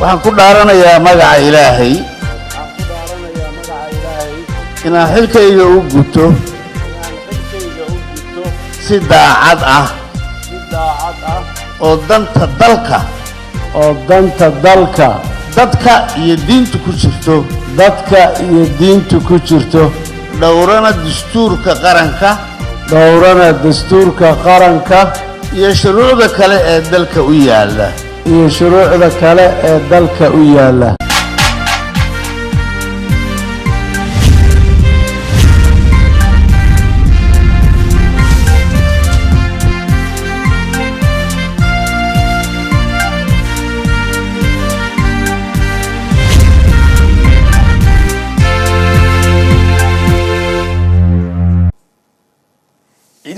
waxaan ku dhaaranayaa magaca Ilaahay inaan xilkayga u guto si daacad ah oo danta dalka dadka iyo diintu ku jirto dhowrana dastuurka qaranka iyo shuruucda kale ee dalka u yaala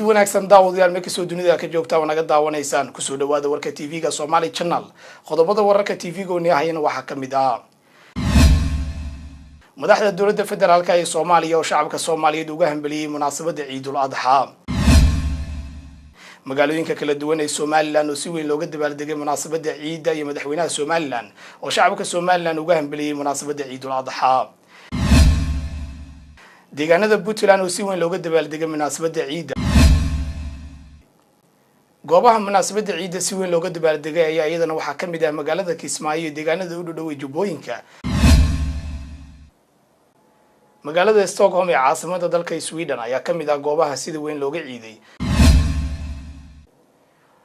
wanaagsan daawadayaal ma kasoo dunida ka joogtaa oo naga daawanaysaan ku soo dhawaada warka TV-ga Somali Channel qodobada wararka TV-ga oo niyahayna waxa kamid ah madaxda dawladda federaalka ee Soomaaliya oo shacabka Soomaaliyeed uga hambaliyay munaasabada Ciidul Adha magaalooyinka kala duwan ee Soomaaliland oo si weyn looga dabaaldegay munaasabada Ciidda iyo madaxweynaha Soomaaliland oo shacabka Soomaaliland uga hambaliyay munaasabada Ciidul Adha deegaanada Puntland oo si weyn looga dabaaldegay munaasabada Ciidda goobaha munaasabada Ciidda si weyn looga dabaaldegay ayaa iyadana waxa kamid ah magaalada Kismaayo deegaanada u dhow Jubbooyinka magaalada Stockholm ee caasimadda dalka Sweden ayaa kamid ah goobaha sida weyn looga ciiday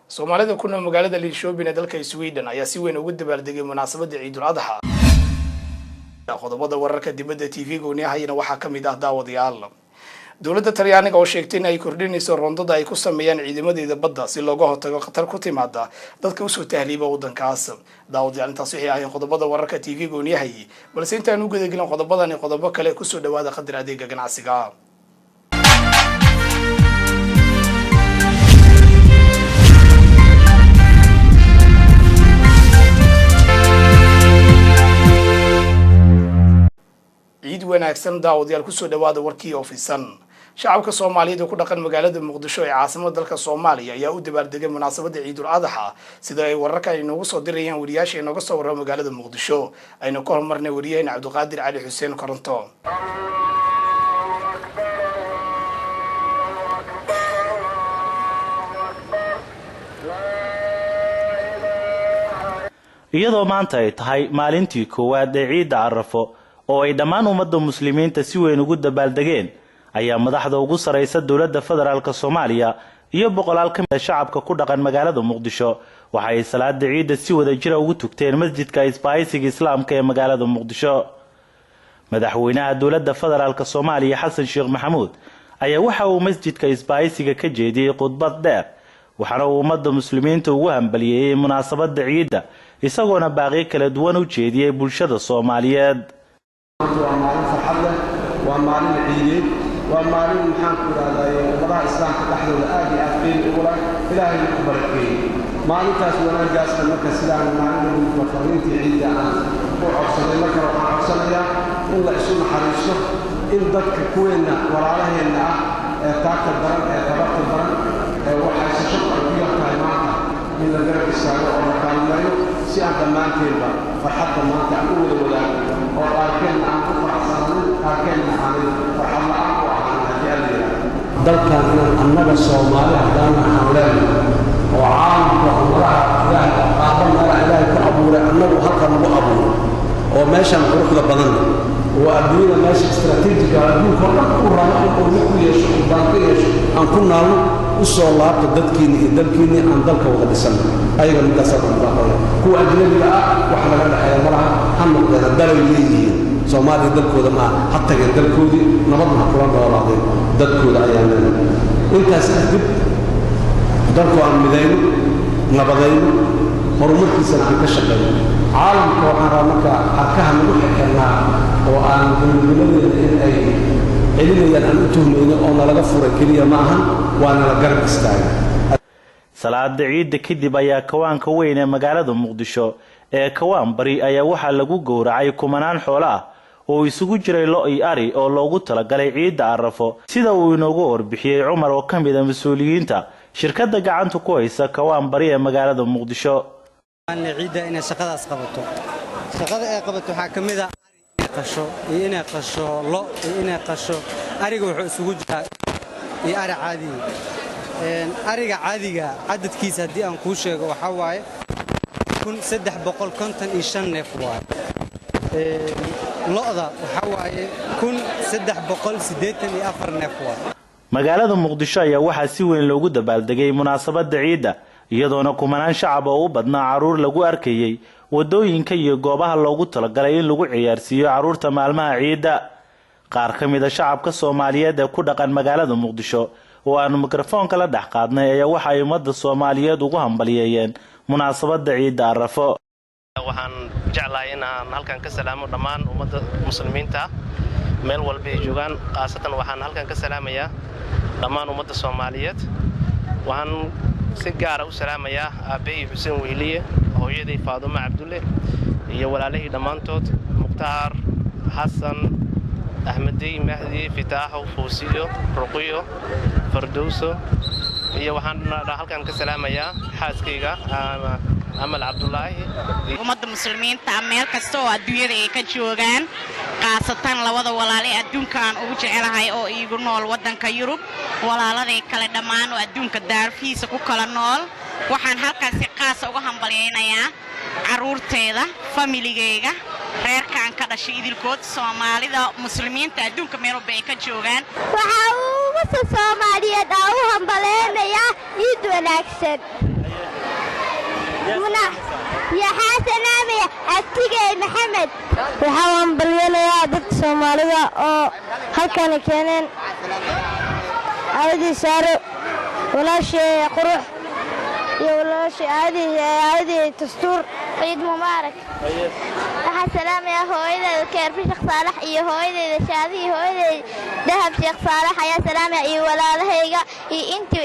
Soomaalida ku nool magaalada Linköping ee dalka Sweden ayaa si weyn uga dabaaldegay munaasabada Ciidul Adha qodobada wararka dibadda TV-ga oo niyahayna waxa kamid ah daawadayaal dawladda Talyaaniga oo sheegtay in ay kordhinayso rondada ay ku sameeyaan ciidamadeeda badda si looga hortago khatar ku timaada dadka u soo tahliiba wadankaas daawadayaal intaas waxay ahaayeen qodobada wararka TV-ga oo niyahay balse intaan u gudagelin qodobadan iyo qodobo kale ku soo dhawaada qadar adeega ganacsiga ciid wanaagsan daawadayaal ku soo dhawaada warkii ofisan shacabka Soomaaliyeed oo ku dhaqan magaalada Muqdisho ee caasimadda dalka Soomaaliya ayaa u dabaaldegay munaasabada Ciidul Adha sida ay wararka inoogu soo dirayaan wariyaasha inooga soo warama magaalada Muqdisho ayna ku hormarnay wariyayna Cabdiqaadir Cali Xuseen Koronto iyadoo maanta ay tahay maalintii koowaad ee Ciidda Arafo oo ay dhammaan ummadda muslimiinta si weyn ugu dabaaldegeen ayaa madaxda ugu sareysa dawladda federaalka Soomaaliya iyo boqolaal ka mid ah shacabka ku dhaqan magaalada Muqdisho waxa ay salaada Ciidda si wada jir ugu tugteen masjidka Isbaahaysiga Islaamka ee magaalada Muqdisho madaxweynaha dawladda federaalka Soomaaliya Xasan Sheekh Maxamuud ayaa waxa uu masjidka Isbaahaysiga ka jeediyay khudbad dheer waxaana uu ummadda muslimiinta ugu hambaliyay munaasabada Ciidda isagoona baaqi kala duwan u jeediyay bulshada Soomaaliyeed ومالين عيد ومالين محنك هذا وضع إسلام تحدث آدي أفقين أولا إلهي الكبركين مالين تاسونا جالس المكة سلام مالين المفرين في عيد وعصر المكة وعصر يا والله يسون حريصه إن ضدك كوينا ولا عليه إن تاك الدرن تبرك الدرن وحاسس شكر فيها كلمات من الجرب السعي ومكان مريو سيان دمان كيربا فحتى ما تعود ولا وأكن عن قطع صنم أكن عن فحلا أقوى عن هذه dalkan annaga Soomaali hadaan xawlaan oo caalamka umaraha ilaahay ku abuuray annagu halkan ugu abuuray oo meeshan quruxda badan oo adduunka meesha istiraatiijiga adduunka u raaco oo ku yeesho bankiyeesho aan ku naalo u soo laabto dadkiina iyo dalkiina aan dalka wada dhisan ayaga midaas ku baahay ku ajnabiga ah wax laga dhaxeeyo malaha hannoqda dalay leeyihiin Soomaaliya dalkooda ma hatta dalkoodii nabadna kula noolaadeen dadkooda ayaa leeyahay intaas dib dalku aan midayno nabadayno horumarkiisa aan ka shaqeeyo caalamka waxaan rabnaa arkaha nagu xirnaa oo aan dawladnimada in ay celinayaan aan u tuhmayno oo nalaga furay kaliya ma ahan waana la garab istaagay salaada Ciidda kadib ayaa kawaanka weyn ee magaalada Muqdisho ee kawaan bari ayaa waxa lagu gowracay kumanaan xoolo ah oo isugu jiray lo iyo ari oo loogu talagalay Ciidda Arafo sida uu inoogu warbixiyay Cumar oo kamid ah mas'uuliyiinta shirkadda gacanta ku haysa kawaan bari ee magaalada Muqdisho ciidda inay shaqadaas qabato shaqada ay qabato waxaa ka mid ah qasho iyo inay qasho lo iyo inay qasho ariga wuxuu isugu jiraa iyo ari caadi ariga caadiga cadadkiisa haddii aan kuu sheego waxaa waaye 1355 neef waaye lo'da waxaa waaye 1384 neef waaye magaalada muqdisho ayaa waxaa si weyn loogu dabaaldegay munaasabada ciida iyadoona kumanaan shacab oo u badnaa caruur lagu arkayay wadooyinka iyo goobaha loogu talagalay in lagu ciyaarsiiyo caruurta maalmaha ciida qaar ka mid ah shacabka Soomaaliyeed ee ku dhaqan magaalada muqdisho oo aan mikrofoonka la dhex qaadnay ayaa waxa ay ummadda Soomaaliyeed ugu hambalyeeyeen munaasabada ciida Arafo. waxaan jeclahay in aan halkan ka salaamo dhammaan ummadda muslimiinta meel walba ay joogaan qaasatan waxaan halkan ka salaamayaa dhammaan ummadda Soomaaliyeed waxaan si gaar ah u salaamayaa aabay Xuseen Weyliye hooyaday Faaduma Cabdulle iyo walaalihii dhammaantood Muqtaar Xasan Ahmadi Mahdi Fitaaxo Fuusiyo Ruqiyo Fardowso iyo waxaan halkan ka salaamayaa xaaskayga Amal Abdullaahi ummadda muslimiinta meel kasta oo adduunyada ay ka joogaan qaasatan labada walaal ee adduunkan ugu jecelahay oo iigu nool wadanka Yurub walaaladay kale dhammaan oo adduunka daarfiisa ku kala nool waxaan halkaas si qaas uga hambalyeeynaa caruurteeda familigeyga reerkan ka dhashay idilkood Soomaalida muslimiinta adduunka meel walba ay ka joogaan waxa uu Soomaaliyeed u hambalyeeynaa ciid wanaagsan يا حسن أمي أتيجي محمد وحاول باليلا ضد الصومالية أو هل كان كانن عادي سارة ولا شيء قروح ولا شيء عادي تستور عيد مبارك السلام يا هويدا الكير في شيخ صالح يا هويدا شادي هويدا ذهب شيخ صالح يا سلام يا ولا لهيجا انت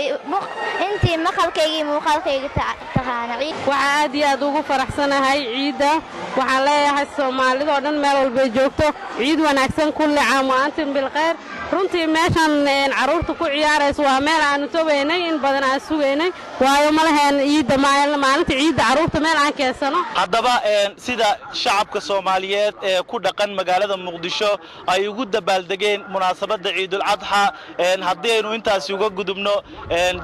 مخلكي مخلكي تقانا وعادي أدوغو فرحسنا هاي عيدة وحاليها الصومالي ودن مال البيجوكتو عيد ونكسن كل عام وأنتم بالخير runtii meeshan caruurta ku ciyaarayso waa meel aan toobeynay in badan aan sugeynay waayo ma lahayn ciida maalinta ciida caruurta meel aan keensano haddaba sida shacabka Soomaaliyeed ee ku dhaqan magaalada Muqdisho ay ugu dabaaldegeen munaasabada Ciidul Adha haddii aynu intaas uga gudubno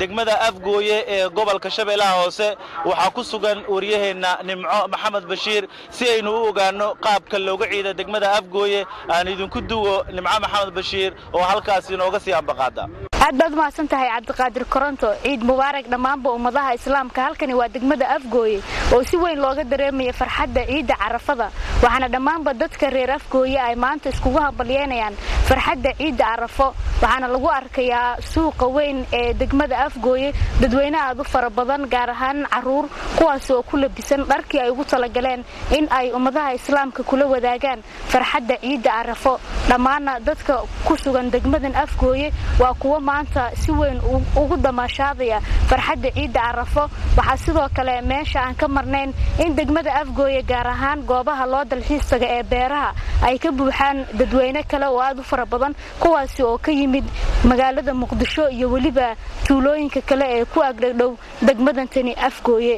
degmada Afgooye ee gobolka Shabeellaha Hoose waxa ku sugan wariyaheena Nimco Maxamed Bashiir si aynu u ogaano qaabka looga ciida degmada Afgooye aan idinku duwo Nimco Maxamed Bashiir oo halkaas inooga sii ambaqaada aad baad mahadsantahay Cabdiqaadir Koronto ciid mubaarak dhamaanba ummadaha islaamka halkani waa degmada Afgooye oo si weyn looga dareemayo farxadda ciida Arafada waxaana dhamaanba dadka reer Afgooye ay maanta iskugu hambalyeynayaan farxadda ciida Arafo waxaana lagu arkayaa suuqa weyn ee degmada Afgooye dadweynaha aad u fara badan gaar ahaan caruur kuwaas oo ku labisan dharkii ay ugu talagaleen in ay ummadaha islaamka kula wadaagaan farxadda ciida Arafo dhamaana dadka ku sugan degmadan Afgooye waa kuwa maanta si weyn ugu damaashaadaya farxadda ciida Arafo waxa sidoo kale meesha aan ka marnayn in degmada Afgooye gaar ahaan goobaha loo dalxiisaga ee beeraha ay ka buuxaan dadweyne kale oo aad u fara badan kuwaas oo ka yimid magaalada Muqdisho iyo waliba tuulooyinka kale ee ku agdhow degmadan tani Afgooye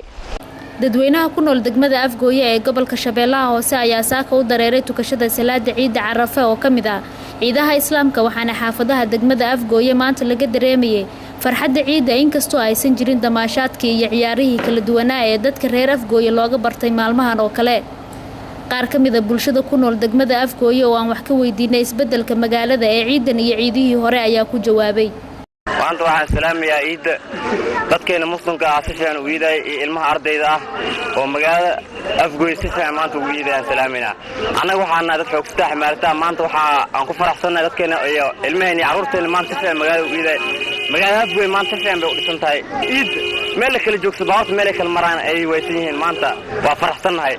dadweynaha ku nool degmada Afgooye ee gobolka Shabeellaha Hoose ayaa saaka u dareeray tukashada salaada ciida Arafo oo kamid ah ciidaha islaamka waxaana xaafadaha degmada Afgooye maanta laga dareemayay farxadda ciida inkastoo aysan jirin damaashaadkii iyo ciyaarihii kala duwanaa ee dadka reer Afgooye looga bartay maalmahan oo kale qaar kamid ah bulshada ku nool degmada Afgooye oo aan wax ka weydiinay isbedelka magaalada ee ciidan iyo ciidihii hore ayaa ku jawaabay maanta waxaan salaamayaa ciida dadkeena muslimka ah si fiican u ciiday ilmaha ardayda ah oo magaalada Afgooye si fiican maanta u ciidayaan salaaminaa anaga waxaana dadka ku taxmaaltaa maanta waxa aan ku faraxsanahay dadkeena iyo ilmaheena caruurteena maanta si fiican magaalada u ciiday magaalada Afgooye maanta si fiican bay u dhisan tahay ciid meel kale joogso baaqo meel kale maraan ay waysan yihiin maanta waa faraxsanahay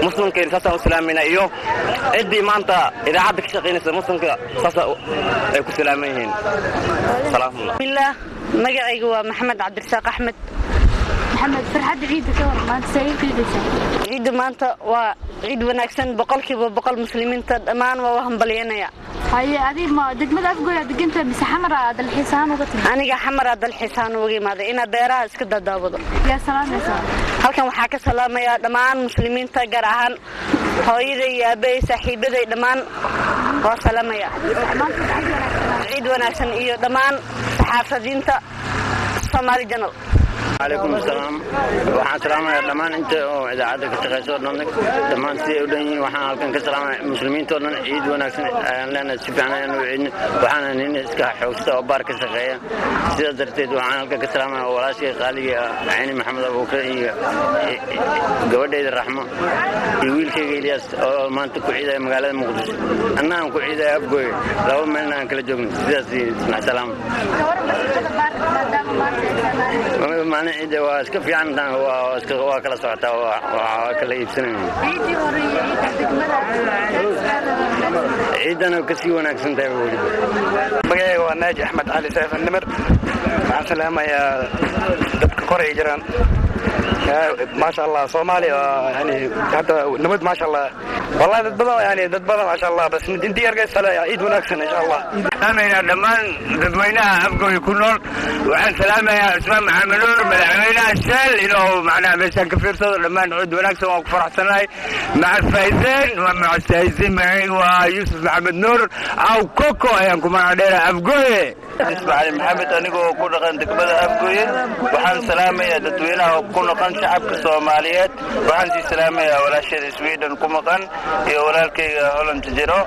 muslimkeena saasa u salaaminaa iyo cidii maanta idaacada ka shaqeynaysa muslimka saasa ay ku salaaman yihiin بالله مقعي هو محمد عبد الرزاق أحمد محمد فرحة عيد كور ما تسوي في البيت عيد ما أنت وعيد ونكسن بقول كي بقول مسلمين تأمان وهم بلينا يا هاي هذه ما دقمة أفقول دقنت بس حمرة هذا الحسان وقتل أنا جا حمرة هذا الحسان وقي ماذا إن ديرها اسكت دابض يا سلام يا سلام هل كان وحاك سلام يا دمان مسلمين تجرهن hooyaday iyo aabbahay saaxiibaday dhammaan waa salaamaya ciid wanaagsan iyo dhammaan saxaafadiinta Soomaali Channel. عليكم السلام waxaan salaamayaa dhamaan inta oo idaacada ka shaqeyso dhamaan si ay u dhan yihiin waxaan halkan ka salaamayaa muslimiinta oo dhan ciid wanaagsan ayaan leenahay si fiican ayaan u ciidin waxaan nin iska xoogsta oo baar ka shaqeeya sida darteed waxaan halkan ka salaamayaa walaashii qaaliga Ayni Maxamed Abuukar iyo gabadheeda Raxmo iyo wiilkayga Ilyas oo maanta ku ciiday magaalada Muqdisho annaan ku ciiday Afgooy laba meelna aan kala joogno sidaas salaam maana ciid waa iska fiican waa kala socotaa waa kala iibsanayaan ciidana ka sii wanaagsan tahay weli magacayga waa Naaji Axmed Cali Saif Nimar waxaan salaamayaa dadka kor ay jiraan ما شاء الله صومالي يعني حتى نمد ما شاء الله والله دد بدل ما شاء الله بس انت يرجع الصلاه عيد ونكسن ان شاء الله امين دمان ددوينها ابقوا يكونون وعن سلامه يا اسماء محمدور مدحوينها الشال انه معنا ميشان كفيرتو لما نعود ونكسن وفرحتناي مع الفايزين ومع السايزين معي ويوسف محمد نور او كوكو ايانكم انا دير ابقوا اسمع علي محمد انيغو ku dhaqan degmada Afgooye waxaan salaamayaa dadweynaha ku noqon shacabka Soomaaliyeed waxaan si salaamayaa walaashada Sweden ku maqan iyo walaalkayga Holland jiro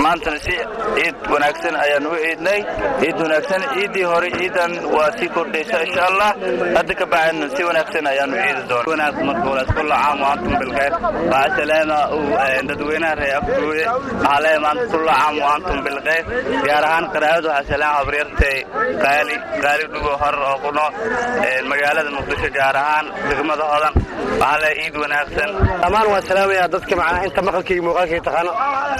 maanta si ciid wanaagsan ayaan u ciidnay ciid wanaagsan ciidii hore ciidan waa si kordhaysa insha Allah hadda ka bacdna si wanaagsan ayaan u ciidi doonaa wanaagsan markooda kullu caam wa antum bil khayr wa salaama dadweynaha reer Afgooye على ما كل عام وأنتم بالخير يا رهان قرأت وحسلام عبرتي قالي دوغهر أقولنا المجالات المقدسة جارهان دقمة هذا على إيد ونأحسن أمان والسلام يا ضدك معنا أنت مقالك مقالك تخنا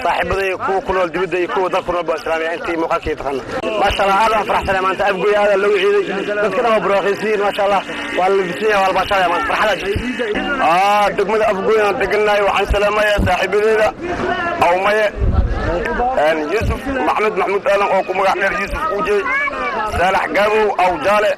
صاحب ذي يكون كل الدبده يكون ذكر رب السلام أنت مقالك تخنا ما شاء الله هذا فرح سلام أنت أبقي هذا اللي يعيد ضدك أنا بروخيسين ما شاء الله والبسية والبشر يا من فرح لك دقمة أبقي دقلنا وعن سلام يا صاحب ذي أو ما يوسف محمود آلم أو كم قاعد يوسف وجي صالح جابو أو جالة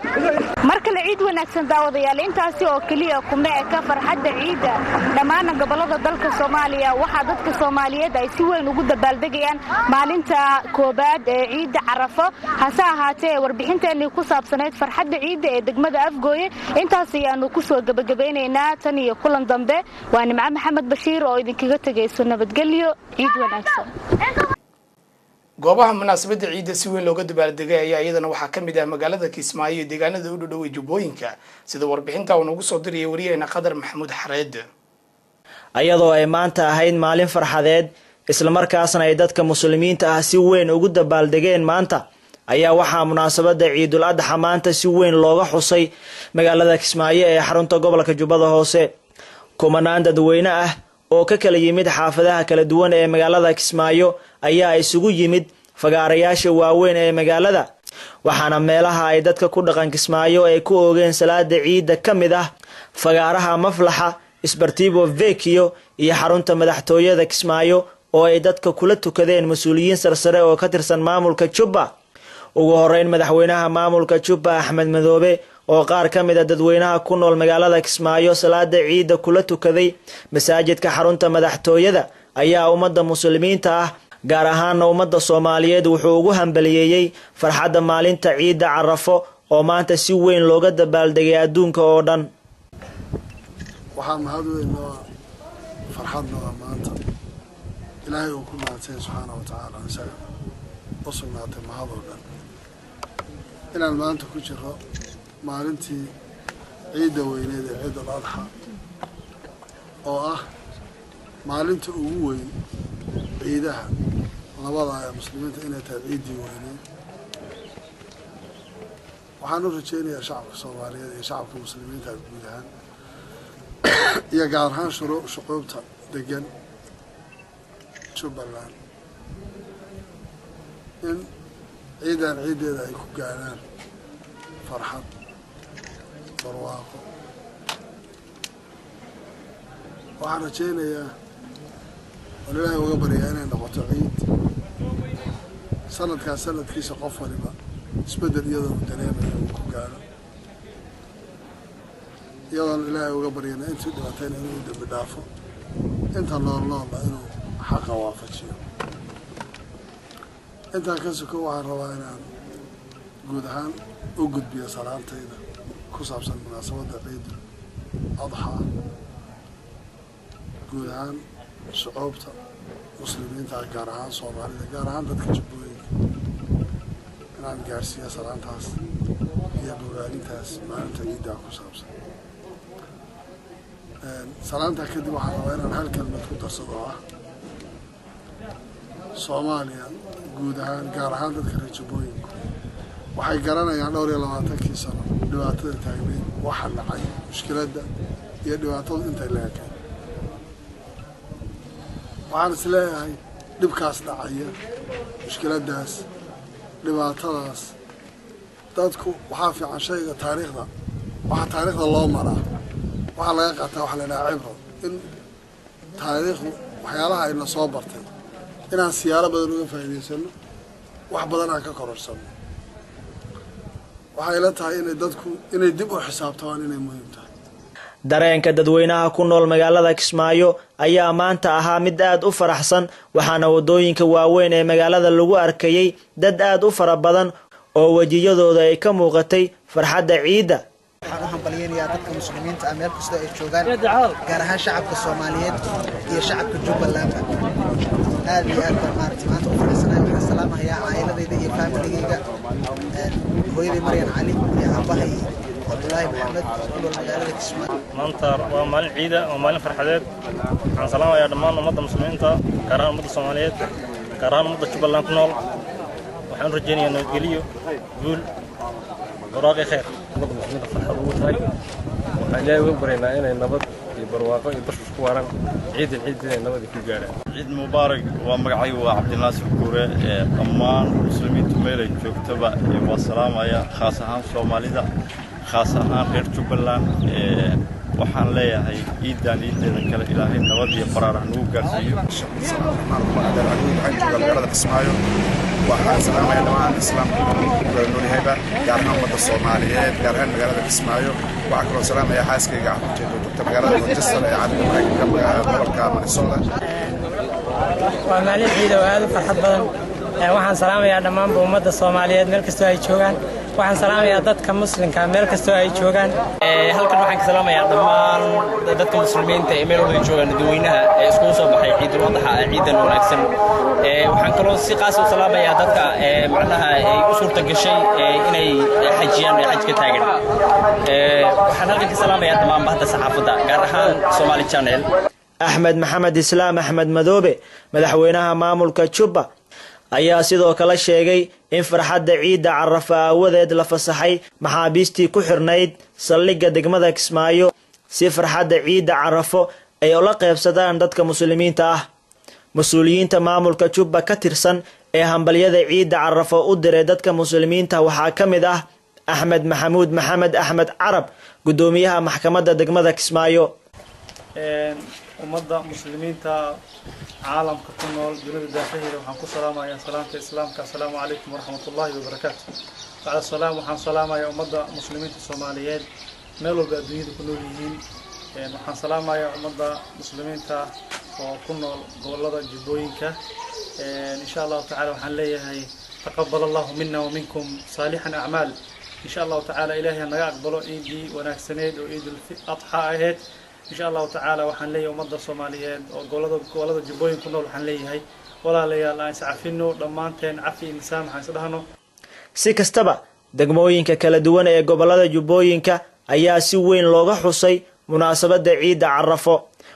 marka la ciid wanaagsan daawadayaal intaasi oo kaliya kuma ka farxadda ciida dhammaan gobolada dalka Soomaaliya waxa dadka Soomaaliyeed ay si weyn ugu dabaaldegayaan maalinta koobaad ee ciida Carafo hase ahaatee warbixinteeni ku saabsaneyd farxadda ciida ee degmada Afgooye intaasi ayaanu ku soo gabagabaynaynaa tan iyo kulan dambe waa Nimco Maxamed Bashiir oo idinkaga tagayso nabadgelyo ciid wanaagsan goobaha munaasabada ciida si weyn looga dabaaldegay ayaa iyadana waxaa ka mid ah magaalada Kismaayo iyo deegaanada u dhow Jubbooyinka sida warbixinta uu nagu soo diriyay wariyaheena Qadar Maxamuud Xareed ayadoo ay maanta ahayd maalin farxadeed isla markaasna ay dadka muslimiinta ah si weyn ugu dabaaldegeen maanta ayaa waxaa munaasabada Ciidul Adha maanta si weyn looga xusay magaalada Kismaayo ee xarunta gobolka Jubbada Hoose kumanaan dadweyne ah oo ka kala yimid xaafadaha kala duwan ee magaalada Kismaayo ayaa isugu yimid fagaarayaasha waaweyn ee magaalada waxaana meelaha ay dadka ku dhaqan Kismaayo ay ku oogeen salaada ciida kamid ah fagaaraha Maflaxa Isbartibo Vecchio iyo xarunta madaxtooyada Kismaayo oo ay dadka kula tukadeen mas'uuliyiin sarsare oo ka tirsan maamulka Jubba ugu horeyn madaxweynaha maamulka Jubba Axmed Madoobe oo qaar ka mid ah dadweynaha ku nool magaalada Kismaayo salaada ciida kula tukaday masaajidka xarunta madaxtooyada ayaa ummadda muslimiinta ah gaar ahaan ummadda Soomaaliyeed wuxuu ugu hambaliyeeyay farxadda maalinta ciida Carafo oo maanta si weyn looga dabaaldegay adduunka oo dhan waxaan mahad weynaa farxadna maanta ilaahay uu ku mahadsan subhanahu wa ta'ala isaga usugnaatay mahad oo dhan inaan maanta ku jiro maalintii ciida weyneed ee Ciidul Adha oo ah maalinta ugu weyn ciidaha labada ay muslimiinta inay tahay ciidii weyneed waxaan u rajaynayaa shacabka Soomaaliyeed iyo shacabka muslimiinta guud ahaan iyo gaar ahaan shucuubta degan Jubbaland in ciidan ciideeda ay ku gaaraan farxad barwaaqo waxaan rajaynayaa oo ilaahay uga baryaa inay noqoto ciid sanadkaas sanadkiisa qof waliba isbedel iyadoo dareemaya uu ku gaaro iyadoon ilaahay uga baryana intii dhibatayna inuu dambi dhaafo inta noolna inuu xaqa waafajiyo intaa ka suko waxaan rabaa inaan guud ahaan u gudbiyo salaantayda ku saabsan munaasabadda ciidul adxaa guud ahaan shucuubta muslimiinta gaar ahaan soomaalida gaar ahaan dadka jubbooyinka inaan gaarsiiyo salaantaas iyo bogaalintaas maalinta ciiddaa ku saabsan salaantaa kadib waxaan rabaa inaan hal kelmad ku darsado oo ah Soomaaliya guud ahaan gaar ahaan dadka reer jubbooyinku waxay garanayaan 22 sano dhibaatada taagneed waxa dhacay mushkiladda iyo dhibaatada intay leedahay waxaan isleeyahay dhibkaas dhacaya mushkiladaas dhibaatadaas dadku waxaa fiican shayga taariikhda waxa taariikhda loo maraa waxa laga qaataa waxa la yiraahdaa cibro in taariikhdu waxyaalaha ayna soo bartay inaan siyaaro badan uga faa'iideysano wax badan aan ka kororsano waxay la tahay inay dadku inay dib u xisaabtaan inay muhiim tahay dareenka dadweynaha ku nool magaalada Kismaayo ayaa maanta ahaa mid aad u faraxsan waxaana wadooyinka waaweyn ee magaalada lagu arkayay dad aad u fara badan oo wajiyadooda ay ka muuqatay farxadda ciida waxaan u hambalyeeyaa dadka muslimiinta ah meel kasta ay joogaan gaar ahaan shacabka Soomaaliyeed iyo shacabka Jubbaland aad iyo aad maanta u faraxsanahay waxaan salaamayaa caa'iladayda iyo familygayga hooyaday Maryam Cali iyo aabahay Abdullaahi Maxamed oo magaalada Kismaayo maanta waa maalin ciida oo maalin farxadeed waxaan salaamayaa dhammaan ummadda muslimiinta gaar ahaan ummadda Soomaaliyeed gaar ahaan ummadda Jubbaland ku nool waxaan rajaynayaa nabadgelyo guul waraaqi khayr ummadda muslimiinta farxad ugu tahay waxaan ilaahay uga baryaynaa inay nabad iyo barwaaqo iyo bashbash ku waaraan ciidina nabad ku gaaraan ciid mubaarak waa magacaygu waa Cabdinaasir Kuure dhammaan muslimiintu meel ay joogtaba waa salaamaya khaas ahaan Soomaalida khaas ahaan reer Jubbaland waxaan leeyahay ciidan ciideeda kale ilaahay nabad iyo faraarax nagu gaarsiiyo magaalada Kismaayo waxaan salaamayaa dhammaan islaamka noolihayba gaar ahaan ummadda Soomaaliyeed gaar ahaan magaalada Kismaayo waxaan kaloo salaamayaa xaaskayga Cabdi Joogto magaalada Manchester ee caalamka Mareykanka magaalada gobolka Minnesota waa maalin ciid oo aad u farxad badan waxaan salaamayaa dhammaan ummadda Soomaaliyeed meel kasta ay joogaan waxaan salaamayaa dadka muslimka meel kasta ay joogaan halkan waxaan ka salaamayaa dhammaan dadka muslimiinta ee meel walba joogaan dadweynaha ee isku soo baxay ciidul adha ciidan wanaagsan waxaan kaloo si qaas u salaamayaa dadka macnaha ay u suurta gashay inay xajiyaan xajka taagan waxaan halkan ka salaamayaa dhammaan bahda saxaafadda gaar ahaan Somali Channel Axmed Maxamed Islaam Axmed Madoobe madaxweynaha maamulka Jubba ayaa sidoo kale sheegay in farxadda ciida Carafa awadeed la fasaxay maxaabiistii ku xirnayd saldhigga degmada Kismaayo si farxadda ciida Carafo ay ula qaybsadaan dadka muslimiinta ah mas'uuliyiinta maamulka Jubba ka tirsan ee hambalyada ciida Carafo u diray dadka muslimiinta waxaa ka mid ah Axmed Maxamuud Maxamed Axmed Carab gudoomiyaha maxkamadda degmada Kismaayo ummadda muslimiinta caalamka ku nool dunida daafaheeda waxaan ku salaamayaa salaamta islaamka assalaamu calaykum waraxmatullaahi wabarakaatu bacda salaam waxaan salaamayaa ummadda muslimiinta Soomaaliyeed meel walba adduunyada ku nool yihiin waxaan salaamayaa ummadda muslimiinta oo ku nool gobolada jubbooyinka insha Allah ta'ala waxaan leeyahay taqabbal Allahu minna wa minkum salihan a'mal insha Allah ta'ala ilaahay naga aqbalo ciidii wanaagsaneed oo ciidul adha ahayd insha Allah ta'ala waxaan leeyahay ummadda Soomaaliyeed oo gobolada jubbooyinka ku nool waxaan leeyahay walaalayaal aan iscafino dhamaanteen cafi insaan waxaan isdhahno si kastaba degmooyinka kala duwan ee gobolada jubbooyinka ayaa si weyn looga xusay munaasabadda ciida Carafo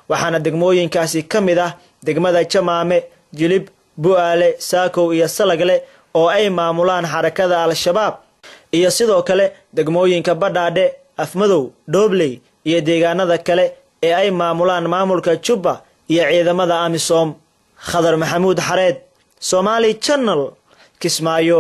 waxaana degmooyinkaasi kamid ah degmada Jamaame Jilib Bu'aale Saakow iyo Salagle oo ay maamulaan xarakada Al-Shabaab iyo sidoo kale degmooyinka Badhaadhe Afmadow Doobley iyo deegaanada kale ee ay maamulaan maamulka Jubba iyo ciidamada AMISOM Khadar Maxamuud Xareed Somali Channel Kismaayo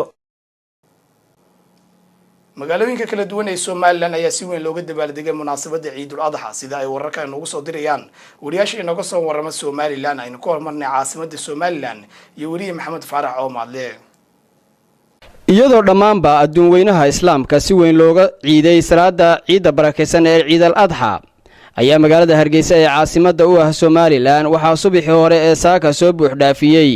magaalooyinka kala duwan ee Soomaaliland ayaa si weyn looga dabaaldegay munaasabadda Ciidul Adha sida ay wararka inagu soo dirayaan wariyaasha inaga soo warama Soomaaliland aynu ku hormarnay caasimadda Soomaaliland iyo wariye Maxamed Faarax oo maadle iyadoo dhammaanba adduun weynaha islaamka si weyn looga ciiday salaada ciida barakeysan ee Ciidul Adha ayaa magaalada Hargeysa ee caasimadda u ah Somaliland waxaa subaxii hore ee saaka soo buux dhaafiyay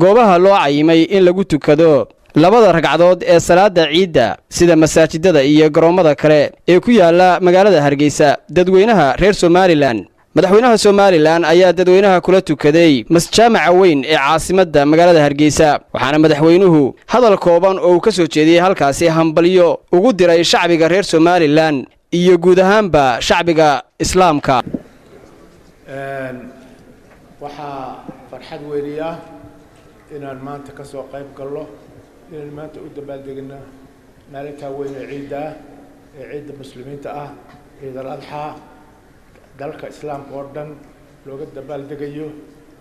goobaha loo cayimay in lagu tukado labada ragcadood ee salaada ciidda sida masaajidada iyo garoomada kale ee ku yaala magaalada Hargeysa dadweynaha reer Somaliland madaxweynaha Somaliland ayaa dadweynaha kula tukaday masjaamaca weyn ee caasimadda magaalada Hargeysa waxaana madaxweynuhu hadal kooban oo uu ka soo jeediyay halkaasi hambalyo ugu diray shacbiga reer Somaliland iyo guud ahaanba shacbiga islaamka waxa farxad weeriya inaan maanta ka soo qayb galno inaan maanta u dabaaldegno maalinta weyn ee ciidda muslimiinta ah Ciid al-Adha dalka islaamka oo dhan looga dabaaldegayo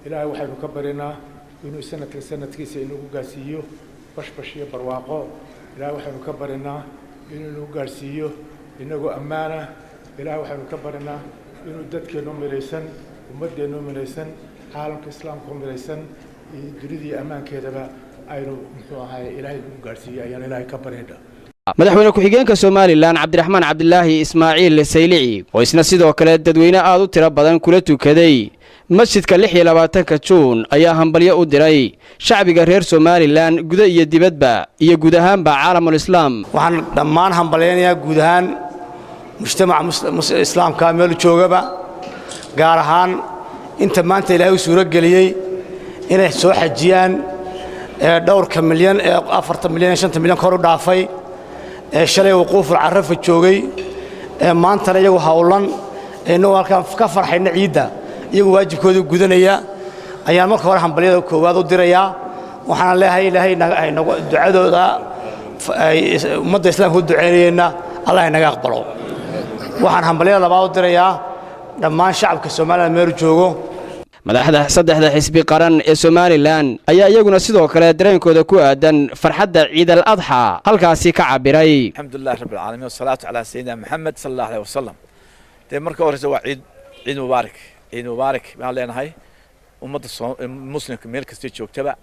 ilaahay waxaynu ka barinaa inuu sanadkiisa inuu gaarsiiyo bashbash iyo barwaaqo ilaahay waxaynu ka barinaa inuu gaarsiiyo inagoo ammaana ilaahay waxaynu ka barinaa inuu dadkeenu milaysan ummadeenu milaysan caalamka islaamka milaysan iyo dunidii ammaankeedaba aynu muxuu ahay ilaahay inuu gaarsiiyo ayaan ilaahay ka barinaa madaxweyne ku-xigeenka Somaliland Cabdiraxmaan Cabdilaahi Ismaaciil Saylici oo isna sidoo kale dadweyne aad u tiro badan kula tukaday masjidka 26 Juun ayaa hambalyo u diray shacbiga reer Somaliland guud iyo dibadba iyo guud ahaanba caalamul islaam waxaan dhammaan hambalyeynaya guud ahaan mujtamaca islaamka meel joogaba gaar ahaan inta maanta Ilaahay u suura galiyay inay soo xajiyaan dhowrka milyan 4 milyan 5 milyan kor u dhaafay shalay wuquuf Carafa joogay maantana iyagu hawlan inuu halkan ka farxayna ciidda iyagu waajibkooda gudanaya ayaan marka hore hambalyada koowaad u dirayaa waxaan leeyahay Ilaahay ducadooda ummadda islaamka u duceynayna Allah inaga aqbalo waxaan hambalyada labaad u dirayaa dhammaan shacabka Soomaaliyeed meel joogo madaxda saddexda xisbi qaran ee Somaliland ayaa iyaguna sidoo kale dareenkooda ku aadan farxadda Ciid al-Adha halkaasi ka cabiray alxamdulillah rabbil alamin wassalatu ala sayyidina Muhammad sallallahu alayhi wasallam marka hore waa ciid mubaarak baan leenahay ummadda muslimka meel kasta joogtaba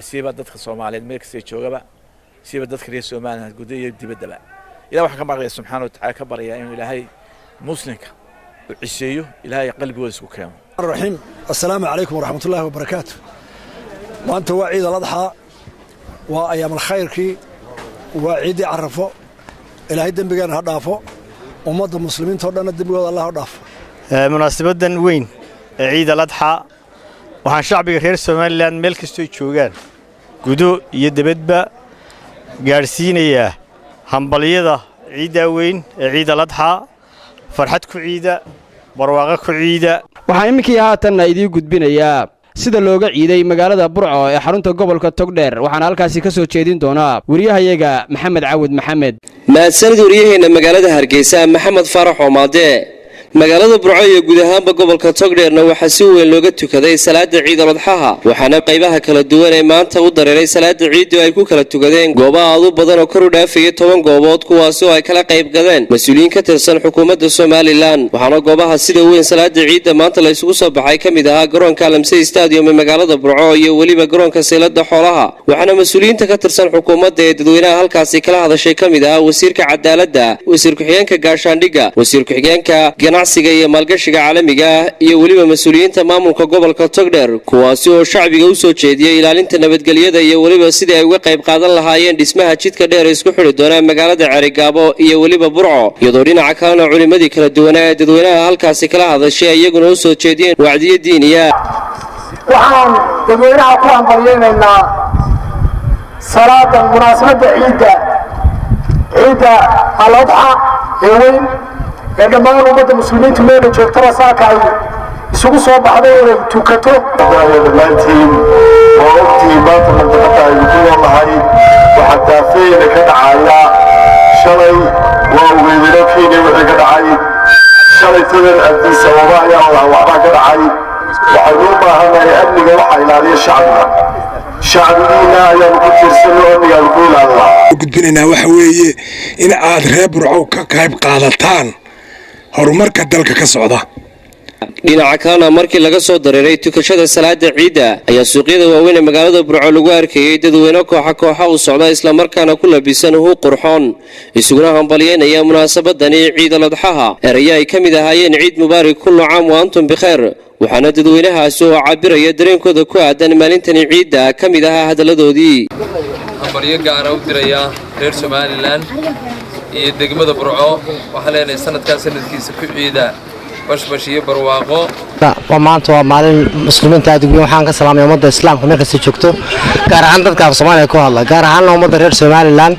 siiba dadka Soomaaliyeed meel kasta joogaba siiba dadka reer Soomaaliyeed guud iyo dibadaba ilaahay waxa ka baqaya subhanahu wa ta'ala ka baraya in ilaahay muslimka u ciseeyo ilaahay qalbigooda isku keeno الرحيم السلام عليكم ورحمة الله وبركاته وأنت وعيد الأضحى وأيام الخير كي وعيد عرفه إلى هيدا بيجان هدافه ومضى المسلمين تودنا الدبوة الله هداف مناسبة وين عيد الأضحى وحن شعبي غير Somaliland ملك استويتشوجان جودو يدبدبا جارسينية همبلية عيد وين عيد الأضحى فرحتكم عيدة barwaaqo ku ciida waxaan iminkii haatan idin gudbinayaa sida looga ciiday magaalada Burco ee xarunta gobolka Togdheer waxaan halkaasi ka soo jeedin doonaa wariyahayaga Maxamed Caawid Maxamed mahadsanid wariyaheena magaalada Hargeysa Maxamed Farax Omaade magaalada Burco iyo guud ahaanba gobolka Togdheerna waxaa si weyn looga tukaday salaada Ciid al-Adha waxaana qaybaha kala duwan ee maanta u dareeray salaada Ciid ay ku kala tukadeen goobaha aad u badan oo kor u dhaafayay 10 goobood kuwaas oo ay kala qayb galeen mas'uuliyiin ka tirsan xukuumadda Somaliland waxaana goobaha sida weyn salaada Ciid maanta la isugu soo baxay kamid ah garoonka Alamsey Stadium ee magaalada Burco iyo waliba garoonka Seelada Xoolaha waxaana mas'uuliyiinta ka tirsan xukuumadda ee dadweynaha halkaasi kala hadashay kamid ah wasiirka cadaaladda wasiir ku-xigeenka gaashaandhigga wasiir ku-xigeenka ganacsiga iyo maalgashiga caalamiga iyo waliba mas'uuliyiinta maamulka gobolka Togdheer kuwaasi oo shacbiga u soo jeediyay ilaalinta nabadgelyada iyo waliba sidii ay uga qayb qaadan lahaayeen dhismaha jidka dheer ee isku xidhi doona magaalada Cerigabo iyo waliba Burco iyadoo dhinaca kalena culimadii kala duwan ee dadweynaha halkaasi kala hadashay iyaguna u soo jeediyeen wacdiyo diiniya waxaan dadweynaha ku hambalyeynaa salaada munaasabada ciidda al-Adha ee weyn ee dhammaan ummadda muslimiinta meel joogtaba saaka ay isugu soo baxday inay tukato dhammaantiin waa ogtii maanta mandiqada aynu ku noolahay waxaa daafeeyna ka dhacaya shalay waa ugeydino Kenya wixii ka dhacay shalay tadan Addis Ababa ayaa waxbaa ka dhacay waxaynu u baahanahay amniga waxa ilaaliya shacbigiina ayaanu ku tiirsanno amnigaanu ku ilaalinaa gudbinaynaa waxa weeye in aad reer Burco ka qayb qaadataan horumarka dalka ka socda dhinaca kalena markii laga soo dareeray tukashada salaada ciida ayaa suuqyada waaweyn ee magaalada Burco lagu arkayay dadweyne kooxa u socda isla markaana ku labisan qurxoon isuguna hambalyeynaya munaasabadani ciid al-adha eraya ay kamid ahaayeen ciid mubaarak kullu caam wa antum bikhair waxaana dadweynahaasi oo cabiraya dareenkooda ku aadan maalintani ciida kamid ah hadaladoodii hambalyo gaar ah u diraya reer Somaliland iyo degmada Burco waxa leenahay sanadkan sanadkiisa ku ciida bashbashiyo barwaaqo maanta waa maalin muslimiinta aad ugu waxaan ka salaamay ummadda islaamka meel kasta joogto gaar ahaan dadka Soomaaliya ku hadla gaar ahaan ummadda reer Somaliland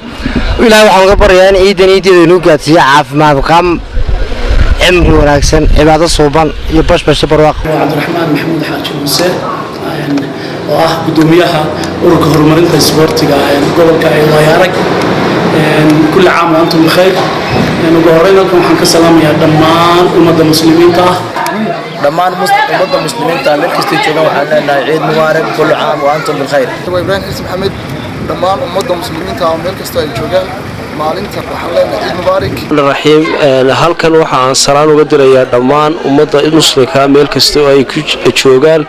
ilaahay waxaan uga baryaa in ciidan inuu gaadsiiyo caafimaad qam cimri wanaagsan cibaado suuban iyo bashbashiyo barwaaqo Cabdiraxmaan Maxamuud Xaaji Muuse oo ah gudoomiyaha ururka horumarinta isboortiga ee gobolka Aywayaarag كل عام وأنتم بخير نقولنا لكم حنك سلام يا دمان ومدة مسلمين كه دمان ومدة مسلمين تعمل كستيجوا وحنا عيد مبارك كل عام وأنتم بخير. إبراهيم حسن محمد دمان ومدة مسلمين تعمل كستيجوا maalinta waxaan leenahay ciid mubaarak raxiim halkan waxaan salaan uga dirayaa dhammaan ummadda muslimka meel kasta oo ay ku joogaan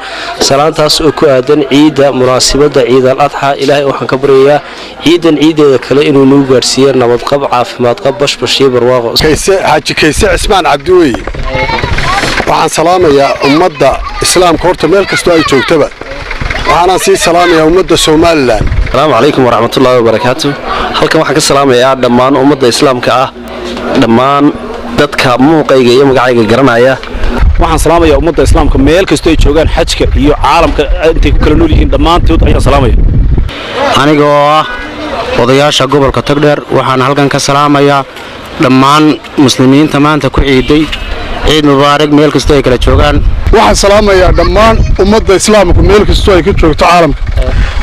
salaantaas oo ku aadan ciida munaasabada ciid al-adha ilaahay waxaan ka baryayaa ciidan ciideeda kale inuu nagu gaarsiiyo nabad qab caafimaad qab bashbashiyo barwaaqo Xaaji Kayse Cismaan Cabdiwey waxaan salaamayaa ummadda islaamka horta meel kasta ay joogtaba waxaan sii salaamayaa ummadda Soomaaliland السلام عليكم ورحمة الله وبركاته halkan waxaan ka salaamayaa dhammaan ummadda islaamka ah dhammaan dadka muuqayga iyo magacayga garanaya waxaan salaamayaa ummadda islaamka meel kasta ay joogaan xajka iyo caalamka intay ku kala nool yihiin dhammaantood ayaan salaamaya anigoo ah odayaasha gobolka Togdheer waxaan halkan ka salaamayaa dhammaan muslimiinta maanta ku ciiday ciid mubaarak meel kasta ay kala joogaan waxaan salaamayaa dhammaan ummadda islaamka meel kasta ay ka joogto caalamka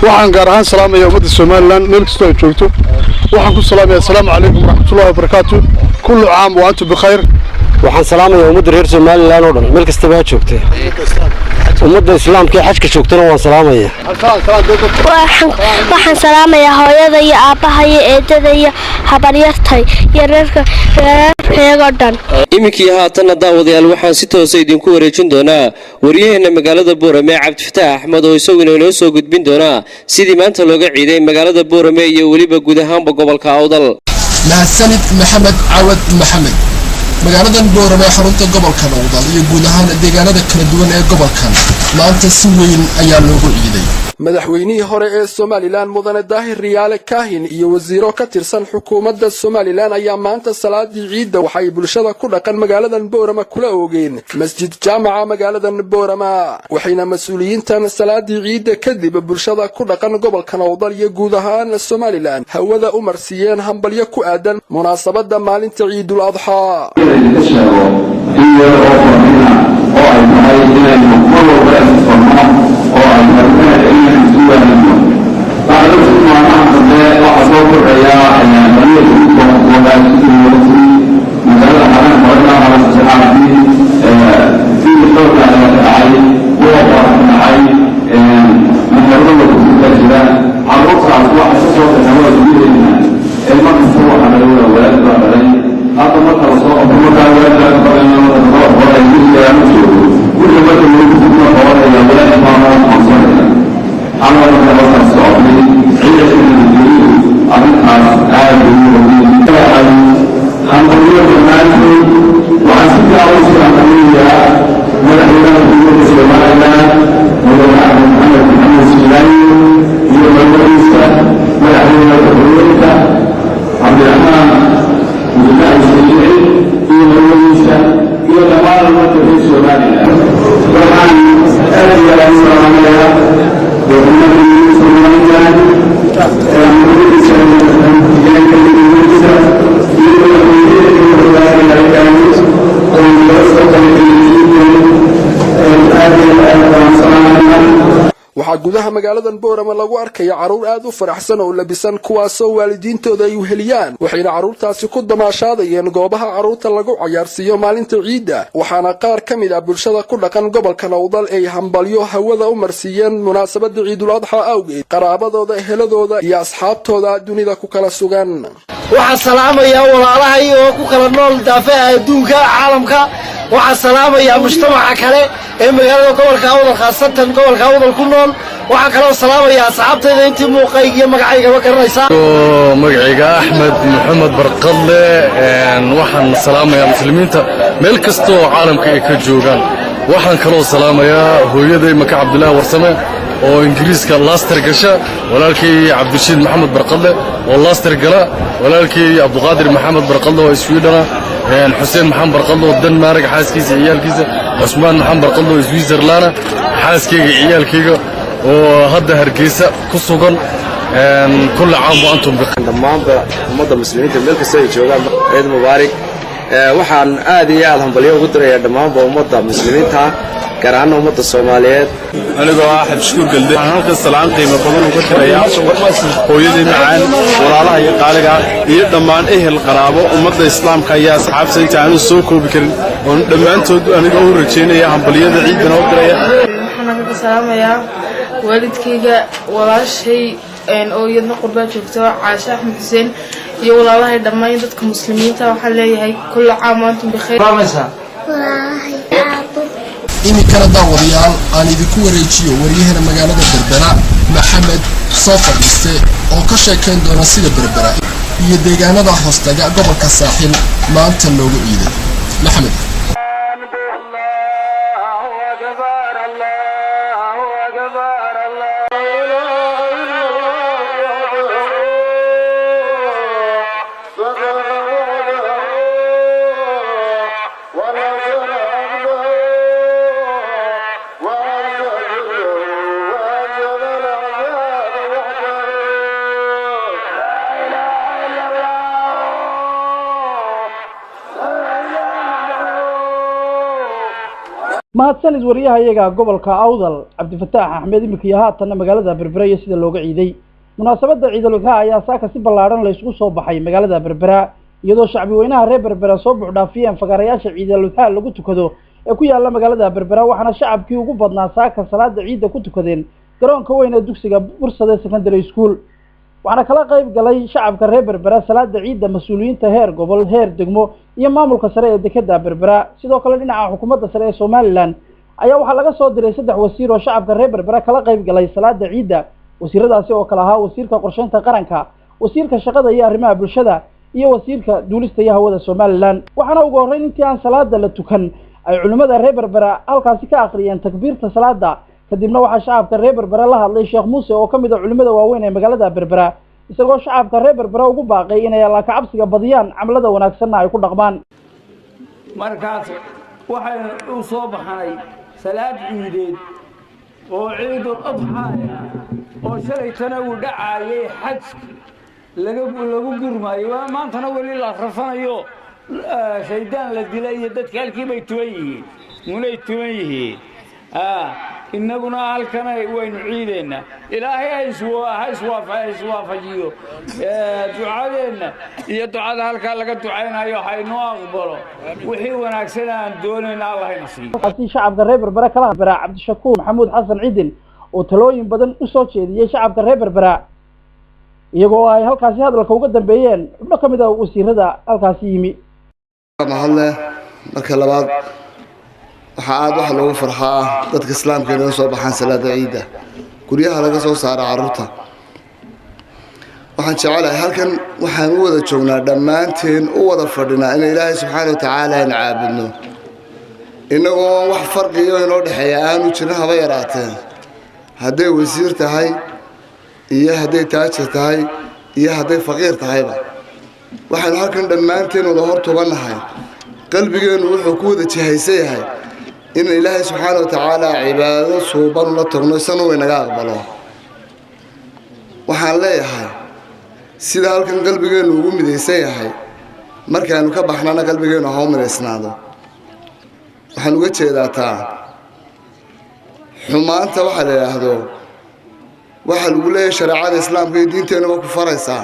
waxaan gaar ahaan salaamayaa ummadda Soomaaliland meel kasta ay joogto waxaan ku salaamayaa assalaamu calaykum waraxmatullaahi wabarakaatuh kullu caam wa antum bikhair waxaan salaamayaa ummadda reer Soomaaliland oo dhan meel kasta ay joogto ummadda islaamka xajka joogtana waan salaamayaa waxaan salaamayaa hooyada iyo aabaha iyo eedada iyo habaryartay iyo reerka reegodan iminkii haatan daawadayaal waxaan si toos ah idinku wareejin doonaa wariyaheena magaalada Boorame Cabdifataax Axmed oo isaguna inoo soo gudbin doona sidii maanta looga ciiday magaalada Boorame iyo waliba guud ahaanba gobolka Awdal mahadsanid Maxamed Cawad Maxamed magaalada Boorame xarunta gobolka Awdal iyo guud ahaan deegaanada kala duwan ee gobolkan maanta si weyn ayaa loogu ciiday madaxweynihii hore ee Somaliland mudane Daahir Riyaale Kaahin iyo wasiiro ka tirsan xukuumadda Somaliland ayaa maanta salaadii ciida waxay bulshada ku dhaqan magaalada Boorama kula oogeen masjid jaamaca magaalada Boorama waxayna mas'uuliyiintan salaadii ciida kadib bulshada ku dhaqan gobolka Awdal iyo guud ahaan Somaliland hawada u marsiiyeen hambalyo ku aadan munaasabada maalinta ciidul adha gudaha magaalada Boorama lagu arkay caruur aad u faraxsan oo labisan kuwaasoo waalidiintooda ay u heliyaan waxayna caruurtaasi ku damaashaadayeen goobaha caruurta lagu ciyaarsiyo maalinta ciida waxaana qaar kamid ah bulshada ku dhaqan gobolka Awdal ay hambalyo hawada u marsiiyeen munaasabada ciidul adha awgeed qaraabadooda eheladooda iyo asxaabtooda dunida ku kala sugan waxaan salaamayaa walaalahay oo ku kala nool daafaha adduunka caalamka waxaan salaamayaa mujtamaca kale ee magaalada gobolka awdal khaasatan gobolka awdal ku nool waxaan kaloo salaamayaa asxaabtayda intii muuqayga iyo magacaygaba garanaysaa magacayga axmed maxamed barqadle waxaan salaamayaa muslimiinta meel kasta oo caalamka ay ka joogaan waxaan kaloo salaamayaa hooyaday maka cabdulaahi warsame oo ingiriiska laaster gasha walaalkay cabdishiid maxamed barqadle oo laaster gala walaalkay abduqaadir maxamed barqadle oo swidana xuseen maxamed barqadle oo denmark xaaskiisa ciyaalkiisa cusmaan maxamed barqadle oo switzerland xaaskayga ciyaalkayga oo hadda hargeysa ku sugan كل عام وأنتم بخير. dhammaan ummadda muslimiinta meel kasta ay joogaan ciid mubaarak waxaan aad iyo aad hambalyo ugu dirayaa dhammaan ummadda muslimiinta gaar ahaan ummadda Soomaaliyeed anigoo ah Xabshuur Galde waxaan halka salaan qiimo badan uga dirayaa hooyadii macaan walaalaha iyo qaaliga iyo dhammaan ehel qaraabo ummadda islaamka iyo asxaabta inta aan soo koobi karin oo dhammaantood aniga u rajeynaya hambalyada ciidana u diraya waxaan ka salaamayaa waalidkayga walaashay oo iyadna qurba joogto Caasha Axmed Xuseen iyo walaalahay dhammaan dadka muslimiinta waxaan leeyahay kullu caam wa antum bikhair iminkana daawadayaal aan idinku wareejiyo waryahana magaalada Berbera Maxamed soo fadhiiste oo ka sheekayn doona sida Berbera iyo deegaanada hoostaga gobolka Saaxil maanta loogu ciiday Maxamed mahadsanid wariyahayaga gobolka awdal cabdifataax axmed imika iyo haatanna magaalada berbera iyo sida looga ciiday munaasabadda ciidul adha ayaa saaka si ballaaran la isugu soo baxay magaalada berbera iyadoo shacbi weynaha reer berbera soo buuxdhaafiyeen fagaarayaasha ciidul adha lagu tukado ee ku yaala magaalada berbera waxaana shacabkii ugu badnaa saaka salaada ciidda ku tukadeen garoonka weyn ee dugsiga Bursade Secondary School waxaana kala qayb galay shacabka reer berbera salaada ciidda mas'uuliyiinta heer gobol heer degmo iyo maamulka sare ee dekedda berbera sidoo kale dhinaca xukuumadda sare ee Soomaaliland ayaa waxa laga soo diray 3 wasiir oo shacabka reer berbera kala qayb galay salaada ciidda wasiiradaasi oo kala ahaa wasiirka qorsheynta qaranka wasiirka shaqada iyo arrimaha bulshada iyo wasiirka duulista iyo hawada Soomaaliland waxaana ugu horeyn intii aan salaada la tukan ay culimada reer berbera halkaasi ka akhriyeen takbiirta salaada kadibna waxa shacabka reer berbera la hadlay Sheekh Muuse oo kamid ah culimada waaweyn ee magaalada berbera isagoo shacabka reer berbera ugu baaqay inay Allah ka cabsiga badiyaan amalada wanaagsan ay ku dhaqmaan markaas waxay u soo baxay salaad ciideed oo ciidul adha oo shalaytana uu dhacaayay xaj lagu gurmaayo maantana wali la rafanayo shaydaan la dilay iyo dadka halkii bay tuwan yihiin innaguna halkan waynu ciideena ilaahay iswaafajiyo ducadeena iyo ducada halka laga ducaynayo hayno aqbalo wixii wanaagsan aan doonayna Allah ina siiyo qasi shacabka reer berbera kala berbera Cabdishakuur Maxamuud Xasan Ciidin oo talooyin badan u soo jeediyay shacabka reer berbera iyagoo ay halkaasi hadalka uga dambeeyeen xubno kamid ah wasiirada halkaasi yimi mahadle marka labaad waxa loogu farxaa dadka islaamka inay soo baxaan salaada ciida guryaha laga soo saaro carruurta waxaan jecelahay halkan waxaan u wada joognaa dhammaanteen u wada fadhinaa in ilaahay subxaanahu wa tacaala aan caabudno innagoo wax farqiyo inoo dhexeeya aanu jirin haba yaraateen hadday wasiir tahay iyo hadday taajir tahay iyo hadday faqiir tahayba waxaanu halkan dhammaanteen wada hortubannahay qalbigeennu wuxuu ku wada jihaysan yahay in ilaahay subxaanahu wa tacaala cibaado suuban la tagno isana uu inaga aqbalo waxaan leeyahay sida halkan qalbigeennu ugu midaysan yahay markaanu ka baxnana qalbigeennu ha u midaysnaado waxaan uga jeedaa taa xumaanta waxa la yidhaahdo waxa lagu leeyahay shareecada islaamka iyo diinteennuba ku faraysaa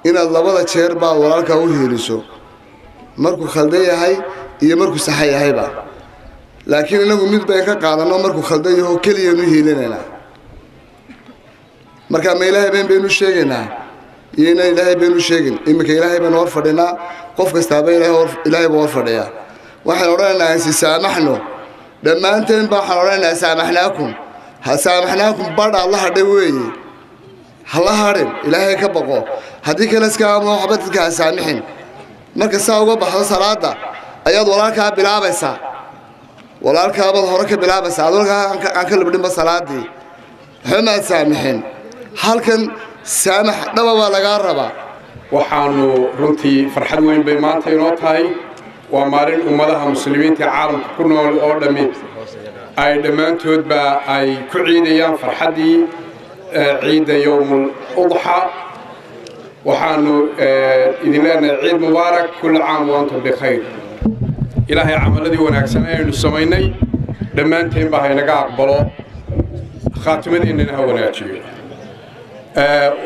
inaad labada jeer baad walaalkaa u hiiliso markuu khaldan yahay iyo markuu saxa yahayba laakiin inagu mid bayn ka qaadanno markuu khaldan yaho keliyanu hiilinaynaa markaa ma ilaahay baynu sheegaynaa iyo inaan ilaahay baynu sheegin iminka ilaahay baynu hor fadhinaa qof kastaaba ilaahay buu hor fadhiyaa waxaan odhanaynaa si saamaxno dhammaanteen baa waxaan odhanaynaa saamaxnaakum ha saamaxnaakum badh alla hadhay weeye hala hadhin ilaahay ka baqo haddii kale iska aamuno waxba dadka ha saamixin marka saa uga baxdo salaada ayaad walaalkaa bilaabaysaa walaalkaabaad hore ka bilaabaysaa ad walkaa aan ka libdhinba salaadii waxba maad saamixin halkan saamax dhaba baa lagaa rabaa waxaanu runtii farxad weyn bay maanta inoo tahay waa maalin ummadaha muslimiinta caalamka ku nool oo dhammi ay dhammaantoodba ay ku ciidayaan farxaddii ciidda yowmul udxa waxaanu idin leenahay ciid mubaarak kulli caam wa antum bikhayr ilaahay camaladii wanaagsan aynu samaynay dhammaanteen baa haynaga aqbalo khaatimadeennana ha wanaajiyo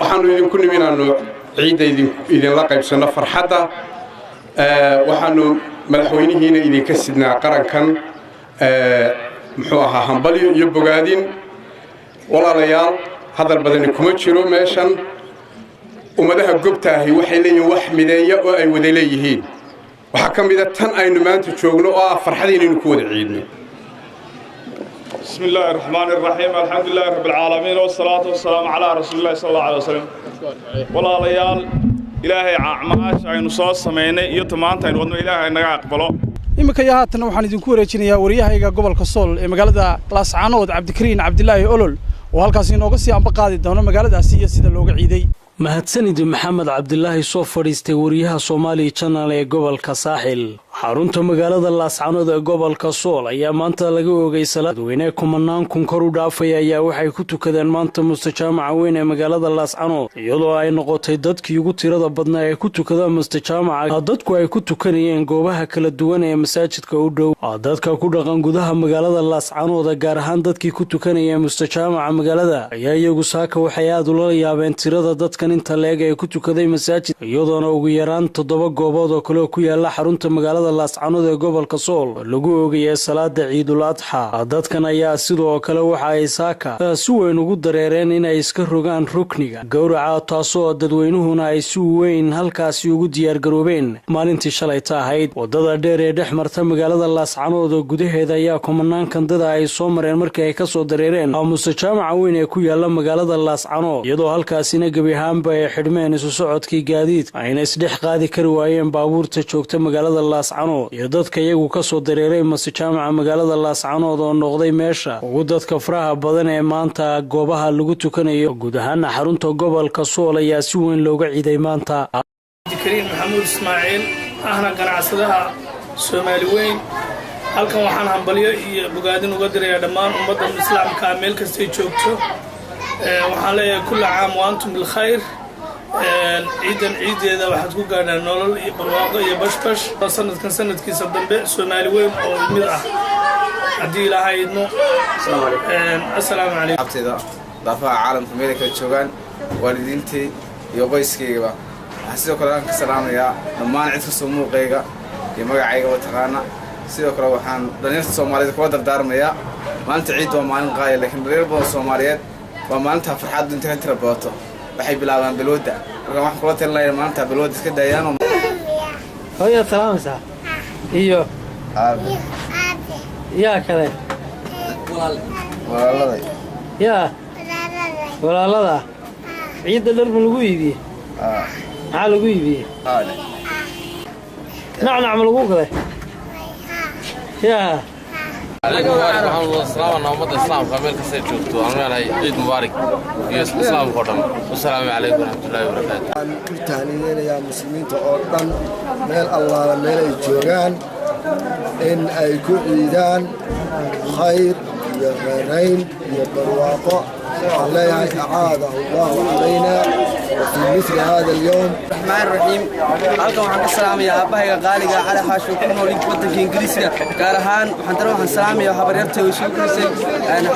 waxaanu idinku nimi inaanu ciidda idinla qaybsanno farxadda waxaanu madaxweynihiina idinka sidnaa qarankan muxuu ahaa hambalyo iyo bogaadin walaalayaal hadal badani kuma jiro meeshan ummadaha gobtaahi waxay leeyihiin wax mideeya oo ay wada leeyihiin waxaa ka mida tan aynu maanta joogno oo ah farxad inaynu ku wada ciidno بسم الله الرحمن الرحيم الحمد لله رب العالمين والصلاة والسلام على رسول الله صلى الله عليه وسلم والله ليال إلهي عماش عين صوص سميني يتمان تين ودنا إلهي نجا أقبله imika iyo haatan waxaan idinku wareejinayaa wariyahayga gobolka Sool ee magaalada Laascaanood Cabdikariin Cabdilaahi Olol oo halkaas inooga sii anba qaadi doono magaaladaasi iyo sida looga ciiday mahadsanid maxamed cabdilaahi soo fadhiistay wariyaha Soomaali Channel ee gobolka Saaxil xarunta magaalada Laascaanood ee gobolka Sool ayaa maanta laga oogay salaad weyn ee kumanaan kun kor u dhaafay ayaa waxay ku tukadeen maanta mustajaamaca weyn ee magaalada Laascaanood iyadoo ay noqotay dadkii ugu tirada badnaa ee ku tukada mustajaamaca dadku ay ku tukanayeen goobaha kala duwan ee masaajidka u dhow dadka ku dhaqan gudaha magaalada Laascaanood gaar ahaan dadkii ku tukanayeen mustajaamaca magaalada ayaa iyagu saaka waxay aad ula yaabeen tirada dadka inta leeg ee ku tukaday masaajid iyadoo ugu yaraan 7 goobood oo kale ku yaala xarunta magaalada Laascaanood ee gobolka Sool lagu oogayay salaada Ciidul Adha dadkan ayaa sidoo kale waxa ay saaka si weyn ugu dareereen in ay iska rogaan rukniga gowraca taasoo dadweynuhuna ay si weyn halkaasi ugu diyaar garoobeen maalintii shalay tahayd wadada dheer ee dhexmarta magaalada Laascaanood oo gudaheeda ayaa kumanaan kandada ay soo mareen markii ay ka soo dareereen mustajaamaca weyn ee ku yaala magaalada Laascaanood iyadoo halkaasina gabi ahaan ay xidhmeen isu socodkii gaadiid ayna isdhex qaadi kari waayeen baabuurta joogta magaalada Laascaanood iyo dadka iyagu ka soo dareeray mustajaamaca magaalada Laascaanood oo noqday meesha ugu dadka faraha badan ee maanta goobaha lagu tukanayo guud ahaan xarunta gobolka Sool ayaa si weyn looga ciiday maanta Cabdikariin Maxamuud Ismaaciil ahna ganacsadaha Soomaali weyn halkan waxaan hambalyo iyo bogaadin uga dirayaa dhammaan ummadda islaamka meel kasta ay joogto waxaan leeyahay kulli caam wa antum bil khayr ciidan ciideeda waxaad ku gaadhaan nolol iyo barwaaqo iyo bashbash sanadkan sanadkiisa dambe Soomaali weyn oo mid ah haddii ilaahay idmo assalaamu calaykum abtida daafaha caalamka meel kala joogaan waalidiintii iyo qoyskayga waxaan sidoo kale ka salaamayaa dhammaan cid kasta muuqayga iyo magacayga wataqaana sidoo kale waxaan dhalinyarta Soomaaliyeed kula dardaarmayaa maalinta ciid waa maalin qaali laakiin dhalinyar badan Soomaaliyeed waa maalinta farxad inta ka tira baato waxay bilaabaan bilowda marka wax kula talinayaa maalinta bilowda iska daayaan hooyo salaamsa iyo aabe yaa kale walaalada yaa walaalada ciidda dhar ma lagu iibiyey maxaa lagu iibiyey nacnac ma lagu gaday yaa عليكم مبارك محمد السلام على أمة الإسلام كامل كسر شفتوا أنا عيد مبارك يوسف الإسلام قدام والسلام عليكم ورحمة الله وبركاته. كل تهنئة يا مسلمين تقدم مال الله مال الجيران إن أيكون عيدان خير يا غيرين يا برواقة عليها أعاده الله علينا في مثل هذا اليوم. الرحمن الرحيم. halkan waxaan ka salaamayaa aabahayga qaaliga cali xaasho ku nool waddanka Ingiriiska gaar ahaan waxaan salaamayaa habaryartay oo soo korisay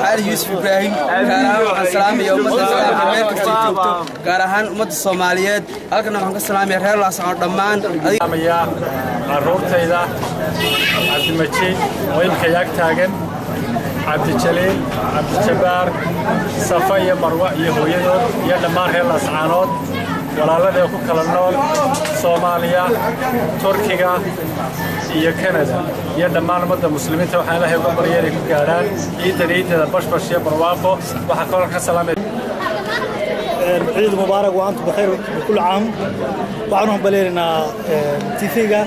xaali Yuusuf Ibraahim gaar ahaan waxaan salaamayaa ummadda islaamka meel kasta joogto gaar ahaan ummadda Soomaaliyeed halkan waxaan ka salaamayaa reer Laascaanood dhammaan salaamayaa carruurtayda Cabdimajiid oo ilka yaag taagan Cabdijaliil Cabdijabaar Safa iyo Marwa iyo hooyadood iyo dhammaan reer Laascaanood walaaladee ku kala nool Soomaaliya Turkiga iyo Canada iyo dhammaan ummadda muslimiinta waxaan Ilaahay uga baryaynay ku gaaraan ciidda bashbash iyo barwaaqo waxa kale ka salaamay عيد مبارك وأنتم بخير كل عام وعنهم بلينا تيفيجا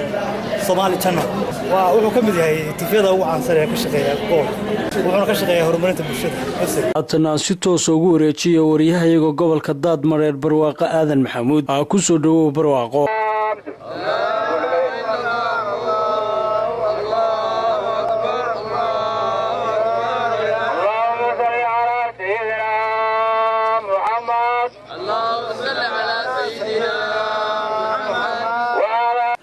صومالي channel وحنا كم هي تيفيدا وعن سريع كشقية قول وحنا كشقية هرمونات بالشدة haddana si toos ugu wareejiya wariyahayaga gobolka Daadmareer Barwaaqo Aadan Maxamuud ku soo dhawow Barwaaqo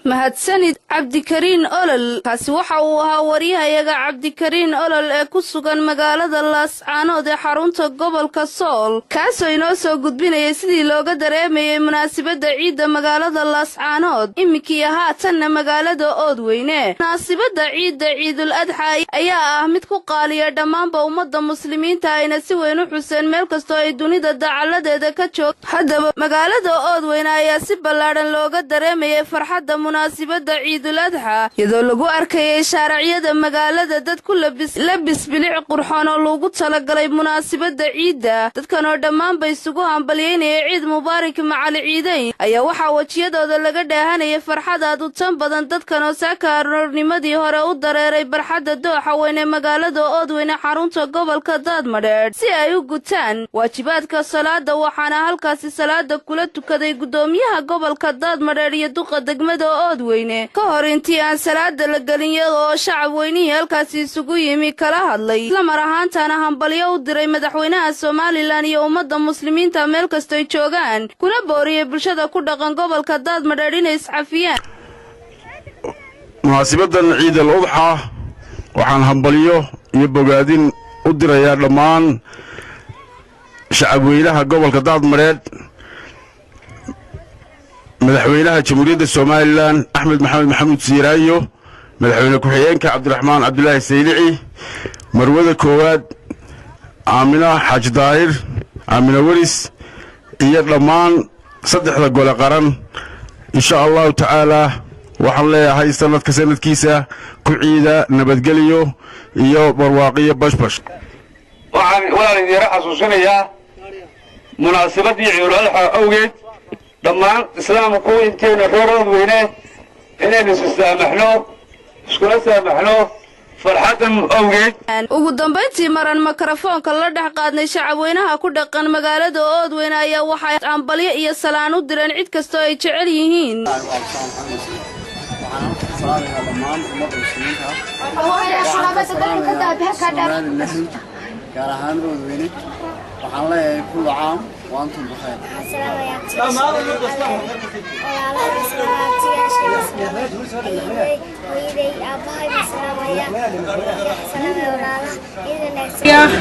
mahadsanid Cabdikariin Olol kaasi waxa uu ahaa wariyahayaga Cabdikariin Olol ee ku sugan magaalada Laascaanood ee xarunta gobolka Sool kaasoo inoo soo gudbinayay sidii looga dareemayay munaasabadda ciidda magaalada Laascaanood imikii haatanna magaalada Oodweyne munaasabadda ciidda Ciidul Adxa ayaa ah mid ku qaaliya dhammaanba ummadda muslimiinta ayna si weyn u xuseen meel kastoo ay dunida dacaladeeda ka joog haddaba magaalada Oodweyne ayaa si ballaaran looga dareemayay farxadda munaasabadda Ciidul Adxa iyadoo lagu arkayay shaariciyada magaalada dad ku labis bilic qurxoon oo loogu talagalay munaasabadda ciidda dadkan oo dhammaan bay isugu hambalyeynayay ciid mubaarak macal ciidayn ayaa waxa wajiyadooda laga dheehanayay farxad aad u tan badan dadkan oo saakaarnimadii hore u dareeray barxadda dooxa weyn ee magaalada Oodweyne xarunta gobolka Daadmareer si ay u gutaan waajibaadka salaada waxaana halkaasi salaada kula tukaday gudoomiyaha gobolka Daadmareer iyo duqa degmada Oodweyne ka hor intii aan salaada la galin iyadoo shacab weynihii halkaasi isugu yimi kala hadlay isla mar ahaantaana hambalyo u diray madaxweynaha Somaliland iyo ummadda muslimiinta meel kasta ay joogaan kuna booriyay bulshada ku dhaqan gobolka Daadmareer inay iscafiyaan munaasabaddan ciid al-adxa waxaan hambalyo iyo bogaadin u dirayaa dhammaan shacab weynaha gobolka Daadmareer madaxweynaha jamhuuriyadda Soomaaliland Axmed Maxamed Maxamuud Siiraayo madaxweyne ku-xigeenka Cabdiraxmaan Cabdullaahi Saylici marwada koowaad Aamina Xaaji Daahir Aamina Waris iyo dhammaan saddexda gole qaran insha Allah ta'ala waxaan leeyahay sanadkiisa ku ciida nabadgelyo iyo barwaaqiyo bashbash waxaan idin xasuusinayaa munaasabadii Ciidul Adxa awgeed dhammaan islaamku inteena reer Oodweyne inaynu iskula saamaxno farxadan awgeed ugu dambeyntii maran mikrofoonka la dhex qaadnay shacab weynaha ku dhaqan magaalada Oodweyne ayaa waxay ambalyo iyo salaan u direen cid kasta ay jecel yihiin waxaan leeyahay kullu caam وأنتم بخير.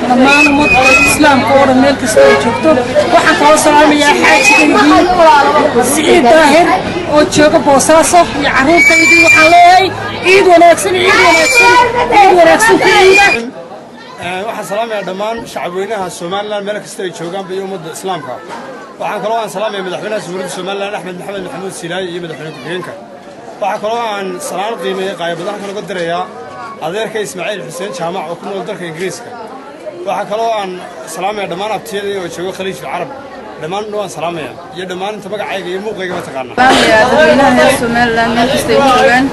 dhammaan ummadda islaamka oo dhan meel kasta ay joogto waxaan kala salaamayaa xaajigaygii Siciid Daahir oo jooga Boosaaso iyo carruurtaydii waxaan leeyahay ciid wanaagsan ku ciida waxaan salaamayaa dhammaan shacabweynaha Soomaaliland meel kasta ay joogaan iyo ummadda islaamka waxaan kaloo aan salaamayaa madaxweynaha Jamhuuriyadda Soomaaliland Axmed Maxamed Maxamuud Siilaaye iyo madaxweyne ku-xigeenka waxaan kaloo aan salaan qiimeeyay qaybadaha kala dirayaa adeerka Ismaaciil Xuseen Jaamac oo ku nool dalka Ingiriiska waxaan kaloo aan salaamayaa dhammaan abtiyada oo jooga Khaliijul Carab dhammaan waan salaamayaa iyo dhammaan inta magacayga iyo muuqayga ma taqaanaa madaxweynaha Soomaaliland meel kasta ay joogaan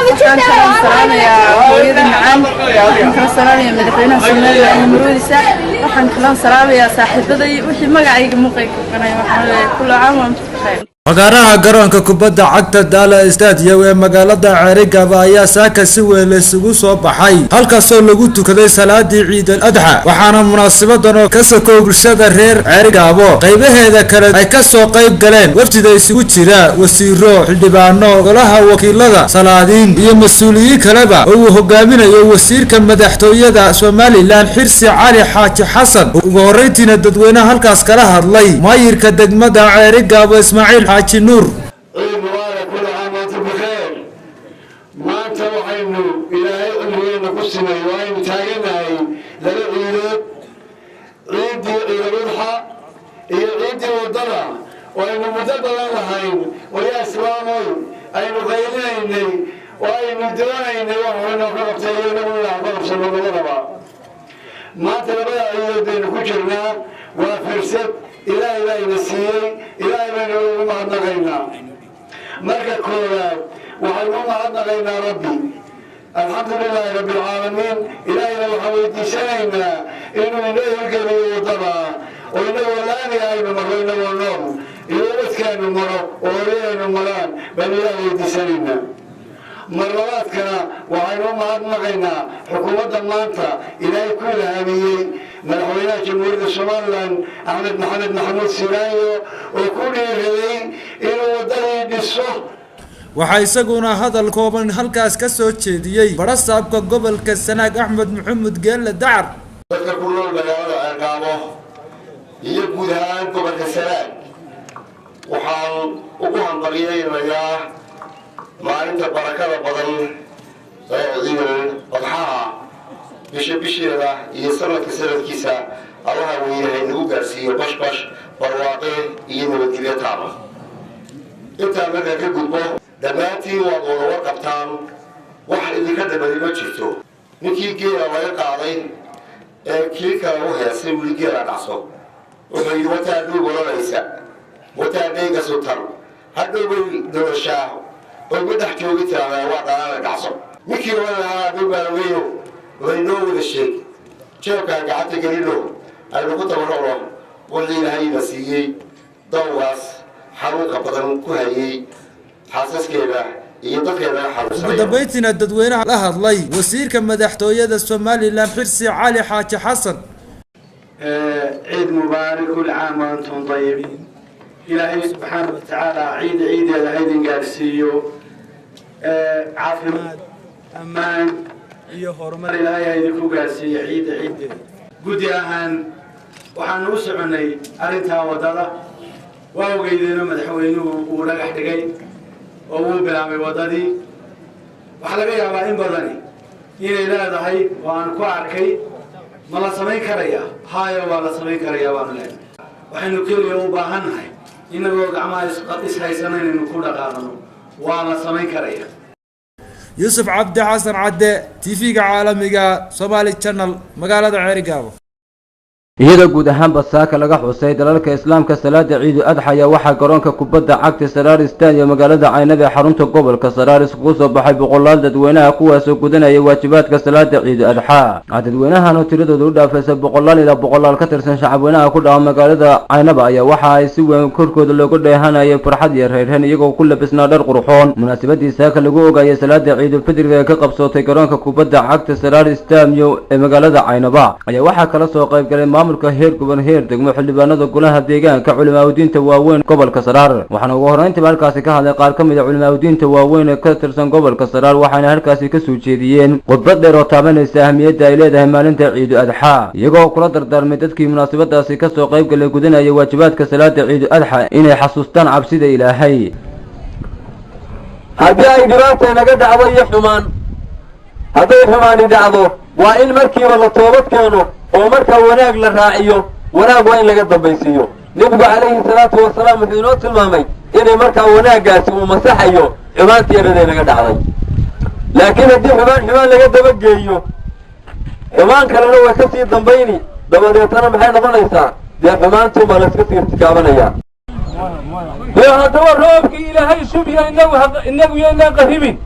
waxaan salaamayaa hooyada macaan waxaan kala salaamayaa madaxweynaha Soomaaliland iyo marwadiisa waxaan kala salaamayaa saaxiibaday wixii magacayga muuqayga qanay waxaan leeyahay kullu caam wa antum bikhair fagaaraha garoonka kubadda cagta Dala Stadium ee magaalada Ceerigaaba ayaa saaka si weyn isugu soo baxay halkaasoo lagu tukaday salaadii Ciid al-Adha waxaana munaasabadan oo ka soo bulshada reer Ceerigaabo qaybaheeda kale ay ka soo qayb galeen wafdida isugu jira wasiiro xildhibaano golaha wakiilada salaadiin iyo mas'uuliyiin kaleba oo uu hogaaminayo wasiirka madaxtooyada Soomaaliland Xirsi Cali Xaaji Xasan ugu horeyntiina dadweynaha halkaas kala hadlay maayirka degmada Ceerigaabo Ismaaciil حاجي نور عيد مبارك كل عام وانتم بخير ما توحينو إلهي أمرينا قسنا وين تاجناي للعيد عيد الأضحى هي عيد وضنا وأن مدد الله هين ويا إسلامي أين غيريني وأين دوني وأنا قربتين ولا قرب صلى الله عليه وسلم ما تبغى أيدين كجرنا وفرسد إلى نسيي إلى ما نغينا مركز كورا وحلوما عنا غينا ربي الحمد لله رب العالمين إلهنا وحويتي سنينا إنه إليه الكبير وطبعا وإنه لاني أيضا مرينا والنوم إذا كانوا مروا وولينا مران بل إلهي سنينا مرات كنا وحلوما عنا غينا حكومة المانطة إلهي كل هذه مدحوينا جمهورية الصوماليلاند أحمد محمود سيلايو وكل هذه إنه ودني بالصوت waxaa isaguna hadal kooban halkaas ka soo jeediyay barasaabka gobolka Sanaag Axmed Maxamed Geelle Dacar dadka ku nool magaalada Ceelgaabo iyo guud ahaan gobolka Sanaag waxaan ugu hambalyeeynaa maalinta barakada badan ee ciidan Fadxaha bisheeda iyo sanadkiisa Allah weeyay nagu gaarsiiyo bashbash barwaaqe iyo nabadgelyo taama inta markaa ka gudbo dhammaantiin waad wada warqabtaan waxa idinka dhabadi ma jirto ninkii geela laga qaaday ee kii kale u heesay weli geela dhacso wuxuu yidhi wataa dhul wadanaysa wataa dheyga sultan hadhow bay dolashaa oo ma dhex joogi tiraahdaa waa dhalaana dhacso ninkii oran lahaa dhul baalaweyo waynoo wada sheeg jeebkaan gacanta gelino aynu ku tabarracno wixii ilaahayna siiyey dawgaas xanuunka badan ku hayay xaasaskeeda iyo dadkeeda xanuunsanaya ugu dambeyntiina dadweynaha la hadlay wasiirka madaxtooyada Somaliland Xirsi Cali Xaaji Xasan عيد مبارك كل عام وانتم طيبين إلهي سبحانه وتعالى عيد العيد قارسيو عافمات أمان iyo horumar ilaahay idinku gaarsiiyo ciid gudi ahaan waxaan u soconay arinta wadada waa ogeydeen madaxweynuhu uu dhagax dhigay oo uu bilaabay wadadii waxa laga yaabaa in badani inay leedahay waan ku arkay ma la samayn karaya haayo waa la samayn karaya waan leeyahay waxaynu kaliya u baahannahay inagoo gacmaha ishaysanaynu ku dhaqaaqno waa la samayn karaya يوسف عبد حسن عدي تيفيق عالمية Somali Channel مقالة عريقابو iyada guud ahaan basaaka laga xusay dalalka islaamka salaada ciid adxa ayaa waxa garoonka kubadda cagta Saraar Stadium magaalada Caynaba ee xarunta gobolka Saraar isku soo baxay boqolaal dadweynaha kuwaas oo gudanaya waajibaadka salaada ciid adxa dadweynahan oo tiradoodu u dhaafaysa boqolaal ilaa boqolaal ka tirsan shacabweynaha ku dhaca magaalada Caynaba ayaa waxa ay si weyn korkooda loogu dheehanayay farxad iyo reereen iyagoo ku labisnaa dhar qurxoon munaasabadii saaka lagu ogaayay salaada ciid fidriga ee ka qabsatay garoonka kubadda cagta Saraar Stadium ee magaalada Caynaba ayaa waxa kala soo qayb galay maamulka heer gobolka heer degmo xildhibaanada golaha deegaanka culimaawidiinta waaweyn gobolka Saraar waxaana ugu horeyntii halkaasi ka hadlay qaar kamid ah culimaawidiinta waaweyn ee ka tirsan gobolka Saraar waxaana halkaasi ka soo jeediyeen khudbad dheer oo taabanaysa ahmiyadda ay leedahay maalinta ciid adxa iyagoo kula dardaarmay dadkii munaasabadaasi ka soo qayb galay gudanaya waajibaadka salaada ciid adxa inay xasuustaan cabsida Ilaahay haddii ay dhibaato naga dhacdo iyo xumaan hadday xumaan dhacdo waa in markiiba la toobad keeno oo marka wanaag la raaciyo wanaag waa in laga dambaysiiyo nabiga calayhi salaatu wasalaam wuxuu inoo tilmaamay inay marka wanaagaasi uu masaxayo xumaanteedana naga dhacday laakiin haddii xumaan laga dabageeyo xumaan kalena way ka sii dambayni dabadeetana maxay noqonaysaa dee xumaantu ma la iska sii irtikaabanaya haddaba roobkii ilaahay subya inagu yaynaan qaribin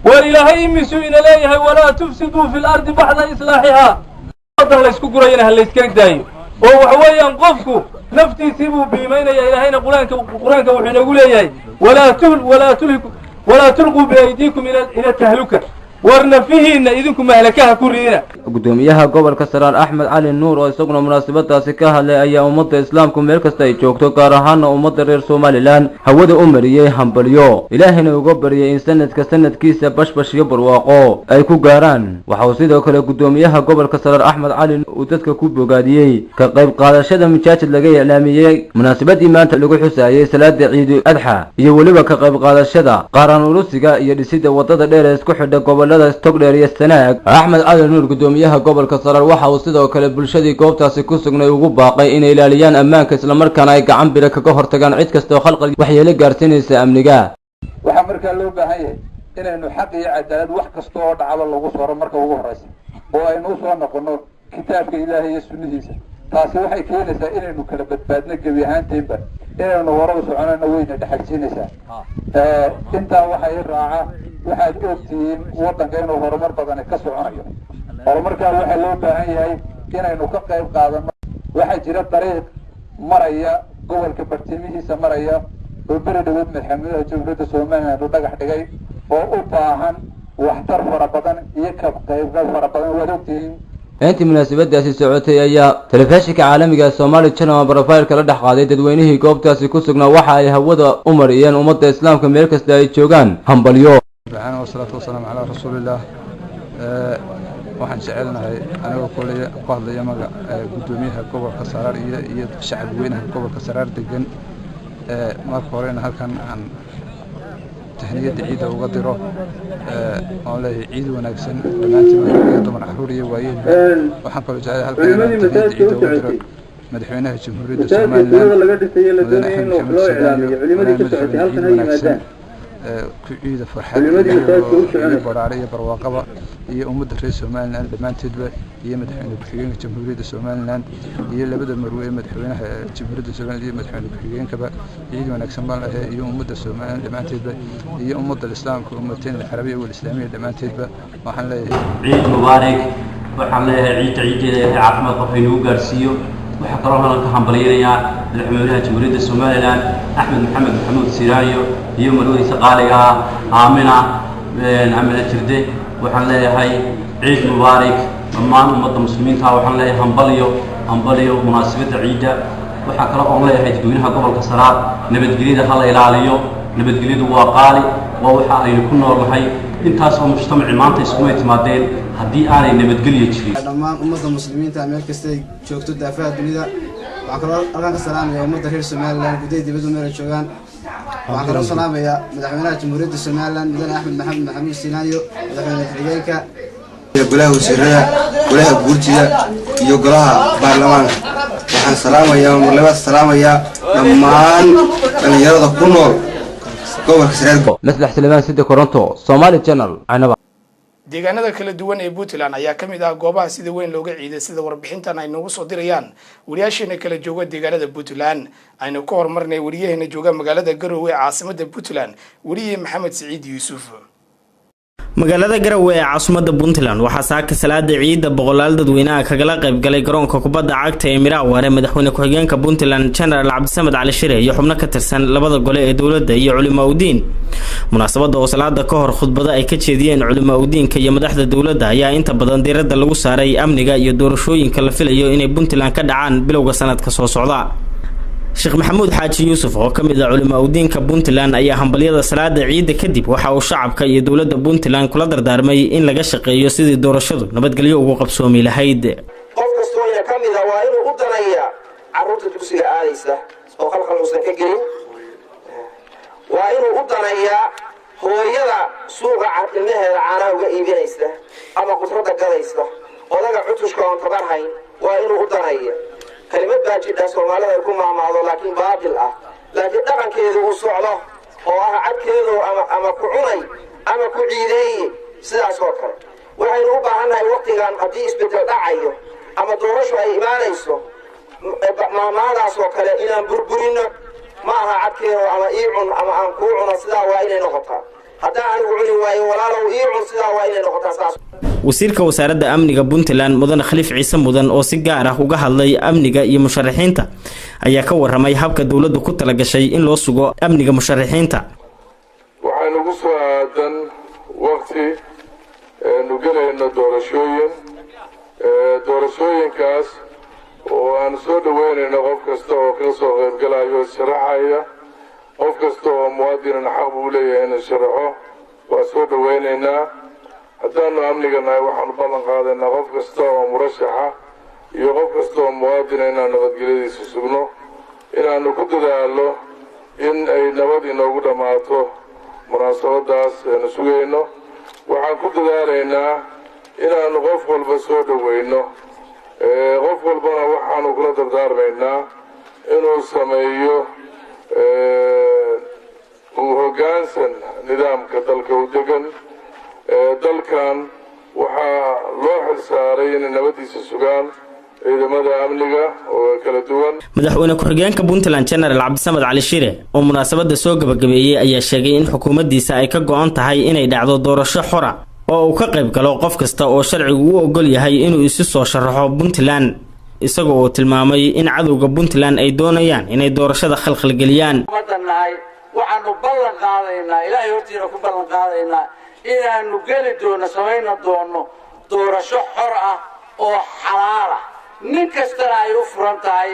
war ilaahay imisuu ina leeyahay walaa tufsiduu fi lardi baxda islaaxihaa la isku gurayna hal iska daayo oo waxa weeyaan qofku naftiisii buu biimaynaya ilaahayna quraanka wuxuu inagu leeyahay walaa tulqu bi aydiikum ila tahluka warna fihiina idinku mahlakaha ku riina gudoomiyaha gobolka Saraar Axmed Cali Nuur oo isaguna munaasabadaasi ka hadlay ayaa ummadda islaamku meel kasta ay joogto gaar ahaan ummadda reer Somaliland hawada u mariyay hambalyo ilaahayna uga bariyay in sanadkiisa bashbash iyo barwaaqo ay ku gaaraan waxa uu sidoo kale gudoomiyaha gobolka Saraar Axmed Cali uu dadka ku bogaadiyay ka qayb qaadashada majaajid laga yeelaamiyay munaasabadii maanta lagu xusaayay salaada ciid adxa iyo waliba ka qayb qaadashada qaran urusiga iyo dhisida wadada dheer ee isku xidha gobolka gobolada Togdheer iyo Sanaag Axmed Cali Nuur gudoomiyaha gobolka Saraar waxa uu sidoo kale bulshadii goobtaasi ku sugnay ugu baaqay inay ilaaliyaan ammaanka isla markaana ay gacan bira kaga hortagaan cid kasta oo khalqal waxyeelo gaarsiinaysa amniga waxa markaa loo baahan yahay inaynu xaq iyo cadaalad wax kasta oo dhacdo lagu soo marka ugu horeysa oo aynu soo noqono kitaabka Ilaahay iyo sunnadiisa taasi waxay keenaysaa inaynu kala badbaadno gabi ahaanteedba inaynu warada soconayno weyna dhaxalsiinaysaa intaa waxay raaca waxaad ogtihiin wadanka inuu horumar badan ka soconayo horumarka waxa loo baahan yahay inaynu ka qayb qaadano waxa jira dariiq maraya gobolka bartimihiisa maraya oo beredawad madaxweynaha Jamhuuriyadda Soomaaliya uu dhagax dhigay oo u baahan waxtar fara badan iyo ka qaybgal fara badan wada ogtihiin intii munaasabadaasi socotay ayaa telefishinka caalamiga Somali Channel profile kala dhaxqaaday dadweynihii goobtaasi ku sugnaa waxa ay hawada u mariyeen ummadda islaamka meel kasta ay joogaan hambalyo subhanahu wa salatu wassalamu ala rasuulillah waxaan jecelnahay aniga kulliye qodlaya maga gudoomiyaha gobolka Saraar iyo shacab weynaha gobolka Saraar degan marka hore halkan aan tahniyada ciida uga diro oo leeyahay ciid wanaagsan dhamaantiin dumar caruur iyo waayeel waxaan kaloo jecelahay halkan tahniyada ciida uga diro madaxweynaha Jamhuuriyadda Soomaaliya laga dhisay la doonayay in wax loo ilaaliyo culimadii ka socotay halkan ay yimaadaan ku ciida farxad iyo baraare iyo barwaaqaba iyo ummadda reer Soomaaliland dhamaanteedba iyo madaxweynaha ku-xigeenka Jamhuuriyadda Soomaaliland iyo labada marwe madaxweynaha Jamhuuriyadda Soomaaliya iyo madaxweynaha ku-xigeenkaba ciid wanaagsan baan lahayd iyo ummadda Soomaaliland dhamaanteedba iyo ummadda islaamka ummateen carabiga iyo islaamiga dhamaanteedba waxaan leeyahay ciid mubaarak waxaan leeyahay ciideeda caafimaad qofay nagu gaarsiiyo waxa kaloo aan ka hambalyeeyaa madaxweynaha Jamhuuriyadda Soomaaliland Axmed Maxamed Siraayo iyo marwadiisa qaaliga Aamina Jirde waxaan leeyahay ciid mubaarak dhammaan ummadda muslimiinta waxaan leeyahay hambalyo munaasabada ciida waxa kale oo leeyahay dadweynaha gobolka Saraar nabadgelyada hal ilaaliyo nabadgelyadu waa qaali waa waxa aynu ku noolahay intaas oo mujtamaci maanta isku timaadeen haddii aanay nabadgelyo jirin dhammaan ummadda muslimiinta meel kasta ay joogto daafaha dunida waxaan kaloo halkan ka salaamayaa ummadda reer Soomaaliland gudaha dibadda meel ay joogaan waxaan kaloo salaamayaa madaxweynaha Jamhuuriyadda Soomaaliland mudane Axmed Maxamed Siraayo madaxweynaha ku-xigeenka iyo golaha wasiirada golaha guurtida iyo golaha baarlamaanka waxaan salaamayaa dhammaan dhalinyarada ku nool gobolka Saraar Maslax Salmaan Sida Koronto Somali Channel aynaba deegaanada kala duwan ee Puntland ayaa kamid ah goobaha sida weyn looga ciiday sida warbixintan ay noogu soo dirayaan wariyaasheena kala jooga deegaanada Puntland aynu ka hormarnay wariyaheena jooga magaalada Garowe ee caasimadda Puntland wariye Maxamed Saciid Yuusuf magaalada Garowe ee caasimadda Puntland waxaa saaka salaada ciida boqolaal dadweynaha kaga qayb galay garoonka kubadda cagta ee Miraaware madaxweyne ku-xigeenka Puntland General Cabdisamed Cali Shire iyo xubno ka tirsan labada gole ee dawladda iyo culimo udiin munaasabada oo salaada ka hor khudbada ay ka jeediyeen culimo udiinka iyo madaxda dawladda ayaa inta badan diiradda lagu saaray amniga iyo doorashooyinka la filayo inay Puntland ka dhacaan bilowga sanadka soo socda Sheekh Maxamuud Xaaji Yuusuf oo kamid ah culimo udiinka Puntland ayaa hambaliyada salaada ciida kadib waxa uu shacabka iyo dawladda Puntland kula dardaarmay in laga shaqeeyo sidii doorashadu nabadgelyo ugu qabsoomi lahayd qof kastoo ina kamid ah waa inuu u danaya carruurta dugsiga aadaysa oo khalkhal uusan ka gelin waa inuu u danaya hooyada suuqa ilmaheeda caanaha uga iibinaysa ama qudrada gadaysa odaga cutushka oon tabar hayn waa inuu u danaya كلمات باجدة سومالها يكون مع معضو لكن باطل لكن دقن كيدو وصعده وعد كيدو أما كعوني أما كعيدي سيدا سوكر وحين أوبا عنها وقت كان قد يسبت دعيه أما دورشو أي إيمانيسو ما دا سوكر إلا بربرين معها عد كيدو أما إيعون أما أنكوعون سيدا وإلي نغطا حتى أنكوعوني وإي ولا لو إيعون سيدا وإلي نغطا ساسو wasiirka wasaaradda amniga Puntland mudane Khaliif Ciise mudan oo si gaar ah uga hadlay amniga iyo musharaxiinta ayaa ka waramay habka dawladdu ku tala gashay in loo sugo amniga musharaxiinta waxaan ugu soo aadan waqti nu galayno doorashooyinkaas oo aan soo dhaweynayno qof kasta oo ka soo qayb galayo sharaxaya qof kasta oo muwaadin xaq u leeyahay inuu sharaxo waa soo dhaweynaynaa haddaanu amniganahay waxaanu ballan qaadaynaa qof kasta oo murashaxa iyo qof kasta oo muwaadina inaanu nabadgelyadiisa sugno inaanu ku dadaalo in ay nabad inoogu dhammaato munaasabadaas aynu sugayno waxaan ku dadaalaynaa inaanu qof walba soo dhoweyno qof walbana waxaanu kula dardaarmaynaa inuu sameeyo hoggaansan nidaamka dalka u degan dalkan waxaa loo xilsaaray inay nabadiisa sugaan ciidamada amniga oo kala duwan. madaxweyne ku-xigeenka Puntland General Cabdisamed Cali Shire oo munaasabada soo gabagabeeyay ayaa sheegay in xukuumaddiisa ay ka go'an tahay inay dhacdo doorasho xor ah oo uu ka qayb galo qof kasta oo sharcigu u ogol yahay inuu isu soo sharaxo Puntland isagoo uu tilmaamay in cadowga Puntland ay doonayaan inay doorashada khalkhal geliyaan. waxaanu ballan qaadaynaa ilaahay hortiina ku ballan qaadaynaa inaanu geli doono samayna doono doorasho xor ah oo xalaal ah nin kastana ay u furan tahay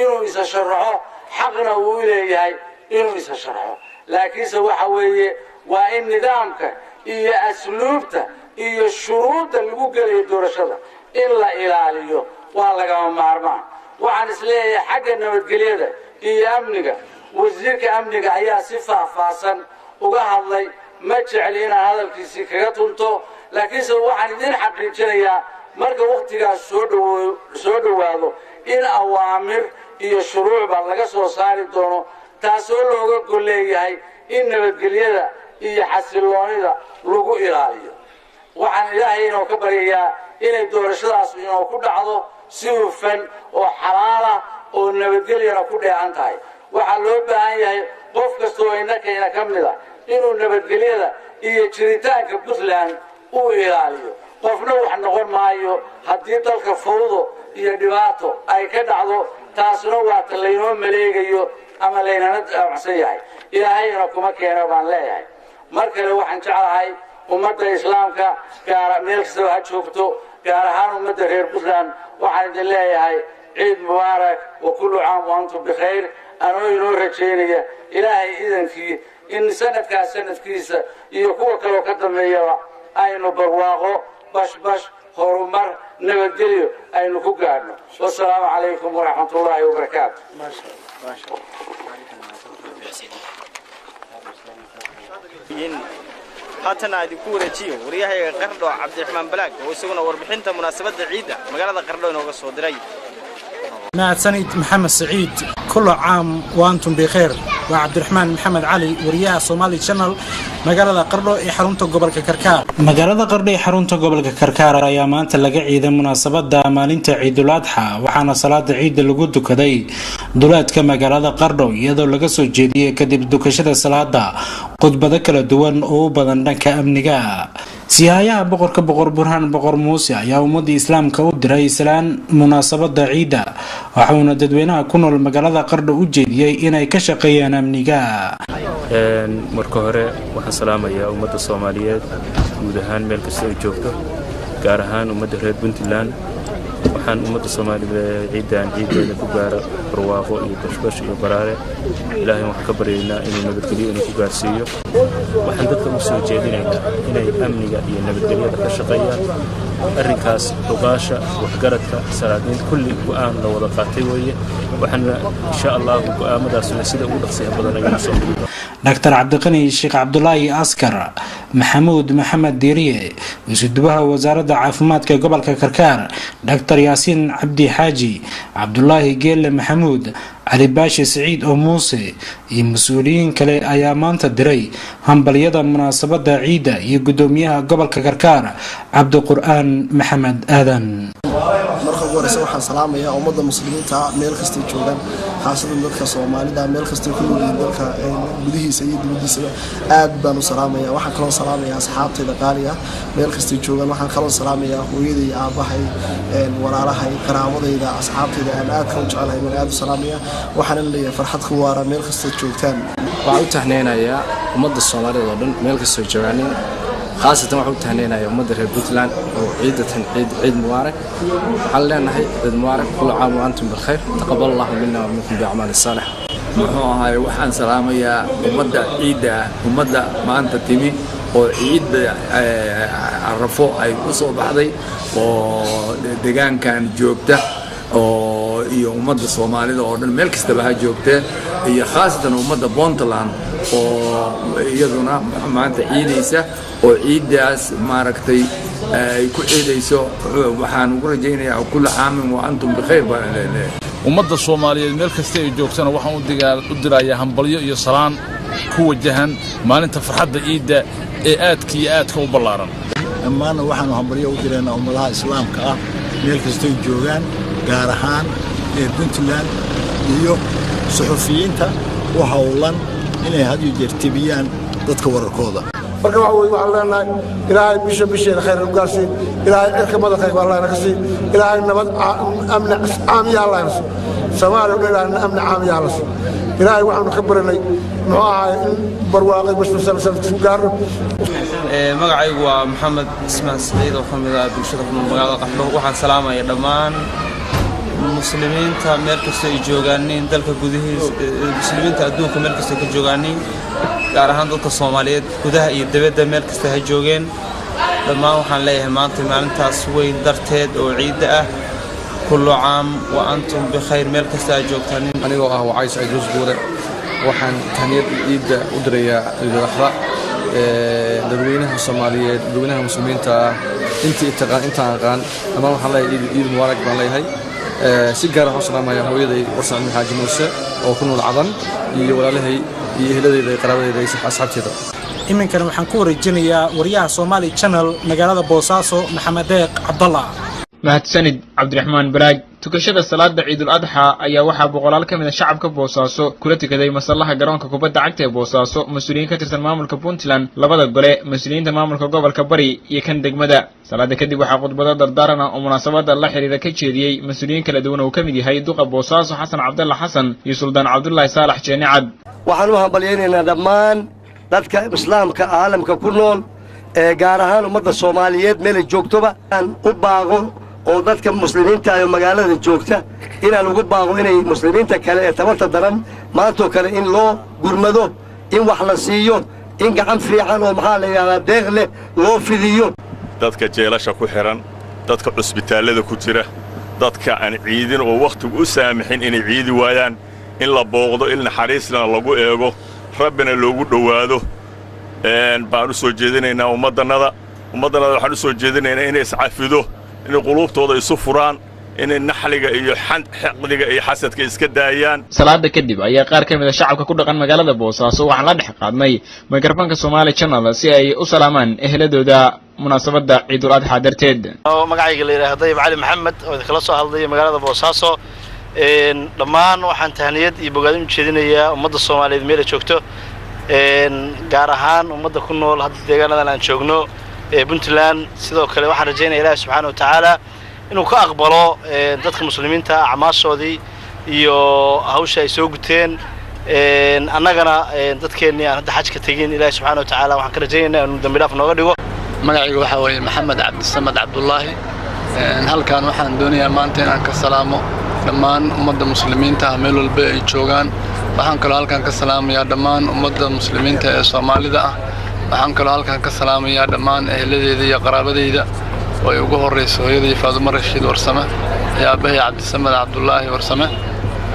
inuu isa sharaxo xaqna uu leeyahay inuu isa sharaxo laakiinse waxa weeye waa in nidaamka iyo asluubta iyo shuruudda lagu gelayo doorashada in la ilaaliyo waa lagama maarmaan waxaan isleeyahay xagga nabadgelyada iyo amniga wasiirka amniga ayaa si faahfaahsan uga hadlay ma jecel inaan hadalkiisii kaga tunto laakiinse waxaan idin xaqiijinayaa marka waqtigaas soo dhowaado in awaamir iyo shuruucba laga soo saari doono taasoo looga gol leeyahay in nabadgelyada iyo xasiloonida lagu ilaaliyo waxaan ilaahay inoo ka baryayaa inay doorashadaas inoo ku dhacdo si hufan oo xalaala oo nabadgelyana ku dheehan tahay waxaa loo baahan yahay qof kasta oo innakayna ka mid ah inuu nabadgelyada iyo jiritaanka Puntland uu ilaaliyo qofna wax noqon maayo haddii dalka fawdo iyo dhibaato ay ka dhacdo taasna waa talaynoo maleegayo ama laynana damacsan yahay ilaahayna kuma keeno baan leeyahay mar kale waxaan jeclahay ummadda islaamka gaar meel kasta ha joogto gaar ahaan ummadda reer Puntland waxaan idin leeyahay ciid mubaarak wa kullu caam wa antum bikhayr anoo inoo rajaynaya ilaahay idankii in sanadkiisa iyo kuwa kaloo ka dambeeyaba aynu barwaaqo bashbash horumar nabadgelyo aynu ku gaadhno wassalaamu calaykum waraxmatullaahi wabarakaatu. haatan aad ku wareejiyo wariyahayga Qardho Cabdiraxmaan Balaag oo isaguna warbixinta munaasabada ciida magaalada Qardho inooga soo diray. معتني محمد سعيد كل عام وأنتم بخير وعبد الرحمن محمد علي ورياء صومالي شانل magaalada Qardho ee xarunta gobolka Karkaar magaalada Qardho ee xarunta gobolka Karkaar ayaa maanta laga ciiday munaasabada maalinta Ciidul Adha waxaana salaada ciid lagu dukaday duleedka magaalada Qardho iyadoo laga soo jeediyay kadib dukashada salaada khudbado kala duwan oo badan dhanka amniga siyaaya boqorka boqor Burhaan boqor Muuse ayaa ummadda islaamka u diray salaan munaasabada ciida waxaana dadweynaha ku nool magaalada Qardho u jeediyay inay ka shaqeeyaan amniga marka hore waxaan salaamayaa ummadda Soomaaliyeed guud ahaan meel kasta ay joogto gaar ahaan ummadda reer Puntland waxaan ummadda Soomaaliyeed ciideeda ku gaaro barwaaqo iyo bashbash iyo baraare ilaahay waxaan ka baryaynaa inuu nabadgelyo inuu ku gaarsiiyo waxaan dadka u soo jeedinaynaa inay amniga iyo nabadgelyada ka shaqeeyaan arrinkaas ogaasha waxgaradka salaadiin kulli go'aan la wada qaatay weeye waxaana insha Allah go'aamadaasna sida ugu dhaqsiyaha badan ay soo xiriiraan دكتور عبد الغني الشيخ عبد الله عسكر محمود محمد ديريه وسدوها وزارة عافمات كقبل كركار دكتور ياسين عبدي حاجي عبد الله جيل محمود علي باشا سعيد أو موسى المسؤولين كلا أيامان تدري هم باليدا مناسبة عيدة يقدميها قبل كركار عبد القرآن محمد آذن marka ugu horeysa waxaan salaamayaa ummadda muslimiinta meel kasta ay joogaan xaasada dadka Soomaalida meel kasta ku nool dalka gudihiisa iyo dibadiisa aad baan u salaamayaa waxaan kaloo salaamayaa asxaabtayda qaaliga meel kasta ay joogaan waxaan kaloo salaamayaa hooyaday aabahay walaalahay qaraamadayda asxaabtayda aan aad ka jecelahay waan aad u salaamayaa waxaan leeyahay farxad ku waara meel kasta joogtaan waxaan u tahneenayaa ummadda Soomaalida oo dhan meel kasta joogaan خاصة waxaan u tahneenayaa ummadda reer Puntland oo ciid mubaarak waxaan leenahay ciid mubaarak kullu caam wa antum bilkhayr taqabbal Allahu minna wa minkum bi'amali salih muxuu ahay waxaan salaamayaa ummadda ciida ummadda maanta timi oo ciida arafo ay u soo baxday oo deegaankan joogta oo iyo ummadda Soomaalida oo dhan meel kasta ba ha joogtee iyo khaasatan ummadda Puntland oo iyaduna maanta ciidaysa oo ciidaas maaragtay ay ku ciidayso waxaan ugu rajaynayaa kullu caamin wa antum bikhayr baan leeyahay ummadda Soomaaliyeed meel kasta ay joogtana waxaan u dirayaa hambalyo iyo salaan ku wajahan maalinta farxadda ciidda ee aadka u ballaaran dhammaanna waxaanu hambalyo u diraynaa ummadaha islaamka ah meel kasta ay joogaan gaar ahaan Puntland iyo suxufiyiinta u hawlan inay had iyo jeer tibiyaan dadka wararkooda marka waxa weeye waxaan leenahay ilaahay bisheena khayr u gaarsiin ilaahay cirka madaxayga Allahna ka sii ilaahay nabad amni caamiya Allahna sii Soomaaliya oo ilaahay amni caamiya Allahna sii ilaahay waxaanu ka baranay muxuu ahaa in barwaaqay basbasan ku gaaro magacaygu waa Maxamed Ismaan Saciid oo kamid ah bulshada ku nool magaalada Qardho waxaan salaamayaa dhammaan muslimiinta meel kasta ay joogaan dalka gudihiisa muslimiinta adduunka meel kasta ka joogaan gaar ahaan dadka Soomaaliyeed gudaha iyo dibadda meel kasta ay joogeen dhammaan waxaan leeyahay maanta maalintaas weyn darteed oo ciid ah kullu caam wa antum bikhayr meel kasta ay joogtaan anigoo ah Wacay Saciid Rusbuure waxaan tahniyad ciidda u dirayaa Ciidul-Adha dadweynaha Soomaaliyeed dadweynaha muslimiinta inta aqaan ama waxaan leeyahay ciid mubaarak baan leeyahay si gaar ah salaamaya hooyaday Warsan Xaaji Muuse oo ku nool Cadan iyo walaalahay iyo eheladeyda qaraabadeyda iyo asxaabteeda iminkana waxaan ku wareejinayaa wariyaha Somali Channel magaalada Boosaaso Maxamed Deeq Cabdallah mahadsanid Cabdiraxmaan Baraag tukashada salaada Ciidul-Adha ayaa waxaa boqolaal ka mid ah shacabka Boosaaso kula tukaday masallaha garoonka kubadda cagta ee Boosaaso mas'uuliyiin ka tirsan maamulka Puntland labada gole mas'uuliyiinta maamulka gobolka Bari iyo kan degmada salaada kadib waxaa khudbado dardaaran oo munaasabada la xiriira ka jeediyay mas'uuliyiin kala duwan oo ka mid yahay duqa Boosaaso Xasan Cabdalla Xasan iyo Suldaan Cabdullaahi Saalax Jeeni Cad waxaan u hambalyeynaa dhammaan dadka islaamka caalamka ku nool ee gaar ahaan ummadda Soomaaliyeed meel joogtoba aan u baaqo oo dadka muslimiinta ay magaalada joogta inaan ugu baaqo inay muslimiinta kale ee tabarta daran maanta kale in loo gurmado in wax la siiyo in gacan fiican oo maxaa la yiraahdaa deeq leh loo fidiyo dadka jeelasha ku xiran dadka cusbitaalada ku jira dadka aan ciidin oo waqtigu u saamixin inay ciidi waayaan in la booqdo in naxariisna lagu eego rabbina loogu dhawaado baan u soo jeedinaynaa ummadannada waxaan u soo jeedinaynaa inay iscafido in qulubtooda isu furaan in naxliga iyo xaqdiga iyo xasadka iska daayaan salaada kadib ayaa qaar ka mid ah shacabka ku dhaqan magaalada Boosaaso waxaan la dhex qaadnay mikrofoonka Somali Channel si ay u salaamaan ehladooda munaasabada Ciidul-Adha darteed magacayga la yiraahdo Cali Maxamed oo kala soo hadlay magaalada Boosaaso dhammaan waxaan tahniyad iyo bogaadin u jeedinayaa ummadda Soomaaliyeed meel joogto gaar ahaan ummadda ku nool hadda deegaanadan aan joogno Puntland sidoo kale waxaan rajaynayaa Ilaahay subxaanahu wa ta'aala inuu ka aqbalo dadka muslimiinta acmaashoodii iyo hawsha ay soo guteen annagana dadkeenii aan hadda xajka tagin Ilaahay subxaanahu wa ta'aala waxaan ka rajaynayaa inuu dambi dhaaf nooga dhigo magacaygu waxa weeye Maxamed Cabdisamad Cabdullaahi halkaan waxaan doonayaa maanta inaan ka salaamo dhammaan ummadda muslimiinta meel walba ay joogaan waxaan kaloo halkaan ka salaamayaa dhammaan ummadda muslimiinta ee Soomaalida ah waxaan kaloo halkaan ka salaamayaa dhammaan eheladeeda iyo qaraabadeyda oo ay ugu horeyso hooyaday Faadumo Rashiid Warsame iyo aabahay Cabdisamad Cabdullaahi Warsame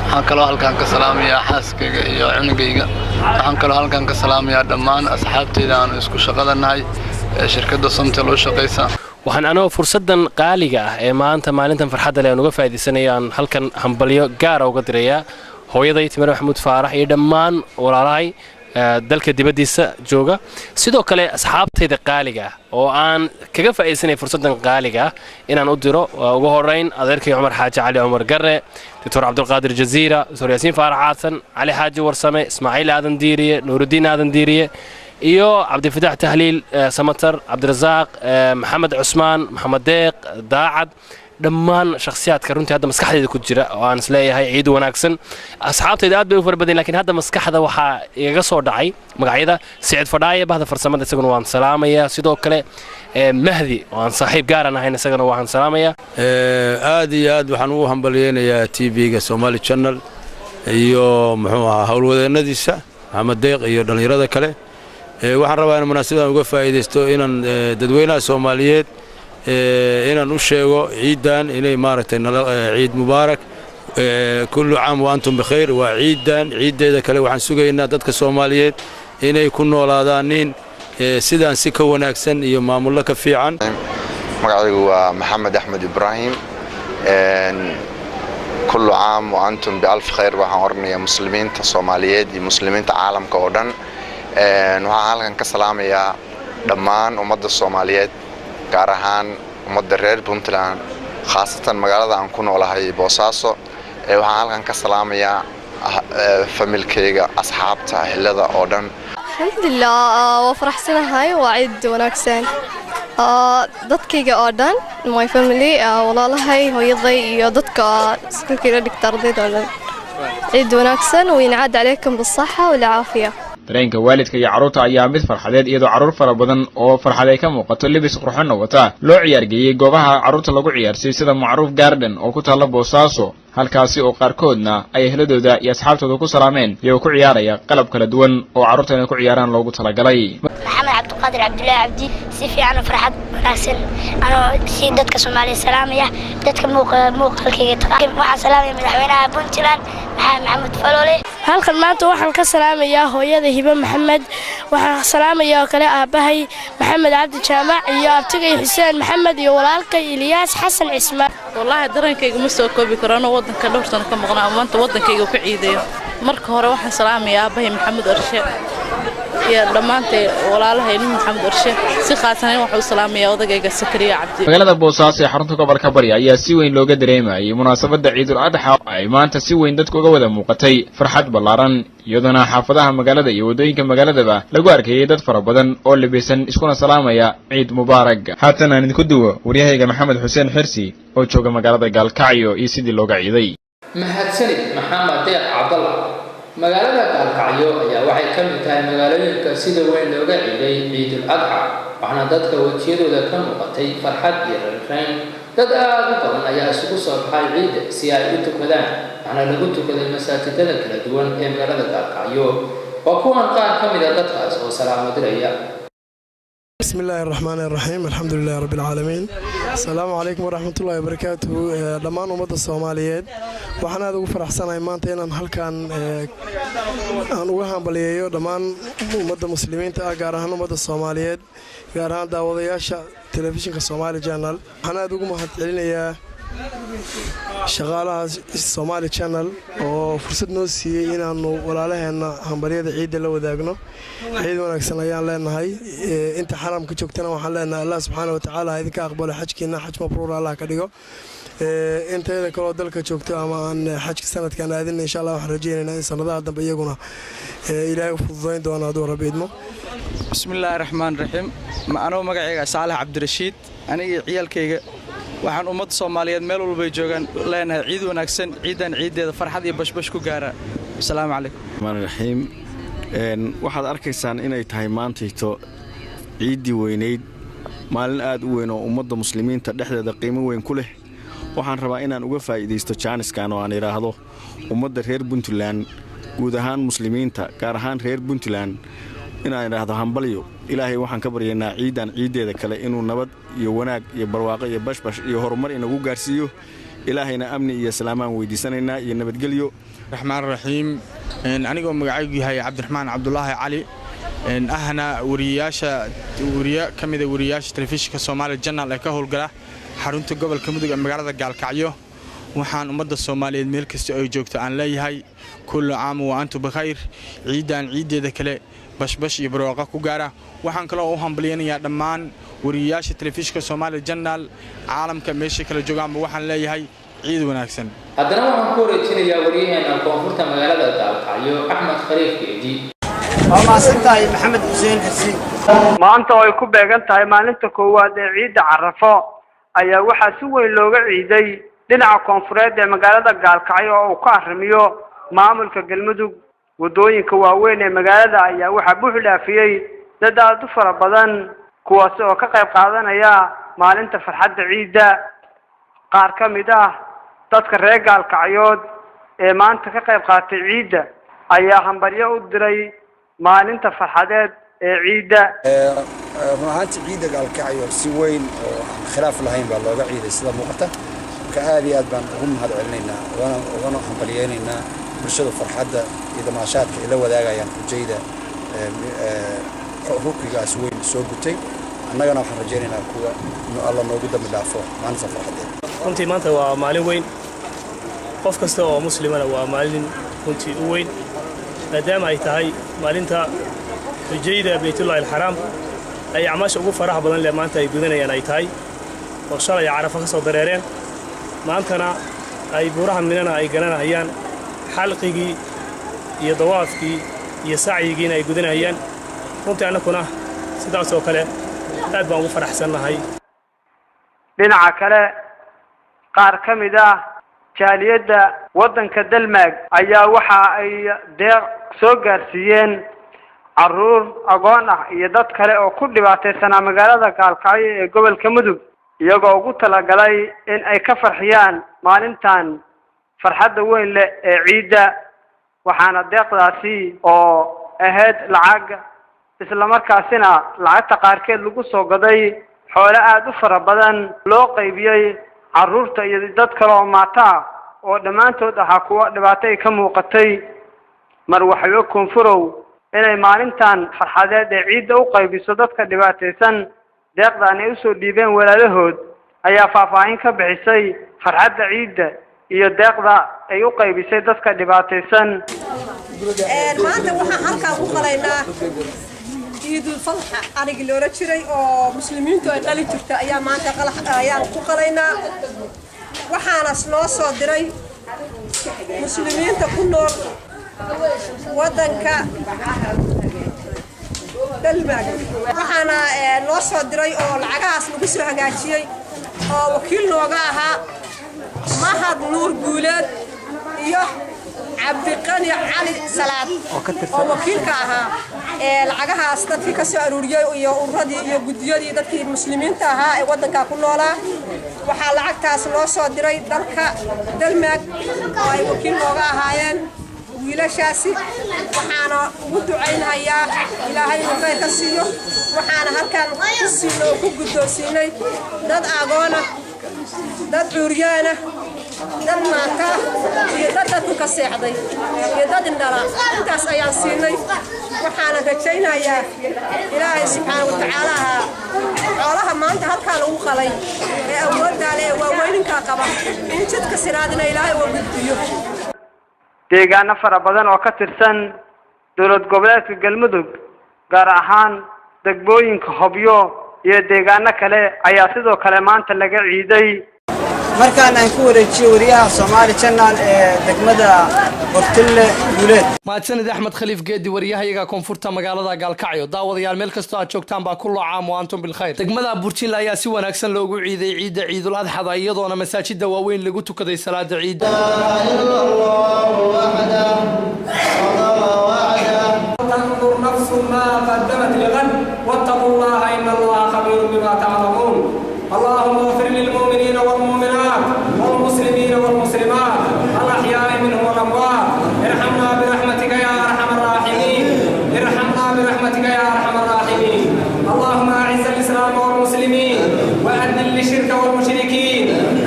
waxaan kaloo halkaan ka salaamayaa xaaskayga iyo cunugayga waxaan kaloo halkaan ka salaamayaa dhammaan asxaabteyda aan isku shaqadanahay ee shirkadda Somtel oo shaqeysa waxaan anoo fursadan qaaliga ah ee maanta maalintan farxadda leh aan uga faa'iideysanayaan halkan hambalyo gaar ah uga dirayaa hooyaday Timir Maxamuud Faarax iyo dhammaan walaalahay dalka dibadiisa jooga sidoo kale asxaabtayda qaaliga ah oo aan kaga faa'iideysanay fursadan qaaliga ah inaan u diro ugu horeyn adeerkay Cumar Xaaji Cali Cumar Garre Dr. Cabdulqaadir Jaziira Dr. Yaasiin Faarax Xasan Cali Xaaji Warsame Ismaaciil Aadan Diiriye Nuurudiin Aadan Diiriye iyo Cabdifatax Tahliil Samatar Cabdirasaaq Maxamed Cusmaan Maxamed Deeq Daacad dhammaan shakhsiyaadka runtii hadda maskaxdayda ku jira oo aan isleeyahay ciid wanaagsan asxaabtayda aad bay u farbadeen laakiin hadda maskaxda waxaa iga soo dhacay magacyada Saciid Fadhaaye bahda farsamada isaguna waan salaamayaa sidoo kale Mahdi oo aan saaxiib gaar ah ahayn isaguna waan salaamayaa aad iyo aad waxaan ugu hambalyeeynaa TV-ga Somali Channel iyo muxuu ahaa howlwadeenadiisa Maxamed Deeq iyo dhalinyarada kale waxaan rabaa in munaasabadaan uga faa'iideysto inaan dadweynaha Soomaaliyeed inaan u sheego ciidan inay maaragtay ciid mubaarak kullu caam wa antum bikhayr waa ciideeda kale waxaan sugaynaa dadka Soomaaliyeed inay ku noolaadaan sidaan si ka wanaagsan iyo maamulka ka fiican. magacaygu waa Maxamed Axmed Ibrahim kullu caam wa antum bi alf khayr waxaan ornayaa muslimiinta Soomaaliyeed iyo muslimiinta caalamka oo dhan waxaan halkan ka salaamayaa dhammaan ummadda Soomaaliyeed gaar ahaan ummadda reer Puntland khaasatan magaalada aan ku noolahay Boosaaso waxaan halkan ka salaamayaa familkayga asxaabta ahlada oo dhan. alxamdulillah waa faraxsanahay waa ciid wanaagsan dadkayga oo dhan my family walaalahay hooyaday iyo dadka iskuulkayga dhigta ardayda oo dhan ciid wanaagsan waynacaad calaykum bisaxa walcaafiya. dareenka waalidka iyo carruurta ayaa mid farxadeed iyadoo carruur fara badan oo farxad ay ka muuqato libis qurxoon wata loo ciyaargeeyay goobaha carruurta lagu ciyaarsay sida Macruuf Garden oo ku taala Boosaaso halkaasi oo qaarkoodna ay ehladooda iyo asxaabtooda ku salaameen iyagoo ku ciyaaraya qalab kala duwan oo carruurta inay ku ciyaaraan loogu talagalay. Maxamed Cabdiqaadir Cabdullaahi Cabdi si fiican farxad wanaagsan anoo si dadka Soomaaliyeed salaamaya dadka muuqaalkayga waxaan salaamaya madaxweynaha Puntland Maxamed Faloole. halkan maanta waxaan ka salaamayaa hooyada Hiba Maxamed waxaan salaamayaa kale aabahay Maxamed Cabdi Jaamac iyo abtigay Xuseen Maxamed iyo walaalkay Ilyas Xasan Ismaan. wallahi dareenkayga ma soo koobi karo wadanka dhowrsan ka maqnaa maanta wadankayga ku ciidayo marka hore waxaan salaamayaa aabahay Maxamed Arshe iyo dhamaantay walaalahay Maxamed Arshe si khaasan waxaan u salaamayaa odagayga Sakariya Cabdi. magaalada Boosaaso ee xarunta gobolka Bari ayaa si weyn looga dareemayay munaasabada Ciidul Adha ay maanta si weyn dadku uga wada muuqatay farxad ballaaran iyadoo xaafadaha magaalada iyo wadooyinka magaaladaba lagu arkayay dad fara badan oo libisan iskuna salaamaya Ciid Mubaarak. haatan aan idinku duwo wariyahayga Maxamed Xuseen Xirsi oo jooga magaalada Gaalkacyo iyo sidii looga ciiday. mahadsanid Maxamed Deeq Cabdalla. magaalada Gaalkacyo ayaa waxay ka mid tahay magaalooyinka sida weyn looga ciiday Ciidul Adha waxaana dadka wajiyadooda ka muuqatay farxad iyo raynrayn. dad aad u badan ayaa isugu soo baxay ciidda si ay u tukadaan waxaana lagu tukaday masaajidada kala duwan ee magaalada Gaalkacyo. waa kuwan qaar ka mid ah dadkaas oo salaamo diraya. بسم الله الرحمن الرحيم الحمد لله رب العالمين السلام عليكم ورحمة الله وبركاته دمان أمد الصوماليات وحنا هذا فرحسنا إيمانتي إن هالكان أنا وهم بليو دمان أمد المسلمين تأجرهن أمد الصوماليات جرهن داودياش تلفزيون كصومالي جانل حنا هذا مهد علينا شغالة الصومالي channel وفرصة نوسي إن أنو ولا لهنا همبرية عيد اللي وداقنا عيد ونكسنا يان لنا هاي أنت حرام كتشوكتنا وحلنا الله سبحانه وتعالى هذه كأقبل حج كنا حج مبرور الله كديو أنت إذا كلو دلك تشوكت أما أن حج سنة كان هذين إن شاء الله وحرجينا إن إنسان ذا عندنا بيجونا إلهي وفضلين دونا دور بيدمو. بسم الله الرحمن الرحيم أنا مقعي صالح عبد الرشيد أنا عيال كي waxaan ummadda Soomaaliyeed meel walba ay joogan leenahay ciid wanaagsan ciidan ciideeda farxad iyo bashbash ku gaara. Assalaamu calaykum. Raxiim waxaad arkaysaan inay tahay maantayto ciidii weyneyd maalin aad u weyn oo ummadda muslimiinta dhexdeeda qiimo weyn ku leh waxaan rabaa inaan uga faa'iideysto jaaniskan oo aan iraahdo ummadda reer Puntland guud ahaan muslimiinta gaar ahaan reer Puntland inaan iraahdo hambalyo ilaahay waxaan ka baryaynaa ciidan ciideeda kale inuu nabad iyo wanaag iyo barwaaqo iyo bashbash iyo horumar inagu gaarsiiyo ilaahayna amni iyo salaamaan weydiisanaynaa iyo nabadgelyo. raxmaan raxiim anigoo magacaygu yahay Cabdiraxmaan Cabdullaahi Cali ahna wariye kamid ah wariyaasha telefishinka Soomaali Channel ee ka howlgala xarunta gobolka Mudug ee magaalada Gaalkacyo waxaan ummadda Soomaaliyeed meel kasta ay joogto aan leeyahay kullu caam wa antum bikhayr ciidan ciideeda kale bashbash iyo barwaaqo ku gaara. waxaan kale oo u hambalyeeyaa dhammaan wariyaasha telefishinka Soomaali Channel caalamka meesha kala joogaan waxaan leeyahay ciid wanaagsan. haddana waxaan ku wareejinayaa wariyaheena koonfurta magaalada Gaalkacyo Axmed Khaliif Geedi. maasantahay Maxamed Xuseen Xirsi. maanta oo ay ku beegan tahay maalinta koowaad ee ciidda Carafo ayaa waxaa si weyn looga ciiday dhinaca koonfureed ee magaalada Gaalkacyo oo uu ka arrimiyo maamulka Galmudug. wadooyinka waaweyn ee magaalada ayaa waxaa buux dhaafiyay dad aad u fara badan kuwaas oo ka qayb qaadanaya maalinta farxadda ciidda. qaar ka mid ah dadka reer Gaalkacyood ee maanta ka qayb qaatay ciidda ayaa hambalyo u diray maalinta farxadeed ee ciidda. runaantii ciidda Gaalkacyo si weyn oo khilaaf lahayn baa looga ciiday sida muuqata marka aad iyo aad baan ugu mahad celinaynaa ugana hambaliyeynaynaa bulshada farxadda iyo damaashaadka ay la wadaagayaan xujayda rukrigaas weyn soo gutay annagana waxaan rajaynaynaa kuwa inuu alla noogu dambi dhaafo maalinta farxaddeed runtii maanta waa maalin weyn qof kasta oo muslimana waa maalin runtii u weyn maadaama ay tahay maalinta xujayda baytullaahi alxaraam ay acmaasha ugu faraha badan leh maanta ay gudanayaan ay tahay oo shalay Carafa ka soo dareereen maantana ay buuraha Minana ay garanayaan xalqigii iyo dawaafkii iyo sacyigiina ay gudanayaan runtii annaguna sidaas oo kale aad baan ugu faraxsanahay dhinaca kale qaar ka mid ah jaaliyadda waddanka Denmark ayaa waxa ay deeq soo gaarsiiyeen caruur agoon ah iyo dad kale oo ku dhibaataysanaa magaalada Gaalkacyo ee gobolka Mudug iyagoo ugu talagalay in ay ka farxiyaan maalintan farxadda weyn leh ee ciidda waxaana deeqdaasi oo ahayd lacag isla markaasina lacagta qaarkeed lagu soo gaday xoolo aad u fara badan loo qaybiyay caruurta iyo dad kale oo maata oo dhammaantood ahaa kuwa dhibaato ay ka muuqatay mar waxyo koonfurow inay maalintan farxadeed ee ciidda u qaybiso dadka dhibaataysan deeqdan ay u soo dhiibeen walaalahood ayaa faahfaahin ka bixisay farxadda ciidda iyo deeqda ay u qaybisay dadka dhibaataysan maanta waxaan halkaa ku qalaynaa ciidul fadxa aniga loola jiray oo muslimiintu ay dhali jirta ayaa maanta ayaan ku qalaynaa waxaana noo soo diray muslimiinta ku nool waddanka Denmark waxaana noo soo diray oo lacagahaas lagu soo hagaajiyay oo wakiil nooga ahaa Mahad Nuur Guuleed iyo Cabdiqani Cali Salaad oo wakiilka ahaa lacagahaas dadkii ka soo aruuriyay iyo uradii iyo gudiyadii dadkii muslimiinta ahaa ee waddanka ku noolaa waxaa lacagtaas loo soo diray dalka Denmark oo ay wakiil nooga ahaayeen wiilashaasi waxaana ugu ducaynayaa ilaahay inuu khayr ka siiyo waxaana halkan ku siino ku guddoonsiinay dad agoona dad cuuryaana dad maata iyo dad dadku ka seexday iyo dad indhala intaas ayaan siinay waxaana rajaynayaa ilaahay subxaanahu wa tacaala xoolaha maanta halkaa lagu qalay ee awoodda leh waa weyninka qaba in jidka siraadina ilaahay uga gudbiyo deegaano fara badan oo ka tirsan dowlad goboleedka Galmudug gaar ahaan degmooyinka Hobyo iyo deegaano kale ayaa sidoo kale maanta laga ciiday markaan aan ku wareejiyo wariyaha Soomaali Channel ee degmada Bortille Guuleed mahadsanid Axmed Khaliif Geedi wariyahayaga koonfurta magaalada Gaalkacyo daawadayaal meel kasta aad joogtaan baa kullu caam wa antum bil khayr degmada Bortille ayaa si wanaagsan loogu ciiday ciidda Ciidul Adha iyadoona masaajidda waaweyn lagu tukaday salaada ciidda تنظر نفس ما قدمت لغد واتقوا الله إن الله خبير بما تعملون اللهم اغفر للمؤمنين والمؤمنات والمسلمين والمسلمات الأحياء منهم والأموات ارحمنا برحمتك يا أرحم الراحمين ارحمنا برحمتك يا أرحم الراحمين اللهم أعز الإسلام والمسلمين وأذل الشرك والمشركين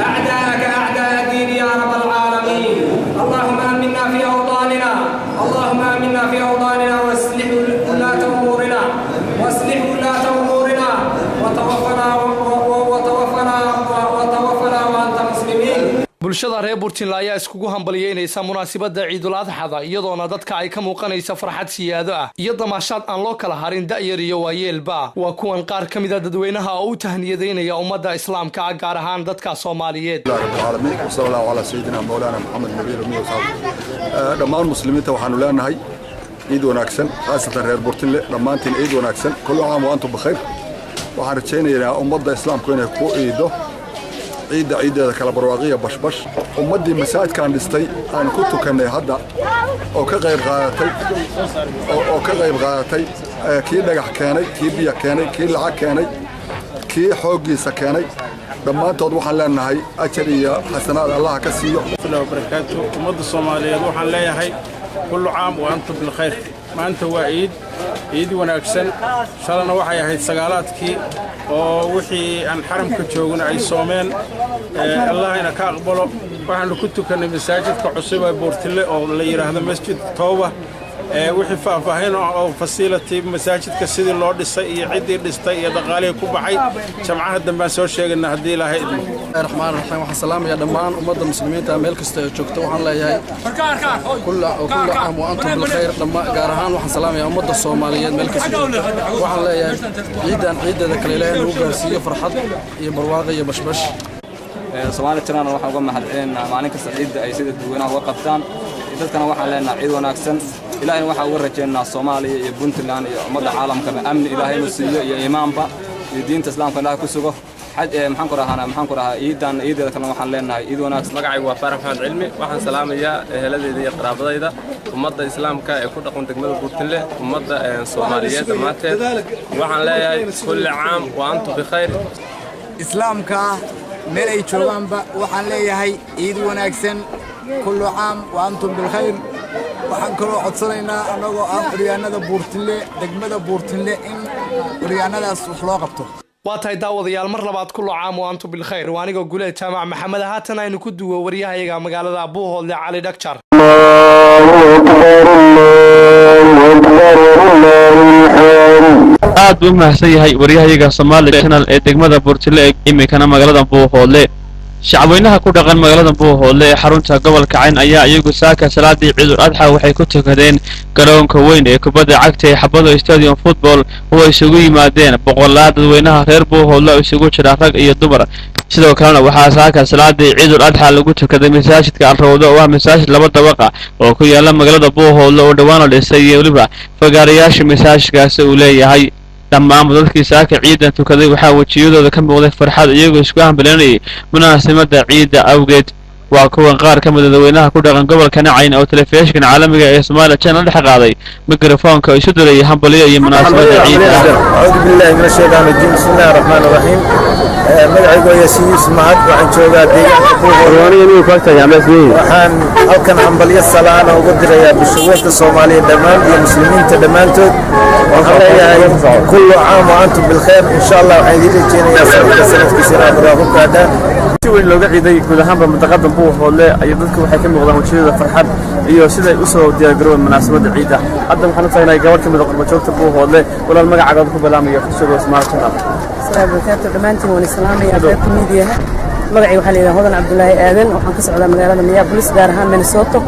أعداءك أعداء الدين يا رب العالمين اللهم آمنا في أوطاننا اللهم آمنا في أوطاننا واصلح ولاة أمورنا وتوفنا وأنت مسلمين bulshada reer Bortille ayaa iskugu hambalyeynaysa munaasabada Ciidul Adha iyadoona dadka ay ka muuqanaysa farxad siyaado ah iyo damaashaad aan loo kala harin da'yar iyo waayeelba waa kuwan qaar ka mid ah dadweynaha oo u tahniyadeynaya ummadda islaamka gaar ahaan dadka Soomaaliyeed sallallahu ala sayyidina mawlana Muhammad nabiyyu dhammaan muslimiinta waxaanu leenahay ciid wanaagsan khaasatan reer Bortille dhammaantiin ciid wanaagsan kullu caam wa antum bikhair waxaan rajaynayaa ummadda islaamku inay ku ciido ciideeda kala barwaaqiya bashbash ummadii masaajidkan dhistay aan ku tukanay hadda oo ka qayb qaadatay kii dhagax keenay kii biyo keenay kii lacag keenay kii xoogiisa keenay dhammaantood waxaan leenahay ajar iyo xasanaad Allah ka siiyo barakaatu ummadda Soomaaliyeed waxaan leeyahay kullu caam wa antum bil khayr maanta waa ciid ciid wanaagsan shalana waxay ahayd sagaalaadkii oo wixii aan xaramka joogna ay soomeen Allah ina ka aqbalo waxaan ku tukanay masaajidka cusub ee Buurtile oo la yiraahdo Masjid Tawba wixii faahfaahin oo fasiilati masaajidka sidii loo dhisay iyo cidii dhistay iyo dhaqaalihi ku baxay jamcaha dambe soo sheegayna hadii Ilaahay idmo الرحمن الرحيم وحسلام يا دمان أمد المسلمين تعمل كستة جوكتوا وحنا ياهي كل عام وأنتم بالخير لما جارهان وحسلام يا أمد الصوماليين ملك السجود وحنا ياهي عيد ذاك الليلة وجالسية فرحة يبرواقي يبشبش Soomaali tirana waxaan uga mahadcelinaynaa maalin kasta ciidda ay sida dadweynaha uga qabtaan dadkana waxaan leenahay ciid wanaagsan ilaahayna waxaan uga rajaynaynaa Soomaaliya iyo Puntland iyo ummadda caalamka amni ilaahayna siiyo iyo iimaanba iyo diinta islaamka ilaahay ku sugo maxaan ku rahaa ciideeda kalena waxaan leenahay ciid wanaagsan magacaygu waa Faarax Maxamed Cilmi waxaan salaamayaa eheladeyda iyo qaraabadayda ummadda islaamka ee ku dhaqan degmada Buurtile ummadda Soomaaliyeed dhammaanteed waxaan leeyahay kulli caam wa antum bikhayr islaamka meel ay joogaanba waxaan leeyahay ciid wanaagsan kullu caam wa antum bil khayr waxaan kaloo codsanaynaa anagoo aan quryaanada Buurtile degmada Buurtile in quryaanadaas wax loo qabto waa tahay daawadayaal mar labaad kullu caam wa antum bil khayr waa aniga Guuleed Jaamac Maxamed haatan aynu ku duwo wariyahayaga magaalada Buuhoodle Cali Dhagjar aad buu mahadsan yahay wariyahayaga Soomaali Channel ee degmada Buurtile ee imikana magaalada Buuhoodle shacabweynaha ku dhaqan magaalada Buuhoodle ee xarunta gobolka Cayn ayaa iyagu saaka salaadii Ciid al-Adha waxay ku tukadeen garoonka weyn ee kubadda cagta ee Xabado Stadium Football oo ay isugu yimaadeen boqolaal dadweynaha reer Buuhoodle oo isugu jira rag iyo dumar sidoo kalena waxaa saaka salaadii Ciid al-Adha lagu tukaday masaajidka Al-Rawda oo ah masaajid laba dabaq ah oo ku yaala magaalada Buuhoodle oo dhawaan la dhisay iyo waliba fagaarayaasha masaajidkaasi uu leeyahay dhammaan dadkii saaka ciidan tukaday waxaa wajiyadooda ka muuqday farxad iyagoo isku hambalyeynayay munaasabada ciida awgeed waa kuwan qaar ka mid ah dadweynaha ku dhaqan gobolka Cayn oo telefishinka caalamiga ee Soomaali Channel dhex qaaday mikrofoonka isu diray hambalyo iyo munaasabada ciida a'uudu billahi minash shaytaanir rajiim bismillaahir rahmaanir rahiim magacaygu waa Yaasiin Ismaad waxaan joogaa deegaanka Buuhoodle waxaan halkan hambalyo salaan ugu dirayaa bulshada Soomaaliyeed dhammaan iyo muslimiinta dhammaantood waxaan leeyahay kullu caam wa antum bil khayr insha Allah waxaan idin rajaynayaa sanadkiisa inaad ku gaadhaan si weyn looga ciiday guud ahaanba mudaqada Buuhoodle ay dadku waxay ka muuqdaan wajiyada farxad iyo sida ay u soo diyaar garoobeen munaasabada ciida hadda waxaan u tagnay gabar ka mid ah qurbo joogta Buuhoodle walaal magacaaga ku bilaamayo ku soo Soomaali Channel barakaatu dhamaantiin waan islaamaya qaybta miidiyaha magacay waxaa la yiraahdaa Hodan Cabdullaahi Aadan waxaan ka socdaa magaalada Minneapolis gaar ahaan Minnesota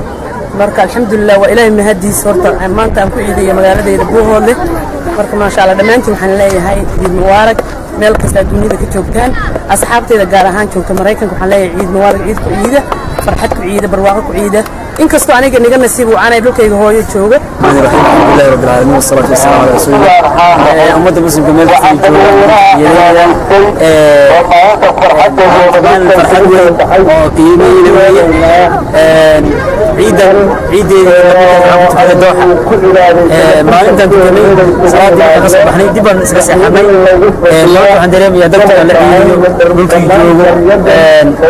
marka alxamdulillah waa ilaahay mahadiis horta maanta aan ku ciidayo magaaladeeda Buuhoodle marka ma sha Allah dhamaantiin waxaan leeyahay ciid mubaarak meel kasta dunida ka joogtaan asxaabteeda gaar ahaan joogta Mareykanka waxaan leeyahay ciid mubaarak ciid ku ciida farxad ku ciida barwaaqo ku ciida inkastoo aniga niga nasiib u aanay dhulkayga hooyo jooga alxamdulillah rabbil alamin wassalatu wassalamu ala rasuulillah ummadda muslimka meel kasta yeelayaan farxad weyn oo qiimeynaya ciideeda maalintan tukanay salaadii ka soo baxnay dib aan iska seexanay waxaan dareemayaa dadka la ciidiyo dhulkii joogo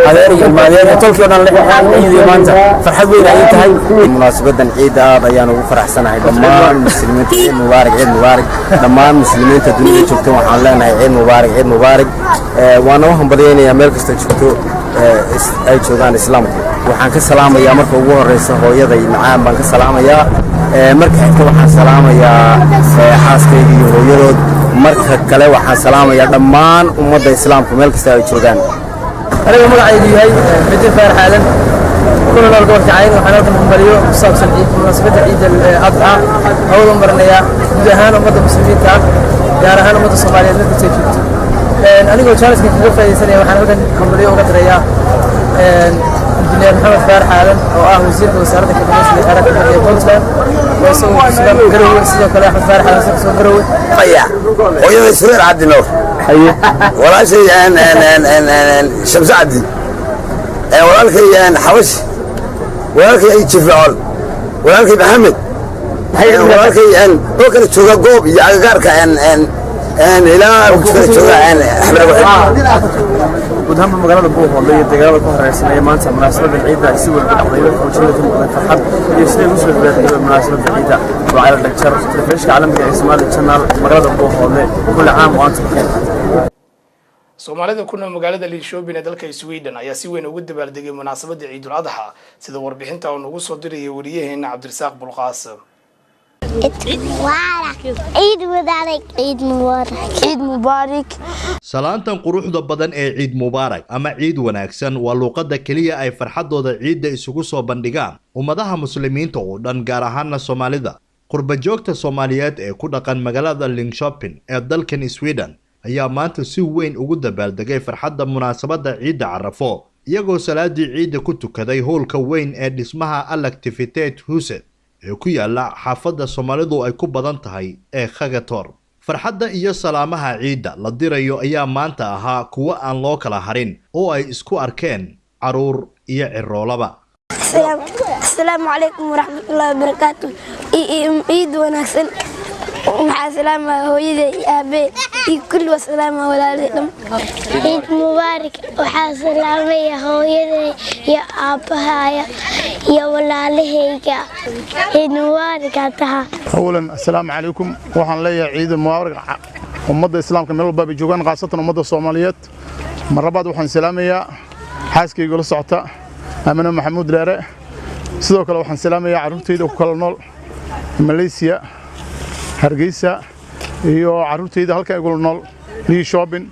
adeer iyo maadeer tolkii oo dhan la ciidiyo maanta farxad weyn ay tahay munaasabadan ciida aad ayaan ugu faraxsanahay dhammaan muslimiinta ciid mubaarak dhammaan muslimiinta dunida joogta waxaan leenahay ciid mubaarak waana u hambalyeynaya meel kasta joogto ay joogaan islaamku waxaan ka salaamayaa marka ugu horeysa hooyaday macaan baan ka salaamayaa marka xigta waxaan salaamayaa xaaskayga iyo hooyadood marka kale waxaan salaamayaa dhammaan ummadda islaamku meel kasta ay joogaan aniga magacaygu yahay Xidid Faarax Aadan kuna nool gobolka Cayn waxaan halkan hambalyo ku saabsan munaasabada ciid al-Adha hawada marnaya guud ahaan ummadda muslimiinta gaar ahaan ummadda Soomaaliyeed meel kasta joogto anigoo challenge kaga faa'iideysanaya waxaan halkan hambalyo uga dirayaa injineer Maxamed Faarax Aadan oo ah wasiirka wasaaradda kalluumaysiga iyo kheyraadka badda ee Puntland oo isagoo ku sugan Garowe sidoo kale Axmed Faarax Aadan soo Garowe hooyaday Sureer Cabdi Nuur walaashay Shamsi Cabdi walaalkay Xabash walaalkay Jifcool walaalkay Maxamed walaalkay oo kala jooga goob iyo agagaarka إلى gudahama magaalada Buuhoodle iyo deegaanada ku hareeraysan maanta munaasabada ciidda ay si weyn u dhacday wajiyada farxad iyo sidoo kale soo dhawaaqay munaasabada ciidda wacala dhagjar telefishinka caalamiga ee Somali Channel magaalada Buuhoodle kulli caam oo inta bixin Soomaalida ku nool magaalada Linköping ee dalka Sweden ayaa si weyn ugu dabaaldegay munaasabada Ciidul Adha sida warbixinta uu nagu soo diray wariyaheena Cabdirasaaq Bulqaasim ciid mubaarak salaantan quruxda badan ee ciid mubaarak ama ciid wanaagsan waa luqadda kaliya ay farxadooda ciidda isugu soo bandhigaan ummadaha muslimiinta oo dhan gaar ahaan Soomaalida qurba joogta Soomaaliyeed ee ku dhaqan magaalada Linköping ee dalkan Sweden ayaa maanta si weyn ugu dabaaldegay farxadda munaasabada ciidda Carafo iyagoo salaadii ciidda ku tukaday hoolka weyn ee dhismaha Al-Activiteit Huset ee ku yaala xaafadda Soomaalidu ay ku badan tahay ee Khagator farxadda iyo salaamaha ciidda la dirayo ayaa maanta ahaa kuwa aan loo kala harin oo ay isku arkeen caruur iyo ciroolaba Assalaamu alaykum warahmatullahi wabarakatuh ciid wanaagsan waxaa salaama hooyaday aabe iyo kulli wasalaama walaalay ciid mubaarak waxaa salaamaya hooyaday iyo aabahaya iyo walaalahayga ciid mubaarak taha awlan assalaamu alaykum waxaan leeyahay ciid mubaarak ummadda islaamka meel walba joogan qaasatan ummadda Soomaaliyeed marlabaad waxaan salaamayaa xaaskayga la socota Amina Maxamuud Leere sidoo kale waxaan salaamayaa carruurtayda ku kala nool Malaysia Hargeysa iyo carruurtayda halka ay nool Linköping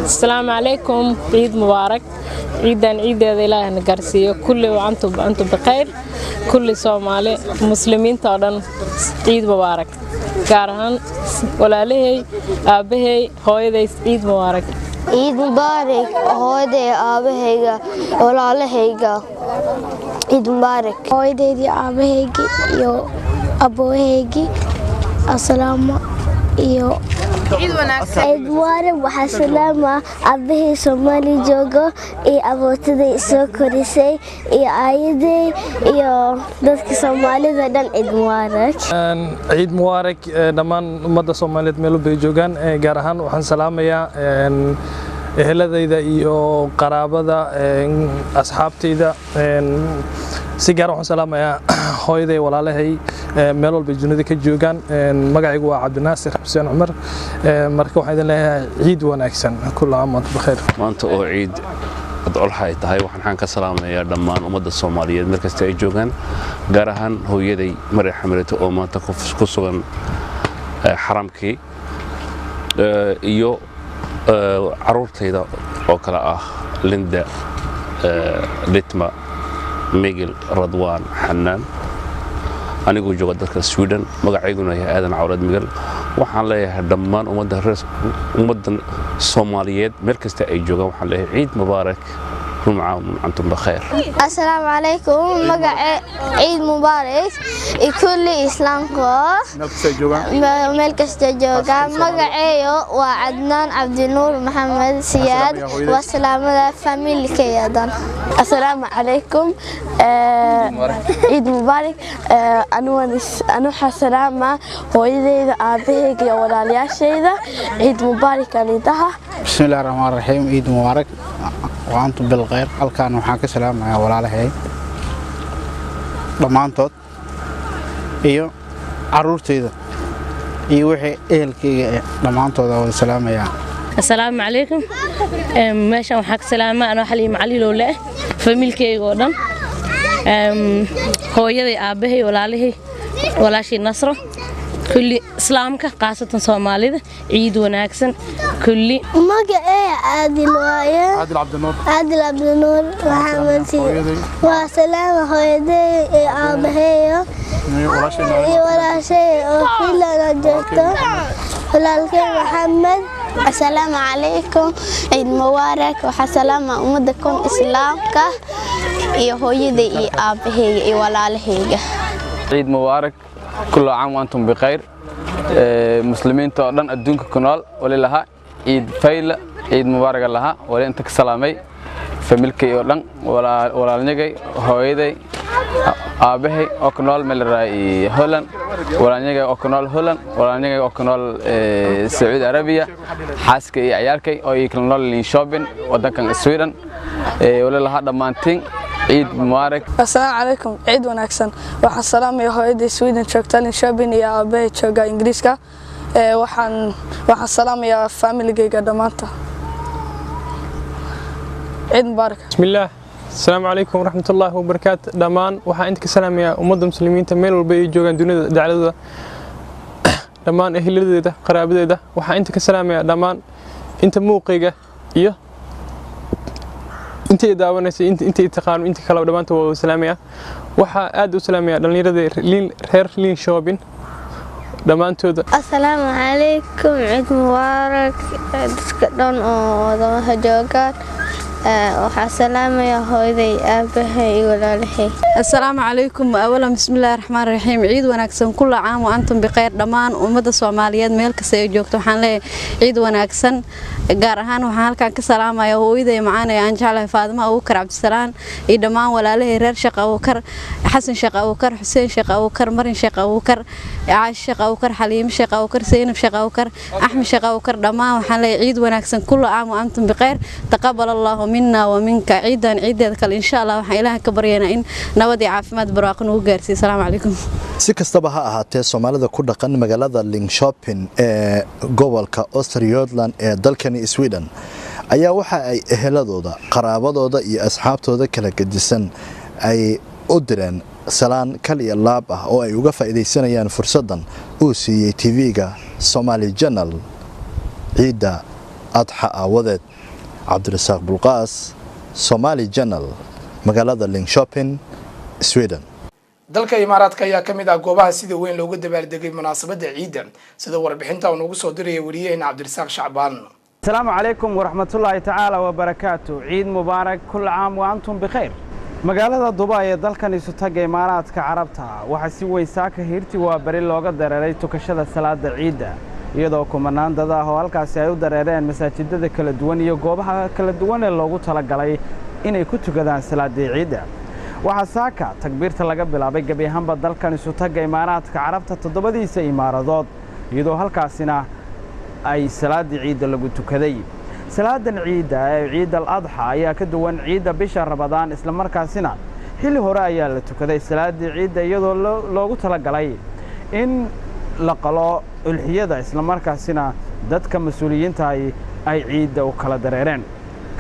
Assalaamu alaykum ciid mubaarak ciidan ciideeda Ilaahay na gaarsiiyo kulli antu bixir kulli Soomaali muslimiinta oo dhan ciid mubaarak gaar ahaan walaalahay aabahay hooyaday ciid mubaarak ciid mubaarak hooyaday aabahayga walaalahayga ciid mubaarak hooyaday aabahayga iyo aboohayga assalaamu iyo ciid wanaagsan ciid mubaarak waxa salaama aabahey Soomaali joogo iyo abootaday soo korisay iyo aayaday iyo dadka Soomaalida dhan ciid mubaarak ciid mubaarak dhamaan ummadda Soomaaliyeed meel bay joogaan gaar ahaan waxaan salaamayaa eheladayda iyo qaraabada asxaabtayda si gaar ah waxaan salaamayaa hooyaday walaalahay meel walba dunida ka joogaan magacaygu waa Cabdinaasir Xuseen Cumar marka waxaan idin leeyahay ciid wanaagsan kullu aam wa bixir maanta oo ciid adolxa ay tahay waxaan ka salaamayaa dhammaan ummadda Soomaaliyeed meel kasta ay joogaan gaar ahaan hooyaday Maria Xamrito oo maanta ku sugan xaramkii iyo carruurtayda oo kala ah Linda Litma Miguel Radwan Xanaan anigu jooga dalka Sweden magacayguna yahay Aadan Cawrad Miguel waxaan leeyahay dhammaan ummadda Soomaaliyeed meel kasta ay joogaan waxaan leeyahay ciid mubaarak كل عام وأنتم بخير. السلام عليكم مقع عيد مبارك كل إسلامكم ملك استجوبا مقعيو وعدنان عبد النور محمد سياد والسلام على فاميلي كيادان. السلام عليكم عيد مبارك أنا حسلامة وإذا أبيك يا ولا لياشيدا عيد مبارك أنيتها. بسم الله الرحمن الرحيم عيد مبارك وأنتم بالخير halkaan waxaan ka salaamayaa walaalahay dhamaantood iyo caruurtayda iyo wixii ehelkayga dhamaantood oo salaamaya assalaamu calaykum meeshan waxaan ka salaamaa anoo xaliim cali lowle familkayga oo dhan hooyaday aabahay walaalahay walaashii Nasro كل إسلامك خاصة صومالية عيد وناكسن كل مقعي عادل وايا عادل عبد النور محمد سيد وسلام هويدي أبهيو ولا شيء إلا نجته ولكن محمد السلام عليكم عيد مبارك وحسلام أمدكم إسلامك هويدي أبهي ولا لهيجة عيد مبارك كل عام وأنتم بخير مسلمين تقدر الدنيا كنال ولا لها عيد فيل عيد مبارك لها ولا أنت كسلامي فملك يورلن ولا نجي هويدي aabahay oo ku nool meel raay Holland walaanyagay oo ku nool Holland walaanyagay oo ku nool Saudi Arabia xaaskay iyo ciyaalkay oo ay kala nool Linköping wadankan Sweden walaalaha dhamaantiin ciid mubaarak. Assalaamu calaykum, ciid wanaagsan. Waxaan salaamayaa hooyaday Sweden joogta Linköping iyo aabahay jooga Ingiriiska. waxaan salaamayaa familygayga dhamaanta. ciid mubaarak. Bismillah. Assalaamu calaykum waraxmatullaahi wabarakaatu. Dhammaan waxaan inta ka salaamayaa ummadda muslimiinta meel walba ay joogaan dunida dacladooda. dhammaan eheladeeda, qaraabadeeda. Waxaan inta ka salaamayaa dhammaan inta muuqayga iyo inta daawanaysa inta taqaan inta kala dhamaanta waa salaamayaa. Waxa aad u salaamayaa dhalinyarada reer Linköping dhamaantooda. Assalaamu calaykum, ciid mubaarak. dadka dhan oo wadamaha joogaan waxaan salaamayaa hooyaday aabahay iyo walaalahay. Assalaamu calaykum. awalan bismillaahir rahmaanir rahiim. ciid wanaagsan kullu caam wa antum bikhayr. dhammaan ummadda Soomaaliyeed meel kasta ay joogto waxaan leeyahay ciid wanaagsan. gaar ahaan waxaan halkaan ka salaamayaa hooyaday macaan ee aan jeclahay Faadima Abuukar Cabdisalaan iyo dhammaan walaalahay reer Sheekh Abuukar, Xasan Sheekh Abuukar, Xuseen Sheekh Abuukar, Marin Sheekh Abuukar, Caaisha Sheekh Abuukar, Xaliim Sheekh Abuukar, Zainab Sheekh Abuukar, Axmed Sheekh Abuukar. dhammaan waxaan leeyahay ciid wanaagsan kullu caam wa antum bikhayr. taqabbalallahu minna wa minka. ciidan ciideeda kale insha Allah waxaan Ilaahay ka baryaynaa in nabad iyo caafimaad barwaaqo ugu gaarsiiyo. Assalaamu calaykum. si kastaba ha ahaatee Soomaalida ku dhaqan magaalada Linköping ee gobolka Östergötland ee dalkani Sweden ayaa waxa ay eheladooda, qaraabadooda iyo asxaabtooda kala gedisan ay u direen salaan kal iyo laab ah oo ay uga faa'iideysanayaan fursadan uu siiyay TV-ga Somali Channel ciida adxa awadeed. Cabdirasaaq Bulqaas, Somali Channel, magaalada Linköping, Sweden. dalka Imaaraadka ayaa kamid ah goobaha sida weyn looga dabaaldegay munaasabada ciidan sida warbixinta uu nagu soo diray wariyaheena Cabdirasaaq Shacbaan. Assalaamu calaykum waraxmatullaahi tacaala wa barakaatuh. ciid mubaarak kullu caam wa antum bikhayr. magaalada Dubai ee dalkan isu tagay Imaaraadka Carabta waxa si weyn saaka hirti waa bari looga dareeray tukashada salaada ciida iyadoo kumanaan dad ah oo halkaas ay u dareereen masaajidada kala duwan iyo goobaha kala duwan ee loogu talagalay inay ku tukadaan salaada ciida. waxa saaka takbiirta laga bilaabay gabi ahaanba dalkan isu tagay Imaaraadka Carabta toddobadiisa imaaradood iyadoo halkaasina ay salaada ciida lagu tukaday. salaadan ciida ee ciid al-adha ayaa ka duwan ciida bisha Ramadaan isla markaasina xilli hore ayaa la tukaday salaada ciida iyadoo loogu talagalay in la qalo ulxiyada isla markaasina dadka mas'uuliyiinta ay ciida u kala dareereen.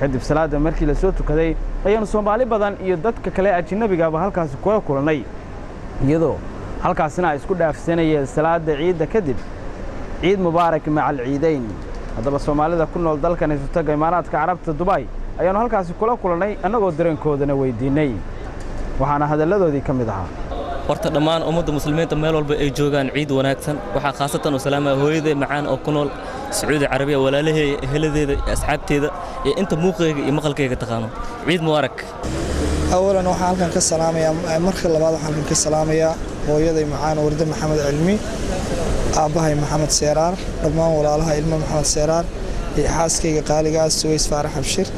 kadib salaada markii la soo tukaday ayaan Soomaali badan iyo dadka kale ajnabiga ah halkaas ku kulanay iyadoo halkaasina ay isku dhaafsanayeen salaada ciida kadib ciid mubaarak macal ciidayn. haddaba Soomaalida ku nool dalkan isu tagay Imaaraadka Carabta Dubai ayaan halkaas kula kulanay anagoo dareenkoodana weydiinay waxaana hadalladoodii kamid ahaa horta dhammaan ummadda muslimiinta meel walba ay joogaan ciid wanaagsan. waxaa khaasatan u salaamay hooyaday macaan oo ku nool Saudi Arabia, walaalahay eheladeeda, asxaabteeda iyo inta muuqayga iyo maqalkayga taqaano. ciid mubaarak. awalan waxaan halkan ka salaamayaa marka labaad waxaan halkan ka salaamayaa hooyaday macaan Warda Maxamed Cilmi, aabahay Maxamed Seeraar, dhammaan walaalaha ilmo Maxamed Seeraar iyo xaaskayga qaaliga ah Suways Faarax Abshir.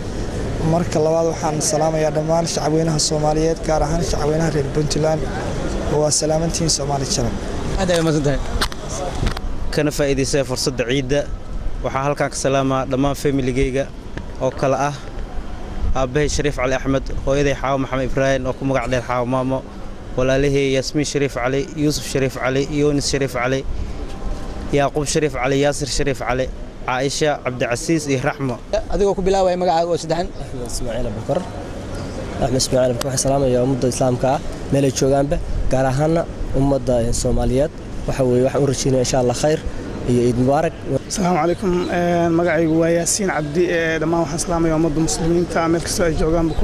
marka labaad waxaan salaamayaa dhammaan shacabweynaha Soomaaliyeed gaar ahaan shacabweynaha reer Puntland. waa salaamantiin Somali Channel. aad ma santahay kana faa'iideysay fursadda ciida. waxaa halkaan ka salaamaa dhammaan familygayga oo kala ah aabahay Shariif Cali Axmed, hooyaday Xaawo Maxamed Ibrahim oo ku magac dheer Xaawo Maamo, walaalahay Yasmiin Shariif Cali, Yuusuf Shariif Cali, Yunis Shariif Cali, Yaaqub Shariif Cali, Yaasir Shariif Cali, Caaisha Cabdicasiis iyo Raxmo. adigoo ku bilaabay magacaaga oo saddexan Ismaaciil Abubakar. Axmed Ismaaciil Abubakar waxaan salaamayaa ummadda Islaamka ah meel ay joogaanba gaar ahaan ummadda Soomaaliyeed. waxa weeye waxaan u rajaynayaa insha Allah khayr iyo ciid mubaarak. Assalaamu calaykum. magacaygu waa Yaasiin Cabdi. dhammaan waxaan salaamayaa ummadda muslimiinta meel kasta ay joogaanba.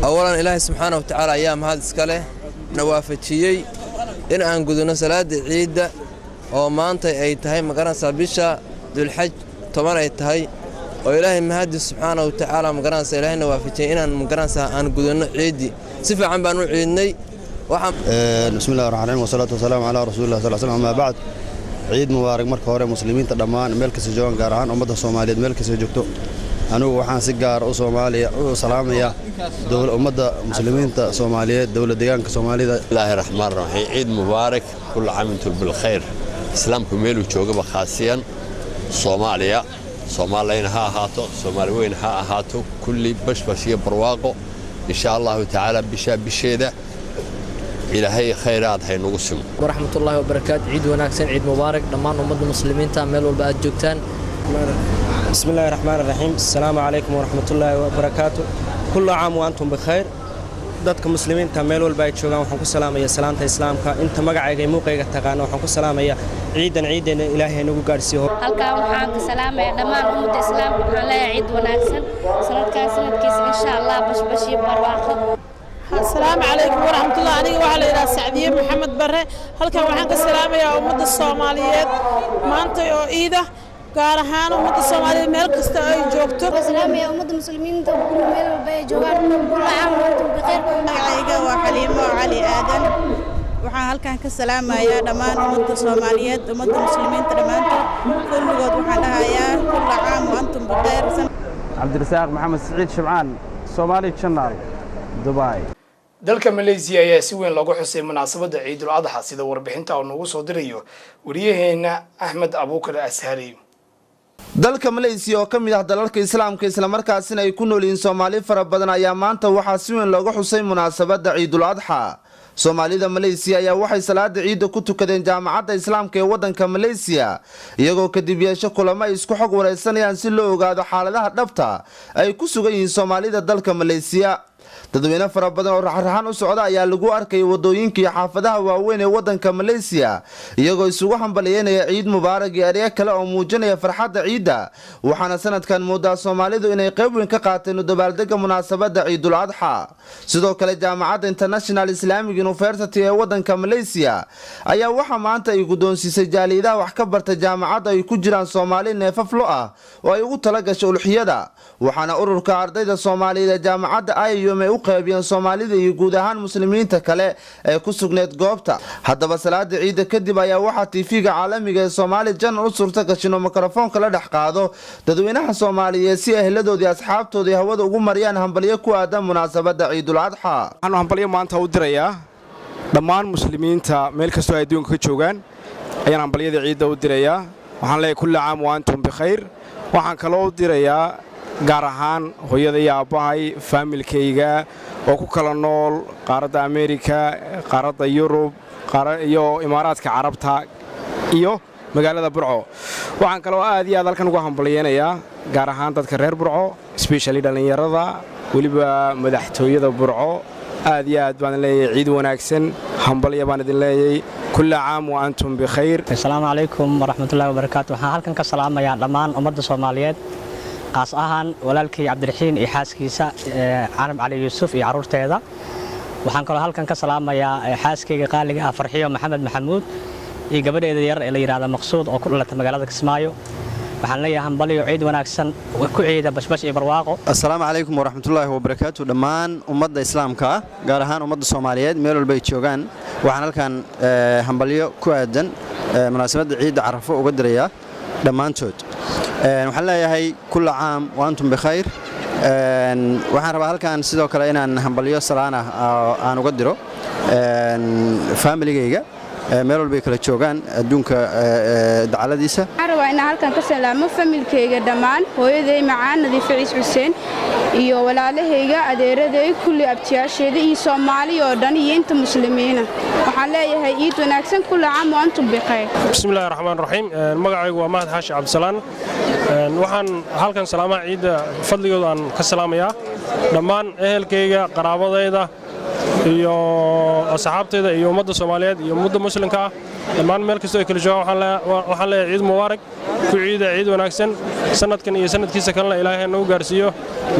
awalan Ilaahay subxaanahu wa ta'aala ayaa mahad iska leh nawaafajiyay in aan gudano salaada ciida oo maanta ay tahay magaranaysaa bisha Dulxaj 10 ay tahay oo Ilaahay mahad subxaanahu wa ta'aala magaranaysaa Ilaahay nawaafajiyay inaan magaranaysaa aan gudano ciidi si fiican baan u ciidnay. bismillahir rahmaanir rahiim wasalaatu wasalaamu ala rasuulillah sallallahu alayhi wasallam. bacd ciid mubaarak marka hore muslimiinta dhammaan meel kasta joogan gaar ahaan ummadda Soomaaliyeed meel kasta joogto anugu waxaan si gaar u Soomaaliya u salaamayaa dawladda ummadda muslimiinta Soomaaliyeed dawladda deegaanka Soomaalida Ilaahay raxmaan raxiim ciid mubaarak kull caam antum bil khayr islaamku meelu joogaba khaasiyan Soomaaliya Soomaaliyeena ha ahaato Soomaali weyn ha ahaato kulli bashbash iyo barwaaqo insha Allah ta'ala bisheeda ilaahay khayraad hay nagu simo waraxmatullaahi wabarakaatu ciid wanaagsan ciid mubaarak dhammaan ummadda muslimiinta meel walba aad joogtaan bismillahir rahmaanir rahiim assalaamu alaykum waraxmatullaahi wabarakaatu kullu caam wa antum bikhayr dadka muslimiinta meel walba ay joogaan waxaan ku salaamayaa salaanta islaamka inta magacayga iyo muuqayga taqaan waxaan ku salaamayaa ciideena ilaahay nagu gaarsiiyo halkaan waxaan ka salaamayaa dhammaan ummadda islaamka waxaan leeyahay ciid wanaagsan sanadkiisa insha Allah bashbash iyo barwaaqo السلام عليكم ورحمة الله أنا وعلى رأس سعدية محمد برة هل كان وحنا السلام يا أمة الصوماليات ما أنت إيده قارهان أمة الصومالية ملك استوى جوكتو السلام يا أمة المسلمين كل ميل وبيع جوار كل عام وأنتم بخير عيقة وحليمة وعلي آدم waxaan halkan ka salaamayaa dhammaan ummadda Soomaaliyeed ummadda muslimiinta dhamaantood kulligood waxaan dhahayaa kullu caam wa antum bikhair Cabdirasaaq Maxamed Saciid Shibcaan Somali Channel Dubai dalka Malaysia ayaa si weyn loogu xusay munaasabadda Ciidul Adha sida warbixinta uu nagu soo dirayo wariyaheena Ahmed Abuukar Ashari dalka Malaysia oo kamid ah dalalka Islaamka isla markaasina ay ku nool yihiin Soomaali fara badan ayaa maanta waxaa si weyn loogu xusay munaasabadda Ciidul Adha Soomaalida Malaysia ayaa waxay salaada ciid ku tukadeen jaamacadda Islaamka ee wadanka Malaysia iyagoo kadib yeesho kulamo ay isku xog wareysanayaan si loo ogaado xaaladaha dhabta ay ku sugan yihiin Soomaalida dalka Malaysia dadweyne fara badan oo raxraxan u socda ayaa lagu arkay wadooyinka iyo xaafadaha waaweyn ee wadanka Malaysia iyagoo isugu hambalyeynaya ciid mubaarak iyo ereyo kale oo muujinaya farxadda ciida waxaana sanadkan moodaa Soomaalidu inay qayb weyn ka qaateen dabaaldega munaasabadda Ciidul Adha sidoo kale jaamacadda International Islamic University ee wadanka Malaysia ayaa waxa maanta ay gudoonsiisay jaaliyadaha wax ka barta jaamacadda ay ku jiraan Soomaali neefaflo ah oo ay ugu talagashay ulxiyada waxaana ururka ardayda Soomaaliyeed ee jaamacadda IUM u qaybiyeen Soomaalida iyo guud ahaan muslimiinta kale ee ku sugneed goobta hadaba salaada ciida kadib ayaa waxa TV-ga caalamiga ee Somali Channel u suurta gashay inuu mikrofoonka la dhex qaado dadweynaha Soomaaliyeed si ahladooda iyo asxaabtooda hawada ugu mariyaan hambalyo ku aadan munaasabadda Ciidul Adha waxaan hambalyo maanta u dirayaa dhammaan muslimiinta meel kasta oo adduunka ka joogaan ayaan hambalyada ciida u dirayaa waxaan leeyahay kullu caam wa antum bikhayr waxaan kaloo u dirayaa gaar ahaan hooyada iyo aabbahay familkayga oo ku kala nool qaaradda Ameerika qaaradda Yurub iyo Imaaraadka Carabta iyo magaalada Burco waxaan kaloo aad iyo aad halkan ugu hambalyeeynaya gaar ahaan dadka reer Burco especially dhalinyarada waliba madaxtooyada Burco aad iyo aad baan leeyahay ciid wanaagsan hambalyo baan idin leeyahay kullu caam wa antum bikhayr assalaamu alaykum waraxmatullaahi wabarakaatuh waxaan halkan ka salaamayaa dhammaan ummadda Soomaaliyeed qaas ahaan walaalkay Cabdiraxiin iyo xaaskiisa Carab Cali Yuusuf iyo carruurteeda waxaan kaloo halkan ka salaamayaa xaaskayga qaaliga ah Farxiyo Maxamed Maxamuud iyo gabadheeda yar ee la yiraahdo Maqsuud oo ku dhalatay magaalada Kismaayo waxaan leeyahay hambalyo ciid wanaagsan ku ciida bashbash iyo barwaaqo assalaamu alaykum waraxmatullaahi wabarakaatuh dhammaan ummadda islaamka gaar ahaan ummadda Soomaaliyeed meel walba ay joogaan waxaan halkan hambalyo ku aadan munaasabadda ciida Carafo uga dirayaa dhammaantood waxaan leeyahay kullu caam wa antum bikhayr waxaan rabaa halkan sidoo kale inaan hambalyo salaan ah aan uga diro familygayga meel walba ay kala joogaan adduunka dacaladiisa waxaan rabaa inaan halkan ka salaamo familkayga dhammaan hooyaday macaan Nadiif Ciis Xuseen iyo walaalahayga adeeraday kulli abtiyaasheeda iyo Soomaali oo dhan iyo inta muslimiina waxaan leeyahay ciid wanaagsan kullu caam wa antum bikhayr bismillaahir rahmaanir rahiim magacaygu waa Mahad Xaashi Cabdisalaan waxaan halkan salaamaha ciida fadligooda aan ka salaamayaa dhammaan ehelkayga qaraabadayda iyo asxaabtayda iyo ummadda Soomaaliyeed iyo ummadda muslimka ah dhammaan meel kasta oo kala joogaan waxaan leeyahay ciid mubaarak ku ciida ciid wanaagsan sanadkan iyo sanadkiisa kalena Ilaahay nagu gaarsiiyo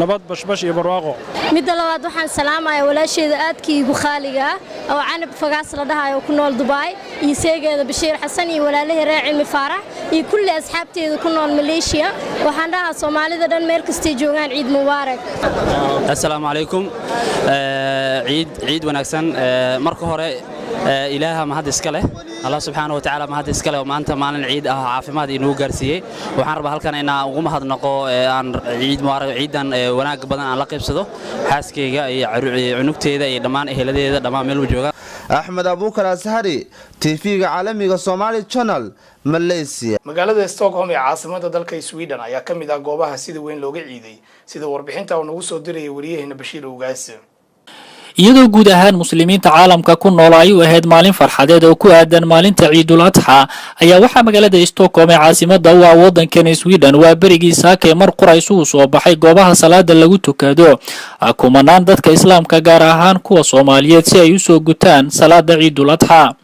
nabad bashbash iyo barwaaqo midda labaad waxaan salaamayaa walaasheeda aadkii igu khaaliga ah oo Canab Fagaas la dhahayo ku nool Dubai iyo seegeeda Bashiir Xasan iyo walaalihii reer Cilmi Faarax iyo kulli asxaabteeda ku nool Malaysia waxaan dhahaa Soomaalida dhan meel kasta joogaan ciid mubaarak assalaamu alaykum ciid wanaagsan marka hore ilaaha mahad iska leh Allah subhanahu wa ta'ala mahad iska leh maanta maalin ciid ah caafimaad inuu gaarsiiyay waxaan rabaa halkan inaan ugu mahad naqo aan ciid mubarak ciidan wanaag badan aan la qaybsado xaaskeyga iyo cunugteeda iyo dhammaan eheladeeda dhammaan meel jooga Axmed Abuukar Ashari TV-ga caalamiga Somali Channel Malaysia magaalada Stockholm ee caasimadda dalka Sweden ayaa ka mid ah goobaha sida weyn looga ciiday sida warbixinta uu nagu soo diray wariyaheena Bashiir Ugaas iyadoo guud ahaan muslimiinta caalamka ku nool ay u ahayd maalin farxadeed oo ku aadan maalinta Ciidul Adha ayaa waxa magaalada Stockholm ee caasimadda u ah waddanka Sweden waa berigii saakay mar quraysu soo baxay goobaha salaada lagu tukado kumanaan dadka islaamka gaar ahaan kuwa Soomaaliyeed si ay u soo gutaan salaada Ciidul Adha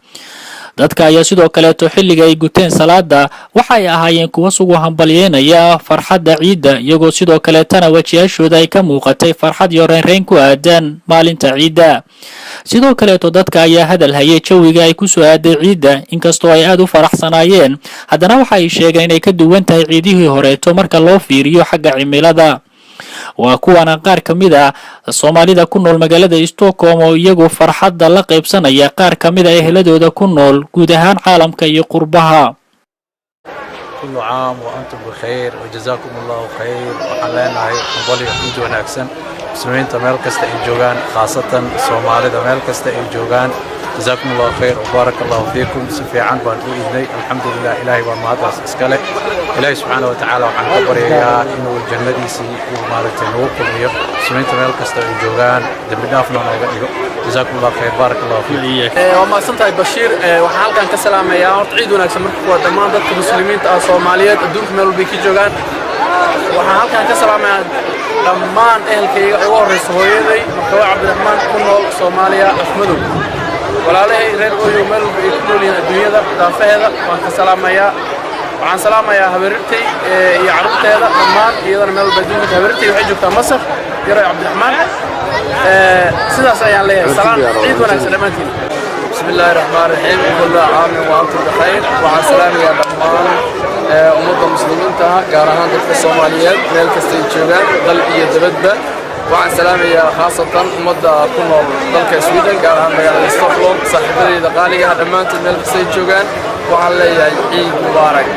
dadka ayaa sidoo kale xilliga ay guteen salaada waxa ay ahaayeen kuwa sugu hambalyeynaya farxadda ciida iyagoo sidoo kale tana wajiyashooda ay ka muuqatay farxad iyo reyn ku aadan maalinta ciida sidoo kale dadka ayaa hadal hayay jawiga ay ku soo aaday ciida inkastoo ay aad u faraxsanaayeen haddana waxa ay sheegeen inay ka duwan tahay ciidihii horeeto marka loo fiiriyo xagga cimilada waa kuwana qaar kamid ah Soomaalida ku nool magaalada Stockholm oo iyagu farxadda la qaybsanaya qaar kamid ah eheladooda ku nool guud ahaan caalamka iyo qurbaha kullu caam wa antum bikhair wa jazaakum Allahu khayr waxaan leenahay qolyo ciid wanaagsan muslimiinta meel kasta ay joogaan khaasatan Soomaalida meel kasta ay joogaan جزاكم الله خير وبارك الله فيكم سفيعان بانتو إذني الحمد لله إلهي ومهدس إسكالي إلهي سبحانه وتعالى وحن كبريا إنه الجنة ديسي ومارتي نوكم إيو سمين تميل كستا الجوغان دمدافنا نوغا جزاكم الله خير بارك الله فيك وما سنتهي بشير وحال كان كسلام يا عيد ونكسر مركب ودمان ضدك المسلمين الصوماليات الدنك ميلو بيكي جوغان وحال كان كسلام يا دمان أهلكي وورس هويدي مكوى عبد الرحمن كنول صوماليا أحمدو walaalay reer ooyo meel ay ku nool yihiin adduunyada daafeeda waan ka salaamayaa waxaan salaamayaa habeertay iyo carruurteeda dhammaan iyadana meel badinka habeertay waxay joogtaa Masar yaro Cabdiraxmaan sidaas ayaan leeyahay salaam ciid wanaagsan dhamaantiin bismillaahir rahmaanir rahiim kullu caam wa antum bikhair waxaan salaamayaa dhammaan ummadda muslimiinta gaar ahaan dadka Soomaaliyeed meel kasta ay joogaan dal iyo dibadba waxaan salaamayaa khaasatan ummadda ku nool dalka Sweden gaar ahaan magaalada Stockholm saaxiibadeyda qaaliga dhammaantood meel kasta ay joogaan waxaan leeyahay ciid mubaarak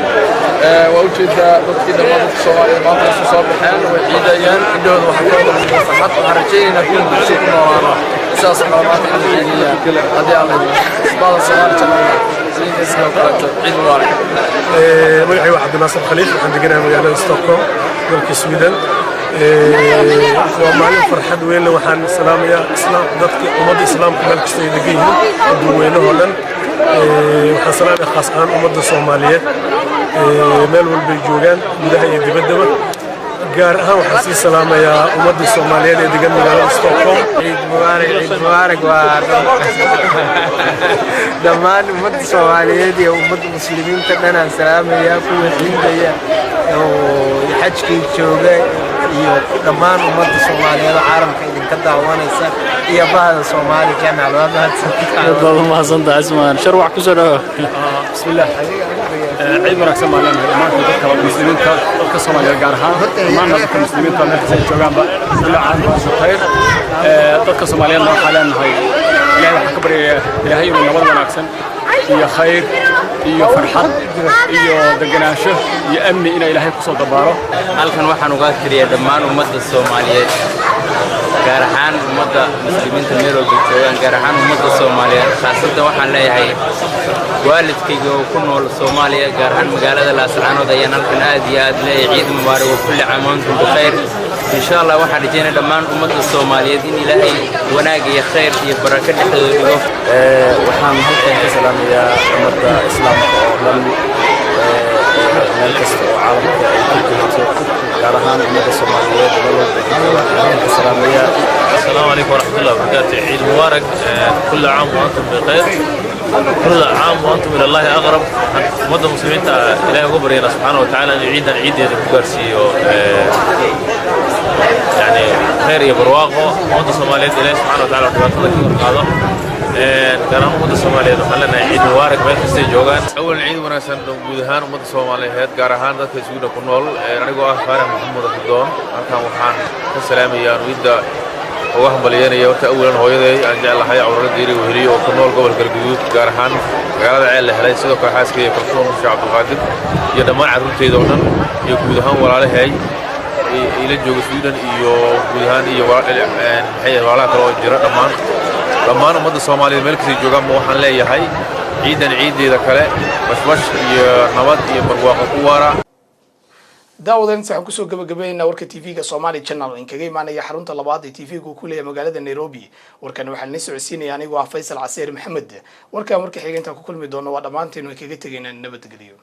waa ujeedaa dadkii dhammaan dadka Soomaaliyeed maanta soo baxeen way ciidayaan indhahooda waxaa ka wada farxad waxaan rajaynaynaa kuwa bulshada ku noolaana sidaas dhammaan in ciidayaan haddii alla isbaada Soomaali jannada sidoo kale ciid mubaarak magacayga waa Cabdinaasir Khaliif waxaan deganahay magaalada Stockholm dalka Sweden ومعلم فرحة وين لو حن سلام يا إسلام ضدك ومض إسلام كمان كشتي دقيقة دوينه هلن وحسلام خاص عن ومض الصومالية مال والبيجوجان بدها يدبدبه جارها وحسي سلام يا ومض الصومالية اللي دقن من ستوكهولم عيد مبارك عيد مبارك دمان ومض الصومالية دي ومض المسلمين كنا سلام يا كل حين وحجكي جوجان iyo dhammaan ummadda Soomaaliyeed caalamka idinka daawanaysa iyo baahda Soomaali channel waa mahadsantahay asmaan sharwac ku soo dhaw bismillaah ciid wanaagsan maalan dhammaan dadka muslimiinta dadka Soomaaliyeed gaar ahaan dhammaan dadka muslimiinta meel kasta joogaanba ilaa aan waa khayr dadka Soomaaliyeed waxaa leenahay ilaahay waxa ka baryayaa ilaahay inuu nabad wanaagsan iyo khayr iyo farxad iyo deganaansho iyo amni in ilaahay ku soo dabaaro halkan waxaan uga kaliya dhammaan ummadda Soomaaliyeed gaar ahaan ummadda muslimiinta meel walba joogaan gaar ahaan ummadda Soomaaliyeed khaasatan waxaan leeyahay waalidkayga oo ku nool Soomaaliya gaar ahaan magaalada Laascaanood ayaan halkan aad iyo aad leeyahay ciid mubaarak oo kulli caam wa antum bikhair إن شاء الله واحد جينا دمان أمة الصومالية دين إلهي وناقي خير يبركة حدوده وحام هلكن كسلام يا أمة الإسلام لم نلقص عالم كارهان أمة الصومالية كسلام يا السلام عليكم ورحمة الله وبركاته عيد مبارك كل عام وأنتم بخير كل عام وأنتم إلى الله أقرب أمة المسلمين إلهي قبرنا سبحانه وتعالى عيدا عيد الكرسي يعني خير يبرواقه أمة الصومالية إلهي سبحانه وتعالى وتبارك هذا كان أمة الصومالية وحلنا عيد مبارك ما يخصي جوجان أول عيد وناسن وجودهان أمة الصومالية كارهان ذات يسوع كنول نرجو أخبار محمد الدون أكان وحان السلام يا نويدا uga hambalyeynaya horta awalan hooyaday aan jeclahay cawrada diiri weheliyo oo ku nool gobolka galguduud gaar ahaan magaalada ceel la helay sidoo kale xaaskeyga kalsoon sheekh cabdulqaadir iyo dhammaan carruurteyda oo dhan iyo guud ahaan walaalahay ila jooga Sweden iyo guud ahaan iyo walaalaha kale oo jira dhammaan ummadda Soomaaliyeed meel kasta joogaan waxaan leeyahay ciidan ciideeda kale bashbash iyo nabad iyo barwaaqo ku waara daawadan waxaan kusoo gabagabeynaa warka TV-ga Somali Channel in kaga imaanaya xarunta labaad ee TV-gu ku leeyahay magaalada Nairobi warkan waxaan la socodsiinaya anigoo ah Faysal Caseer Maxamed warka markii xigeentan ku kulmi doono waa dhamaanteen way kaga tageynaa nabadgelyo